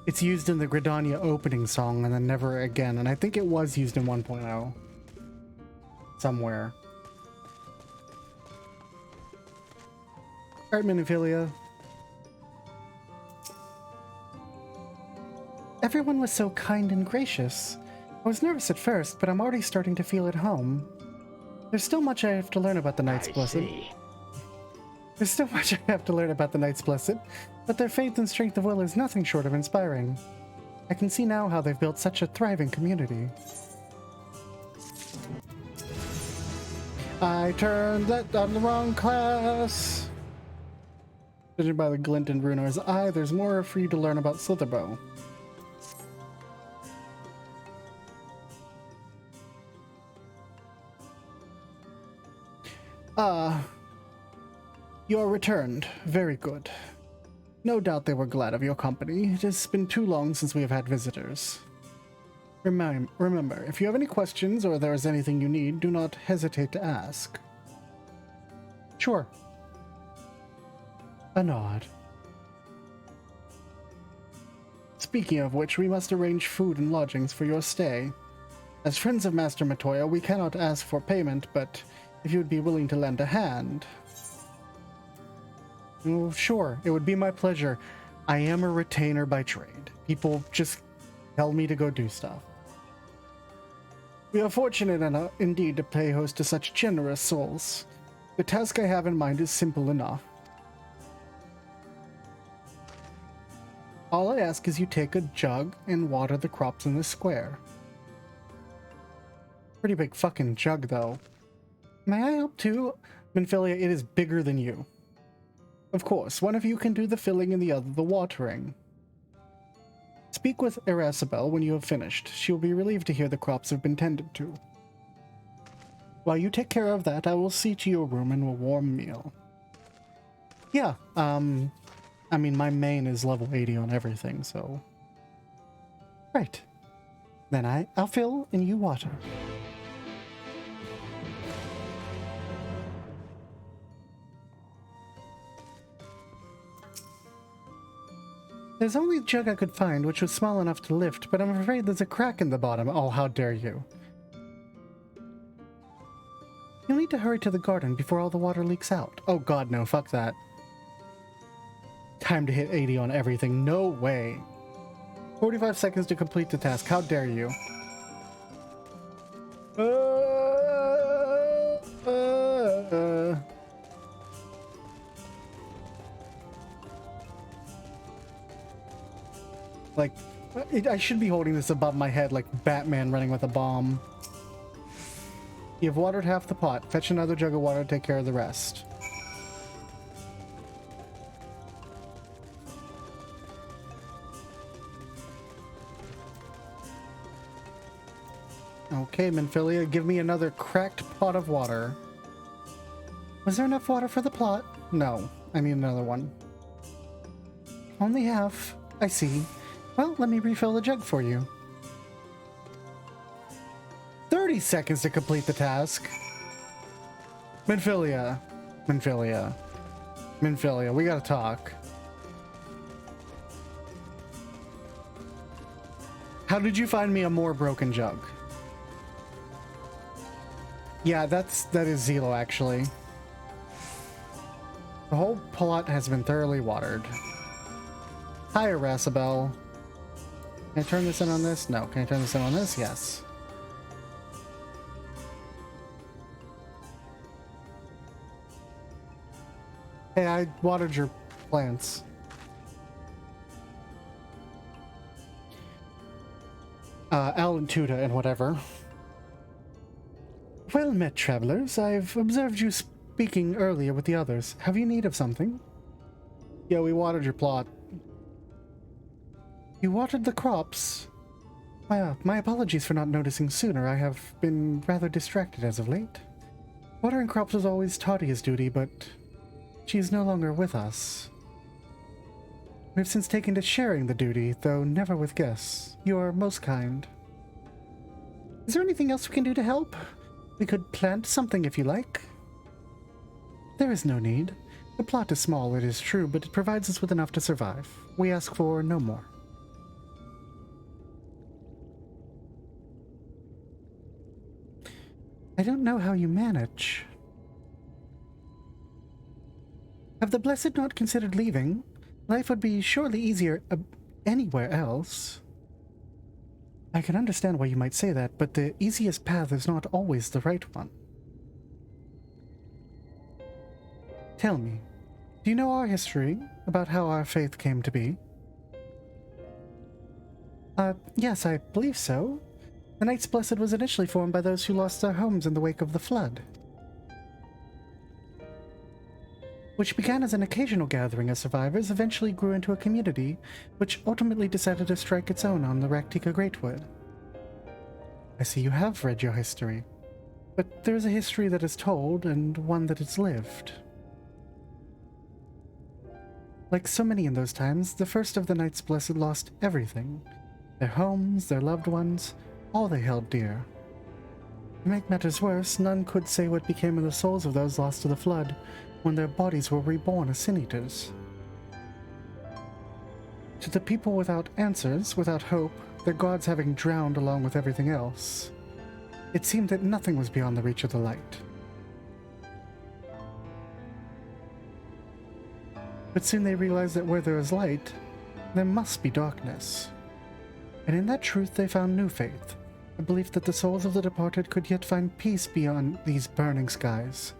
It's used in the Gridania opening song and then never again, and I think it was used in 1.0 somewhere. Alright, Miniphilia. Everyone was so kind and gracious. I was nervous at first, but I'm already starting to feel at home. There's still much I have to learn about the Knights Blessed. There's still much I have to learn about the Knights Blessed, but their faith and strength of will is nothing short of inspiring. I can see now how they've built such a thriving community. I turned that on the wrong class. Judging by the glint in Runor's eye, there's more for you to learn about Slitherbow. You're returned. Very good. No doubt they were glad of your company. It has been too long since we have had visitors. Remember, if you have any questions or there is anything you need, do not hesitate to ask. Sure. A nod. Speaking of which, we must arrange food and lodgings for your stay. As friends of Master Matoya, we cannot ask for payment, but if you would be willing to lend a hand... Oh, sure, it would be my pleasure. I am a retainer by trade. People just tell me to go do stuff. We are fortunate enough indeed to pay host to such generous souls. The task I have in mind is simple enough. All I ask is you take a jug and water the crops in the square. Pretty big fucking jug, though. May I help too? Minphilia, it is bigger than you. Of course, one of you can do the filling and the other the watering. Speak with Irasabel when you have finished. She will be relieved to hear the crops have been tended to. While you take care of that, I will see to your room and a warm meal. Yeah, I mean, my main is level 80 on everything, so... Right. Then I'll fill and you water. There's only a jug I could find, which was small enough to lift, but I'm afraid there's a crack in the bottom. Oh, how dare you. You'll need to hurry to the garden before all the water leaks out. Oh god, no, fuck that. Time to hit 80 on everything. No way. 45 seconds to complete the task. How dare you. Like, I should be holding this above my head like Batman running with a bomb. You've watered half the pot. Fetch another jug of water to take care of the rest. Okay, Minphilia, give me another cracked pot of water. Was there enough water for the plot? No, I need another one. Only half. I see. Well, let me refill the jug for you. 30 seconds to complete the task. Minfilia. Minfilia. Minfilia, we gotta talk. How did you find me a more broken jug? Yeah, that is Zelo, actually. The whole plot has been thoroughly watered. Hi, Irasabel. Can I turn this in on this? No. Can I turn this in on this? Yes. Hey, I watered your plants. Alan Tuda and whatever. Well met, travelers. I've observed you speaking earlier with the others. Have you need of something? Yeah, we watered your plot. You watered the crops? My apologies for not noticing sooner. I have been rather distracted as of late. Watering crops was always Tadia's duty, but she is no longer with us. We've since taken to sharing the duty, though never with guests. You are most kind. Is there anything else we can do to help? We could plant something if you like. There is no need. The plot is small, it is true, but it provides us with enough to survive. We ask for no more. I don't know how you manage. Have the Blessed not considered leaving? Life would be surely easier anywhere else. I can understand why you might say that, but the easiest path is not always the right one. Tell me, do you know our history, about how our faith came to be? Yes, I believe so. The Knights Blessed was initially formed by those who lost their homes in the wake of the flood, which began as an occasional gathering of survivors, eventually grew into a community, which ultimately decided to strike its own on the Raktika Greatwood. I see you have read your history, but there is a history that is told, and one that is lived. Like so many in those times, the first of the Knights Blessed lost everything. Their homes, their loved ones, all they held dear. To make matters worse, none could say what became of the souls of those lost to the flood, when their bodies were reborn as sin-eaters. To the people without answers, without hope, their gods having drowned along with everything else, it seemed that nothing was beyond the reach of the light. But soon they realized that where there is light, there must be darkness. And in that truth they found new faith, a belief that the souls of the departed could yet find peace beyond these burning skies,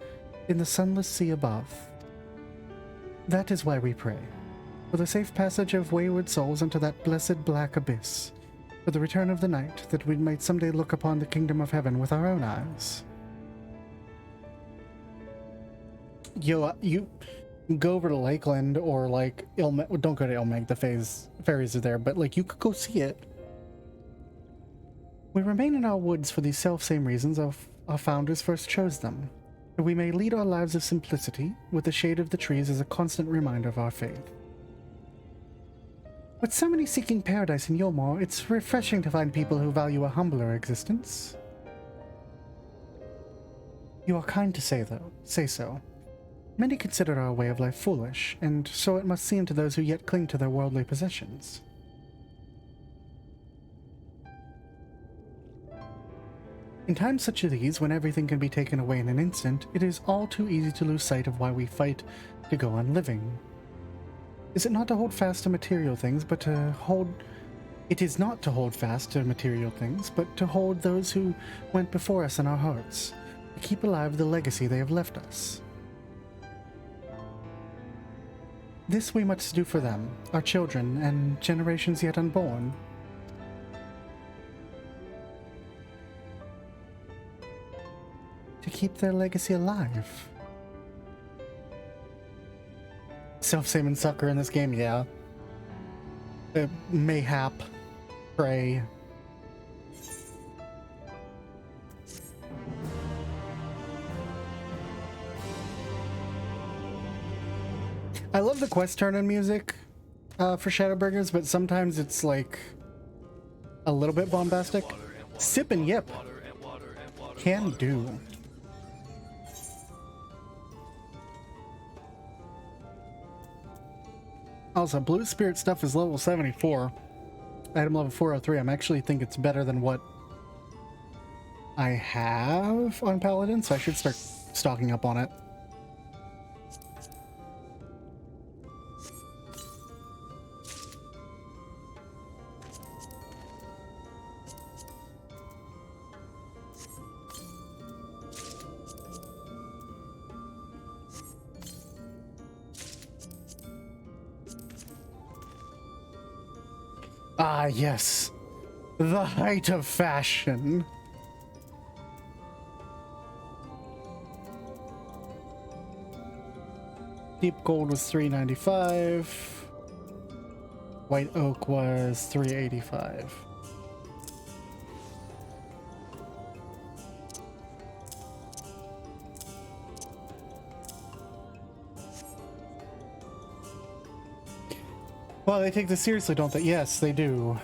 in the sunless sea above. That is why we pray, for the safe passage of wayward souls into that blessed black abyss, for the return of the night, that we might someday look upon the kingdom of heaven with our own eyes. Yo, you go over to Lakeland or like Ilmeg. Don't go to Ilmeg, the fairies are there, but like you could go see it. We remain in our woods for these self-same reasons our founders first chose them, that we may lead our lives of simplicity, with the shade of the trees as a constant reminder of our faith. With so many seeking paradise in Yulmore, it's refreshing to find people who value a humbler existence. You are kind to say so. Many consider our way of life foolish, and so it must seem to those who yet cling to their worldly possessions. In times such as these, when everything can be taken away in an instant, it is all too easy to lose sight of why we fight to go on living. Is it not to hold fast to material things, but to hold... It is not to hold fast to material things, but to hold those who went before us in our hearts, to keep alive the legacy they have left us. This we must do for them, our children, and generations yet unborn. To keep their legacy alive. Self-same sucker in this game, yeah. Mayhap. Pray. I love the quest turn-in music. for Shadowbringers, but sometimes it's like a little bit bombastic. Sip and yip. Can do. Also, Blue Spirit stuff is level 74. Item level 403. I'm actually think it's better than what I have on Paladin, so I should start stocking up on it. Ah, yes. The height of fashion. Deep gold was $3.95. White oak was $3.85. Well, they take this seriously, don't they? Yes, they do.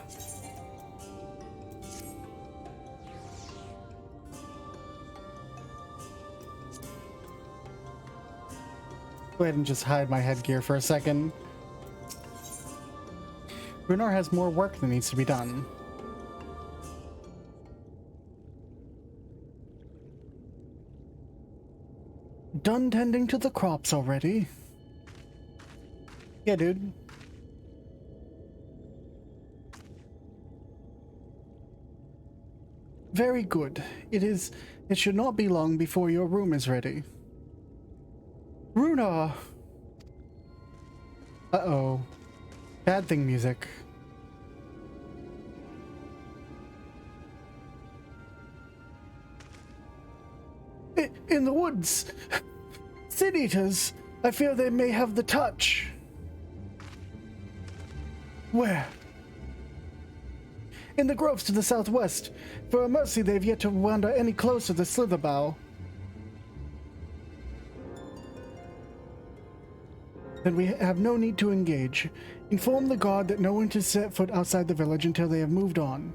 Go ahead and just hide my headgear for a second. Runar has more work that needs to be done. Done tending to the crops already? Yeah, dude. Very good. It should not be long before your room is ready. Runar! Uh-oh. Bad thing music. In the woods! Sin Eaters! I fear they may have the touch. Where? In the groves to the southwest. For a mercy, they've yet to wander any closer to Slitherbow. Then we have no need to engage. Inform the guard that no one to set foot outside the village until they have moved on.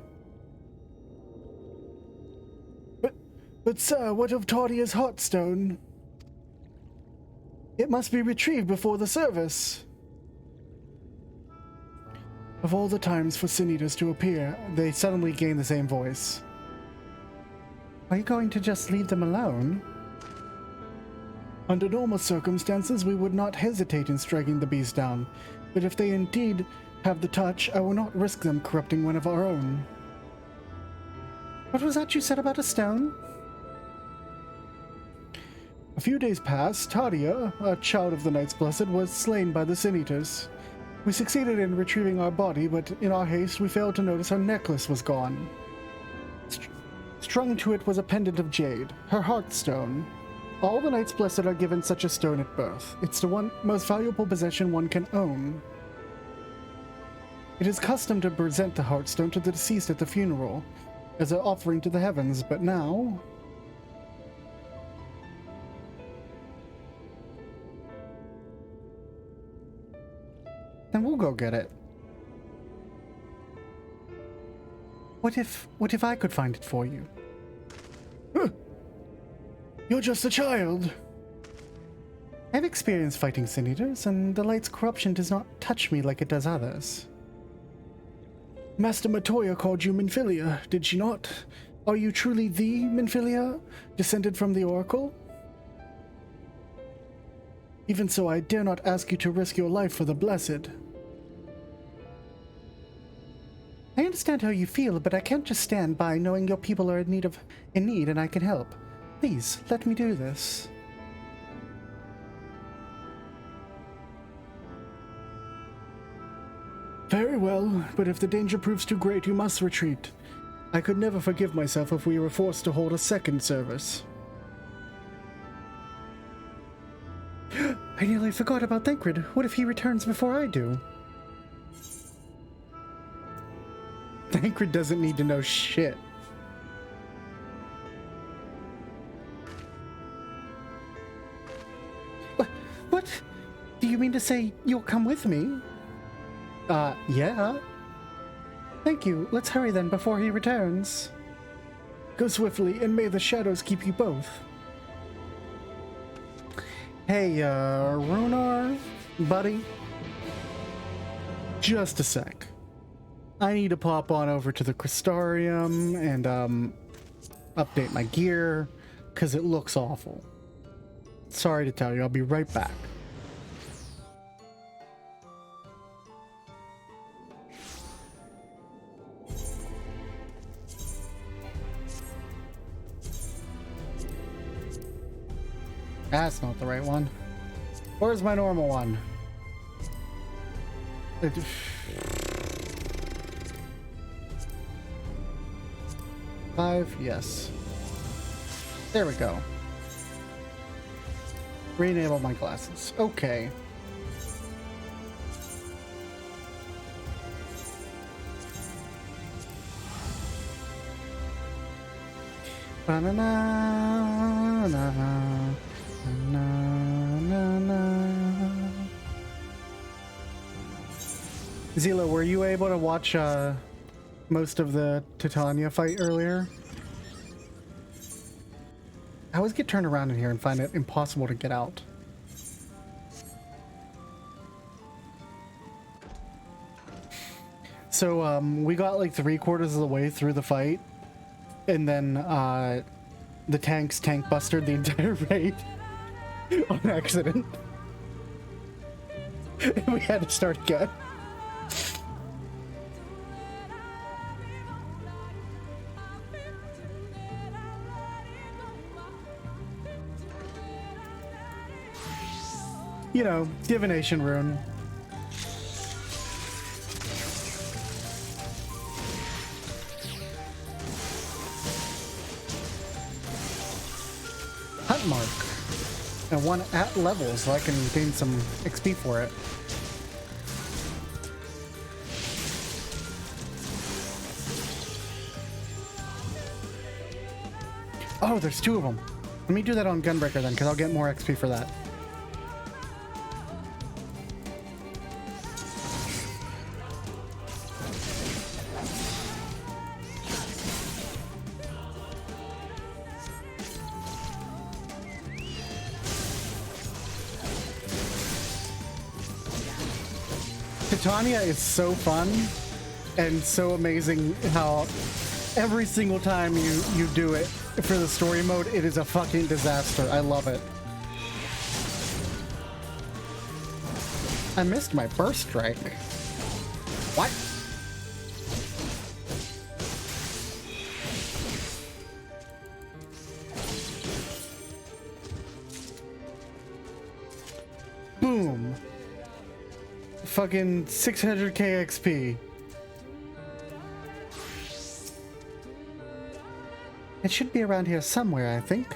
But sir, what of Tardia's Heartstone? It must be retrieved before the service. Of all the times for Sin Eaters to appear, they suddenly gain the same voice. Are you going to just leave them alone? Under normal circumstances, we would not hesitate in striking the beast down, but if they indeed have the touch, I will not risk them corrupting one of our own. What was that you said about a stone? A few days past, Tadia, a child of the Knights Blessed, was slain by the Sin Eaters. We succeeded in retrieving our body, but in our haste, we failed to notice her necklace was gone. Strung to it was a pendant of jade, her Heartstone. All the Knights Blessed are given such a stone at birth. It's the most valuable possession one can own. It is custom to present the Heartstone to the deceased at the funeral, as an offering to the heavens, but now... Then we'll go get it. What if I could find it for you? Huh. You're just a child. I've experienced fighting Sin Eaters, and the light's corruption does not touch me like it does others. Master Matoya called you Minfilia, did she not? Are you truly the Minfilia, descended from the Oracle? Even so, I dare not ask you to risk your life for the Blessed. I understand how you feel, but I can't just stand by knowing your people are in need and I can help. Please, let me do this. Very well, but if the danger proves too great, you must retreat. I could never forgive myself if we were forced to hold a second service. I nearly forgot about Thancred. What if he returns before I do? Thancred doesn't need to know shit. What? Do you mean to say you'll come with me? Yeah. Thank you. Let's hurry then before he returns. Go swiftly, and may the shadows keep you both. Hey, Runar, buddy. Just a sec. I need to pop on over to the Crystarium and, update my gear, because it looks awful. Sorry to tell you, I'll be right back. That's not the right one. Where's my normal one? 5, yes. There we go. Re-enable my glasses. Okay. Zila, were you able to watch most of the Titania fight earlier? I always get turned around in here and find it impossible to get out. So we got like 3/4 of the way through the fight, and then the tanks tank busted the entire raid on accident. And we had to start again. You know, divination rune. Hunt mark. And one at level, so I can gain some XP for it. Oh, there's 2 of them. Let me do that on Gunbreaker then, because I'll get more XP for that. Titania is so fun and so amazing how every single time you do it for the story mode, it is a fucking disaster. I love it. I missed my burst strike. What? Boom. Fucking 600k XP. It should be around here somewhere, I think.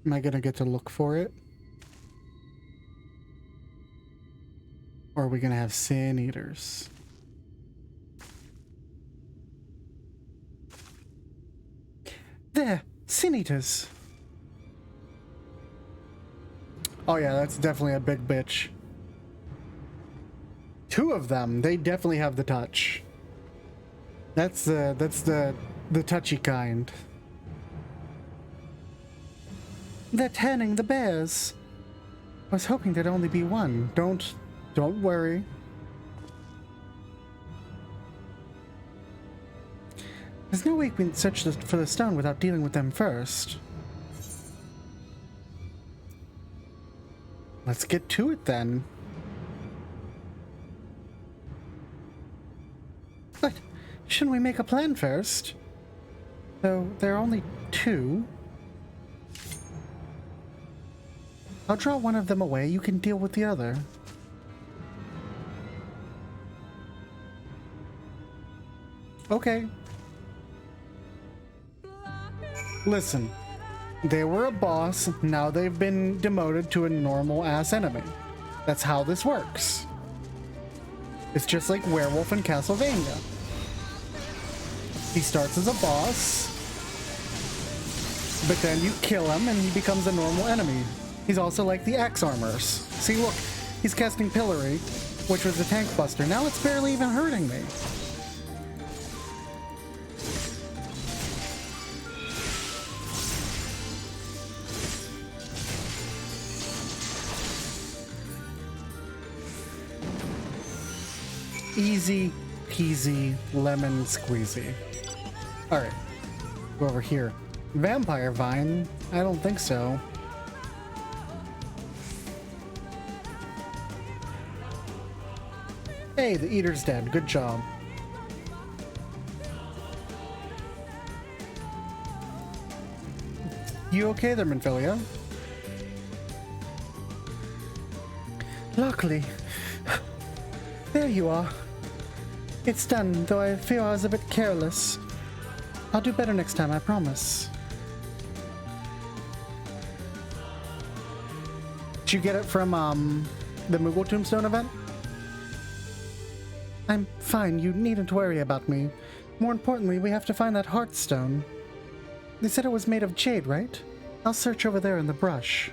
Am I gonna get to look for it? Or are we gonna have Sin Eaters? There! Sin Eaters! Oh yeah, that's definitely a big bitch. 2 of them, they definitely have the touch. That's the touchy kind. They're tanning the bears. I was hoping there'd only be one. Don't worry. There's no way we can search for the stone without dealing with them first. Let's get to it then. But shouldn't we make a plan first? Though there are only 2. I'll draw one of them away. You can deal with the other. Okay. Listen, they were a boss. Now they've been demoted to a normal-ass enemy. That's how this works. It's just like Werewolf in Castlevania. He starts as a boss, but then you kill him and he becomes a normal enemy. He's also like the axe armors. See, look, he's casting Pillory, which was a tank buster. Now it's barely even hurting me. Easy peasy lemon squeezy. Alright, go over here. Vampire Vine? I don't think so. Hey, the Eater's dead. Good job. You okay there, Minfilia? Lockely. There you are. It's done, though I feel I was a bit careless. I'll do better next time, I promise. Did you get it from, the Moogle Tombstone event? I'm fine, you needn't worry about me. More importantly, we have to find that Heartstone. They said it was made of jade, right? I'll search over there in the brush.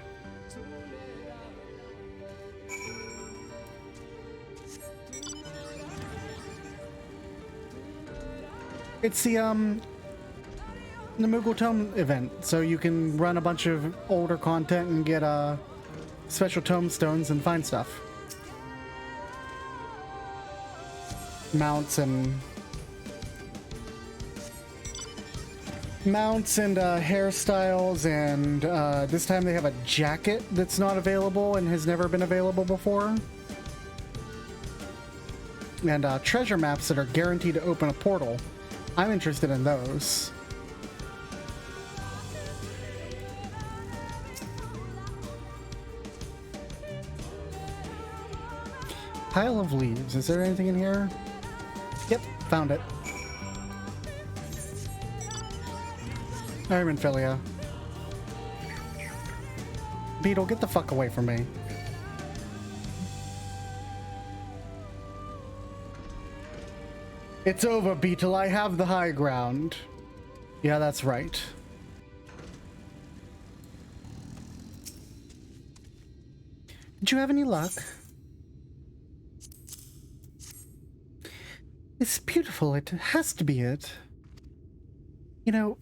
It's the Moogle Tome event, so you can run a bunch of older content and get, special tomestones and find stuff. Mounts and hairstyles, and this time they have a jacket that's not available and has never been available before, and treasure maps that are guaranteed to open a portal. I'm interested in those. Pile of leaves. Is there anything in here? Yep, found it. Minfilia. Beetle, get the fuck away from me. It's over, Beetle. I have the high ground. Yeah, that's right. Did you have any luck? It's beautiful. It has to be it. You know,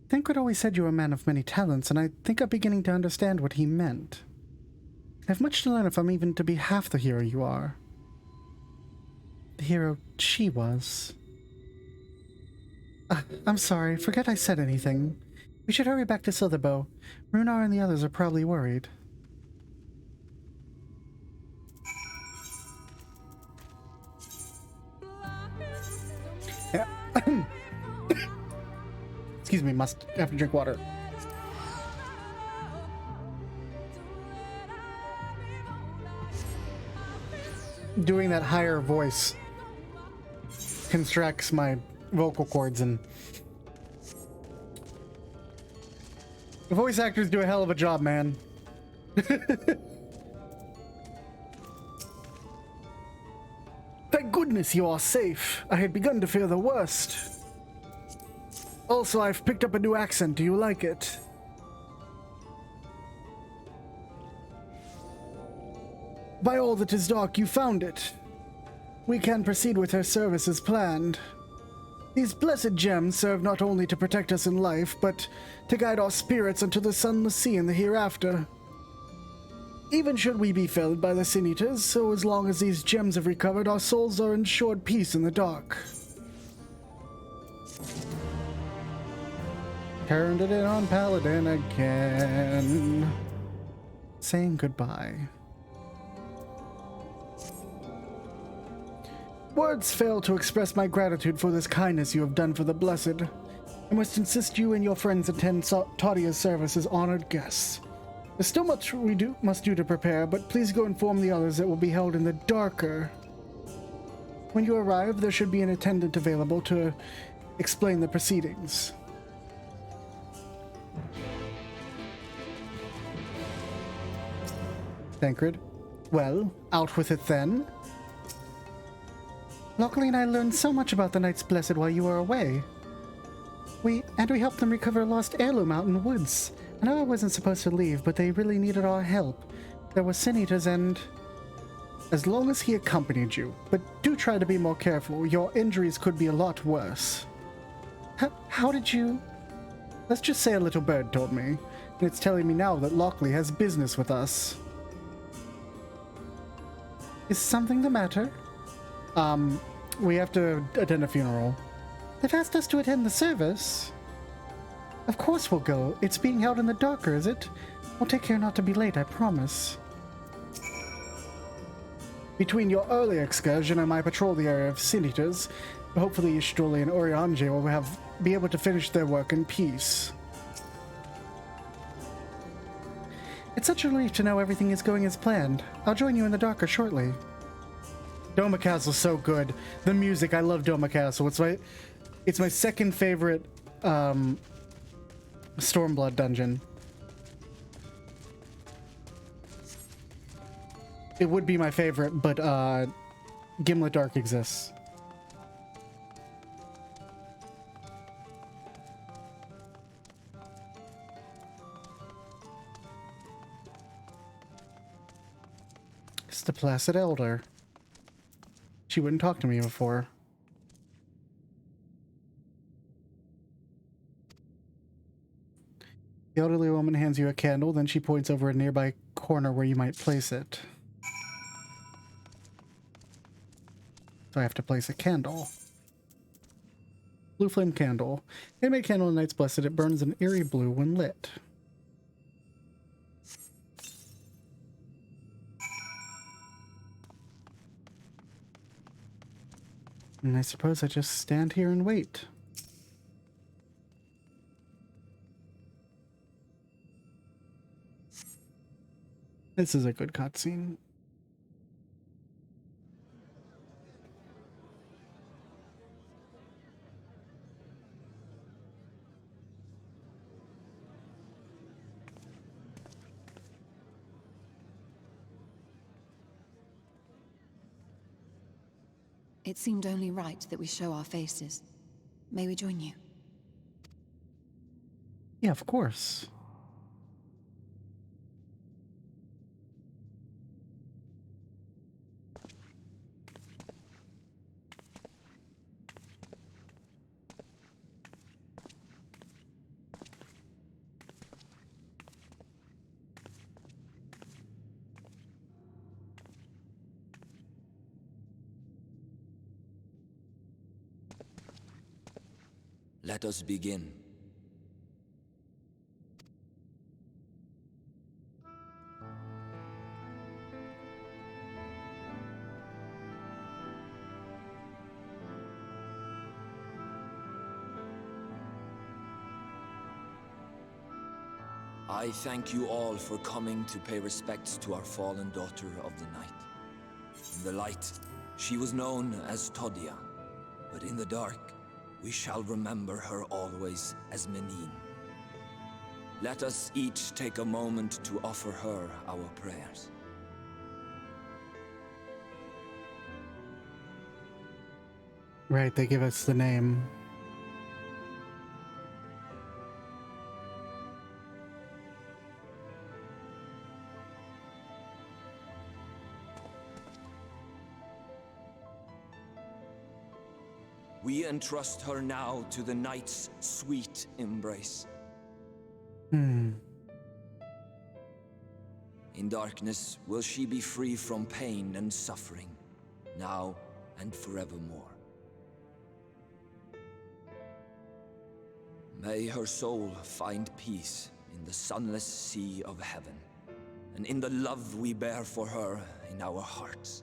Thinkred always said you were a man of many talents, and I think I'm beginning to understand what he meant. I have much to learn if I'm even to be half the hero you are. The hero she was. I'm sorry, forget I said anything. We should hurry back to Silverbow. Runar and the others are probably worried. Yeah. Excuse me, must have to drink water. Doing that higher voice constricts my vocal cords, and the voice actors do a hell of a job, man. Thank goodness you are safe. I had begun to fear the worst. Also, I've picked up a new accent. Do you like it? By all that is dark, you found it. We can proceed with her service as planned. These blessed gems serve not only to protect us in life, but to guide our spirits unto the sunless sea in the hereafter. Even should we be felled by the Sin Eaters, so as long as these gems have recovered, our souls are ensured peace in the dark. Turned it in on Paladin again. Saying goodbye. Words fail to express my gratitude for this kindness you have done for the Blessed. I must insist you and your friends attend Tadia's service as honored guests. There's still much we must do to prepare, but please go inform the others it will be held in the darker. When you arrive, there should be an attendant available to explain the proceedings. Thinkred. Well, out with it then. Lockely and I learned so much about the Knights Blessed while you were away. We helped them recover a lost heirloom out in the woods. I know I wasn't supposed to leave, but they really needed our help. There were sin eaters and... As long as he accompanied you, but do try to be more careful. Your injuries could be a lot worse. How did you... Let's just say a little bird told me, and it's telling me now that Lockely has business with us. Is something the matter? We have to attend a funeral. They've asked us to attend the service. Of course we'll go. It's being held in the darker, is it? We'll take care not to be late, I promise. Between your earlier excursion and my patrol of the area of sin eaters, hopefully Ishtoli and Orianje will be able to finish their work in peace. It's such a relief to know everything is going as planned. I'll join you in the darker shortly. Doma Castle's so good. The music, I love Doma Castle. It's my second favorite Stormblood dungeon. It would be my favorite, but Gimlet Dark exists. It's the Placid Elder. She wouldn't talk to me before. The elderly woman hands you a candle, then she points over a nearby corner where you might place it. So I have to place a candle. Blue flame candle. Handmade candle in Night's Blessed. It burns an eerie blue when lit. And I suppose I just stand here and wait. This is a good cutscene. It seemed only right that we show our faces. May we join you? Yeah, of course. Let us begin. I thank you all for coming to pay respects to our fallen daughter of the night. In the light, she was known as Todia, but in the dark, we shall remember her always as Menine. Let us each take a moment to offer her our prayers. Right, they give us the name. We entrust her now to the night's sweet embrace. In darkness will she be free from pain and suffering, now and forevermore. May her soul find peace in the sunless sea of heaven, and in the love we bear for her in our hearts.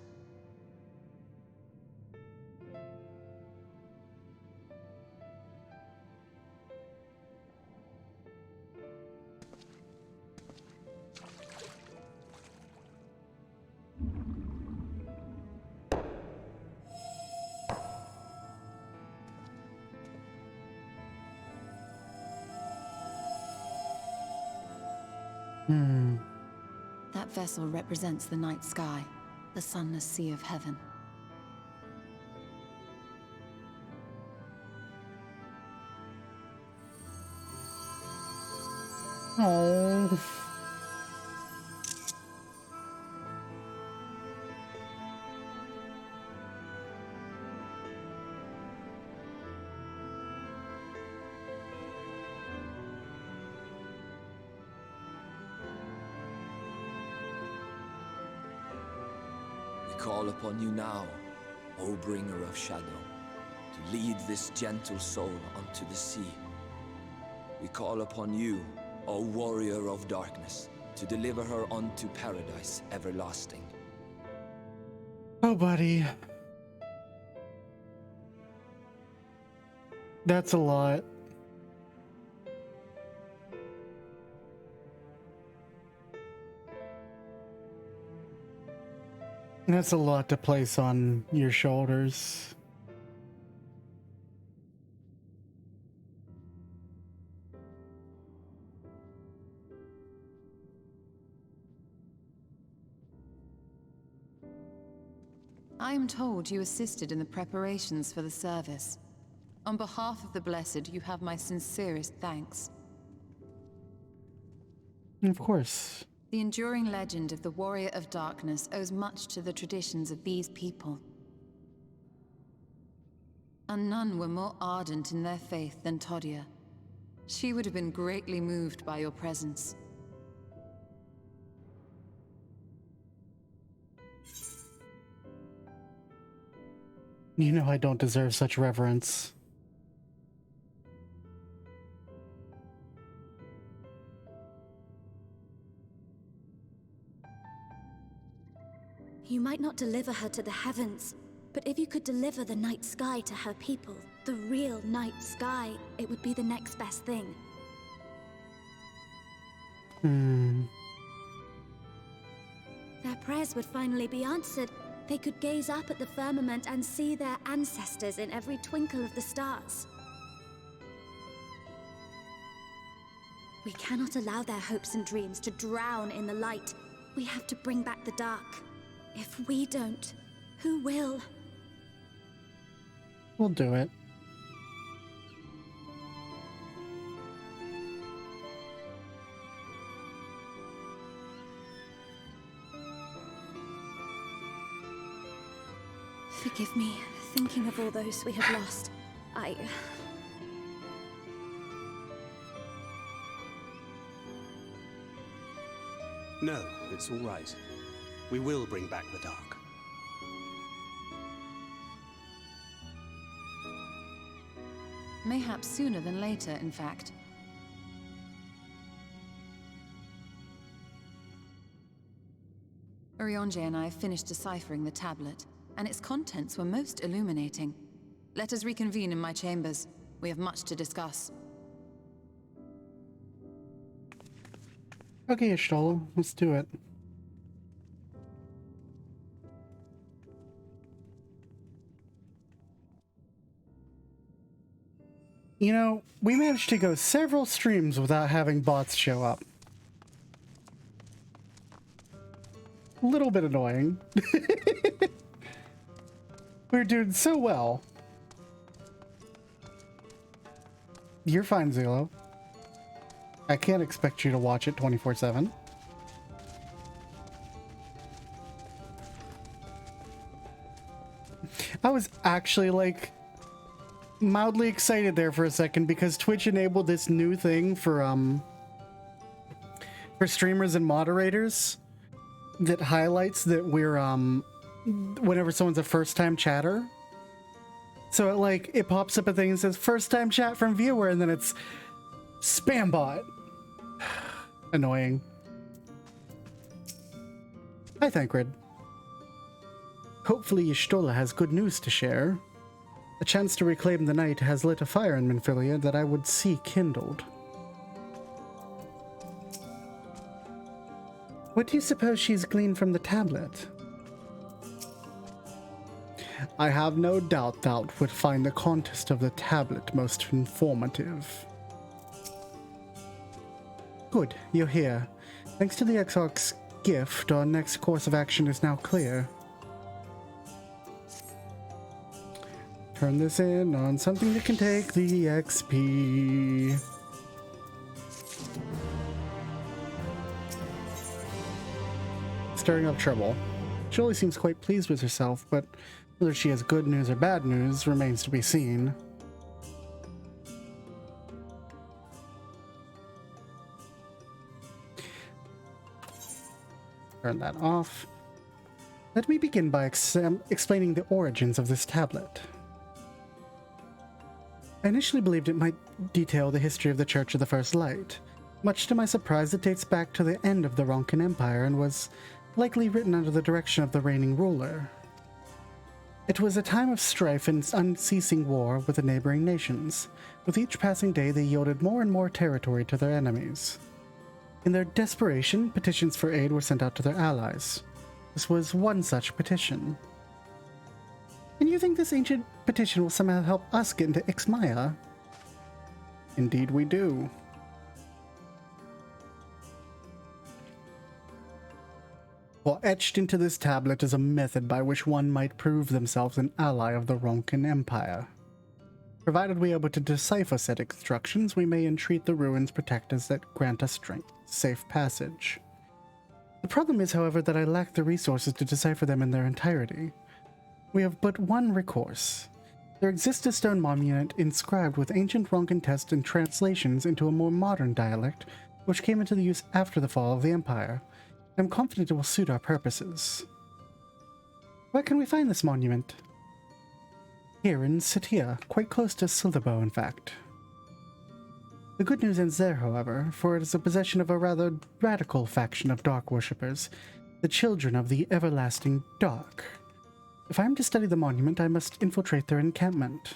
That vessel represents the night sky, the sunless sea of heaven. Oh. We call upon you now, O bringer of shadow, to lead this gentle soul unto the sea. We call upon you, O warrior of darkness, to deliver her unto paradise everlasting. Oh, buddy. That's a lot. That's a lot to place on your shoulders. I am told you assisted in the preparations for the service. On behalf of the Blessed, you have my sincerest thanks. Of course. The enduring legend of the Warrior of Darkness owes much to the traditions of these people. And none were more ardent in their faith than Todia. She would have been greatly moved by your presence. You know I don't deserve such reverence. You might not deliver her to the heavens, but if you could deliver the night sky to her people, the real night sky, it would be the next best thing. Their prayers would finally be answered. They could gaze up at the firmament and see their ancestors in every twinkle of the stars. We cannot allow their hopes and dreams to drown in the light. We have to bring back the dark. If we don't, who will? We'll do it. Forgive me, thinking of all those we have lost. No, it's all right. We will bring back the dark. Mayhaps sooner than later, in fact. Urianger and I have finished deciphering the tablet, and its contents were most illuminating. Let us reconvene in my chambers. We have much to discuss. Okay, Ishtal, let's do it. You know, we managed to go several streams without having bots show up. A little bit annoying. We're doing so well. You're fine, Zelo. I can't expect you to watch it 24/7. I was actually like mildly excited there for a second because Twitch enabled this new thing for streamers and moderators that highlights that we're whenever someone's a first-time chatter. So it pops up a thing and says first-time chat from viewer, and then it's spam bot. Annoying. Hi, Thancred. Hopefully Y'shtola has good news to share. A chance to reclaim the night has lit a fire in Minfilia that I would see kindled. What do you suppose she's gleaned from the tablet? I have no doubt thou would find the contest of the tablet most informative. Good, you're here. Thanks to the Exarch's gift, our next course of action is now clear. Turn this in on something that can take the XP. stirring up trouble. She always seems quite pleased with herself, but whether she has good news or bad news remains to be seen. Turn that off. Let me begin by explaining the origins of this tablet. I initially believed it might detail the history of the Church of the First Light. Much to my surprise, it dates back to the end of the Ronkin Empire and was likely written under the direction of the reigning ruler. It was a time of strife and unceasing war with the neighboring nations. With each passing day, they yielded more and more territory to their enemies. In their desperation, petitions for aid were sent out to their allies. This was one such petition. And you think this ancient petition will somehow help us get into Ixmaya? Indeed we do. Well, etched into this tablet is a method by which one might prove themselves an ally of the Ronkin Empire. Provided we are able to decipher said instructions, we may entreat the ruins protectors that grant us safe passage. The problem is, however, that I lack the resources to decipher them in their entirety. We have but one recourse. There exists a stone monument inscribed with ancient Ronkin texts and translations into a more modern dialect, which came into use after the fall of the Empire. I am confident it will suit our purposes. Where can we find this monument? Here in Satia, quite close to Slitherbow, in fact. The good news ends there, however, for it is the possession of a rather radical faction of dark worshippers, the Children of the Everlasting Dark. If I am to study the monument, I must infiltrate their encampment.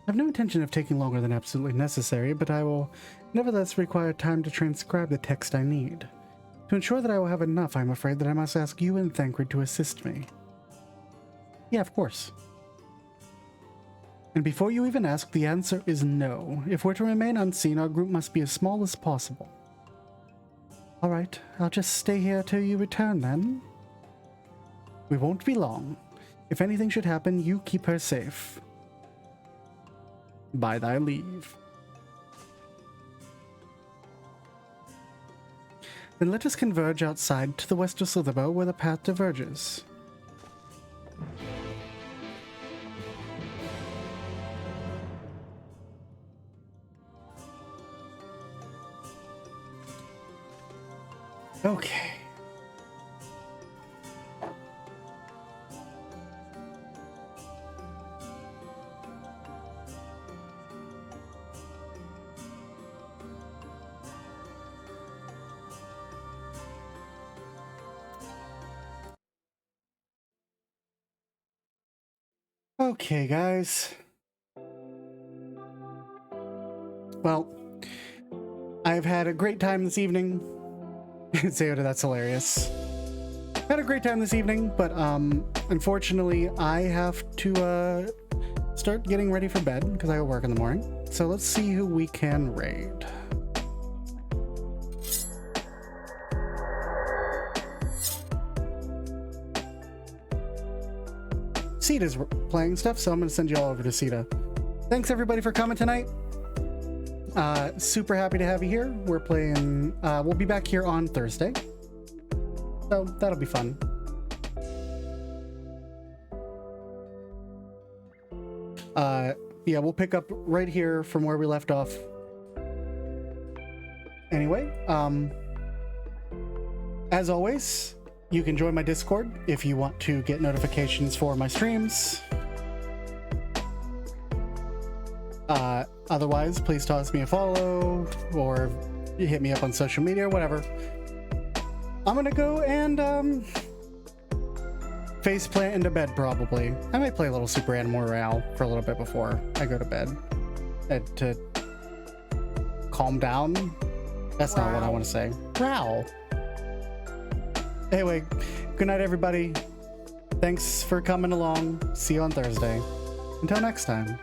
I have no intention of taking longer than absolutely necessary, but I will nevertheless require time to transcribe the text I need. To ensure that I will have enough, I am afraid that I must ask you and Thancred to assist me. Yeah, of course. And before you even ask, the answer is no. If we're to remain unseen, our group must be as small as possible. Alright, I'll just stay here till you return then. We won't be long. If anything should happen, you keep her safe. By thy leave. Then let us converge outside to the west of Slitherbow, where the path diverges. Okay. Okay, guys. Well, I've had a great time this evening. Zeoda, that's hilarious. Had a great time this evening, but unfortunately I have to start getting ready for bed because I got work in the morning. So let's see who we can raid. Sita's playing stuff, so I'm going to send you all over to Sita. Thanks everybody for coming tonight. Super happy to have you here. We're playing, we'll be back here on Thursday. So that'll be fun. Yeah, we'll pick up right here from where we left off. Anyway, as always, you can join my Discord if you want to get notifications for my streams. Otherwise, please toss me a follow or hit me up on social media or whatever. I'm gonna go and faceplant into bed probably. I might play a little Super Animal Royale for a little bit before I go to bed. To calm down. That's not what I want to say. Growl. Anyway, good night everybody. Thanks for coming along. See you on Thursday. Until next time.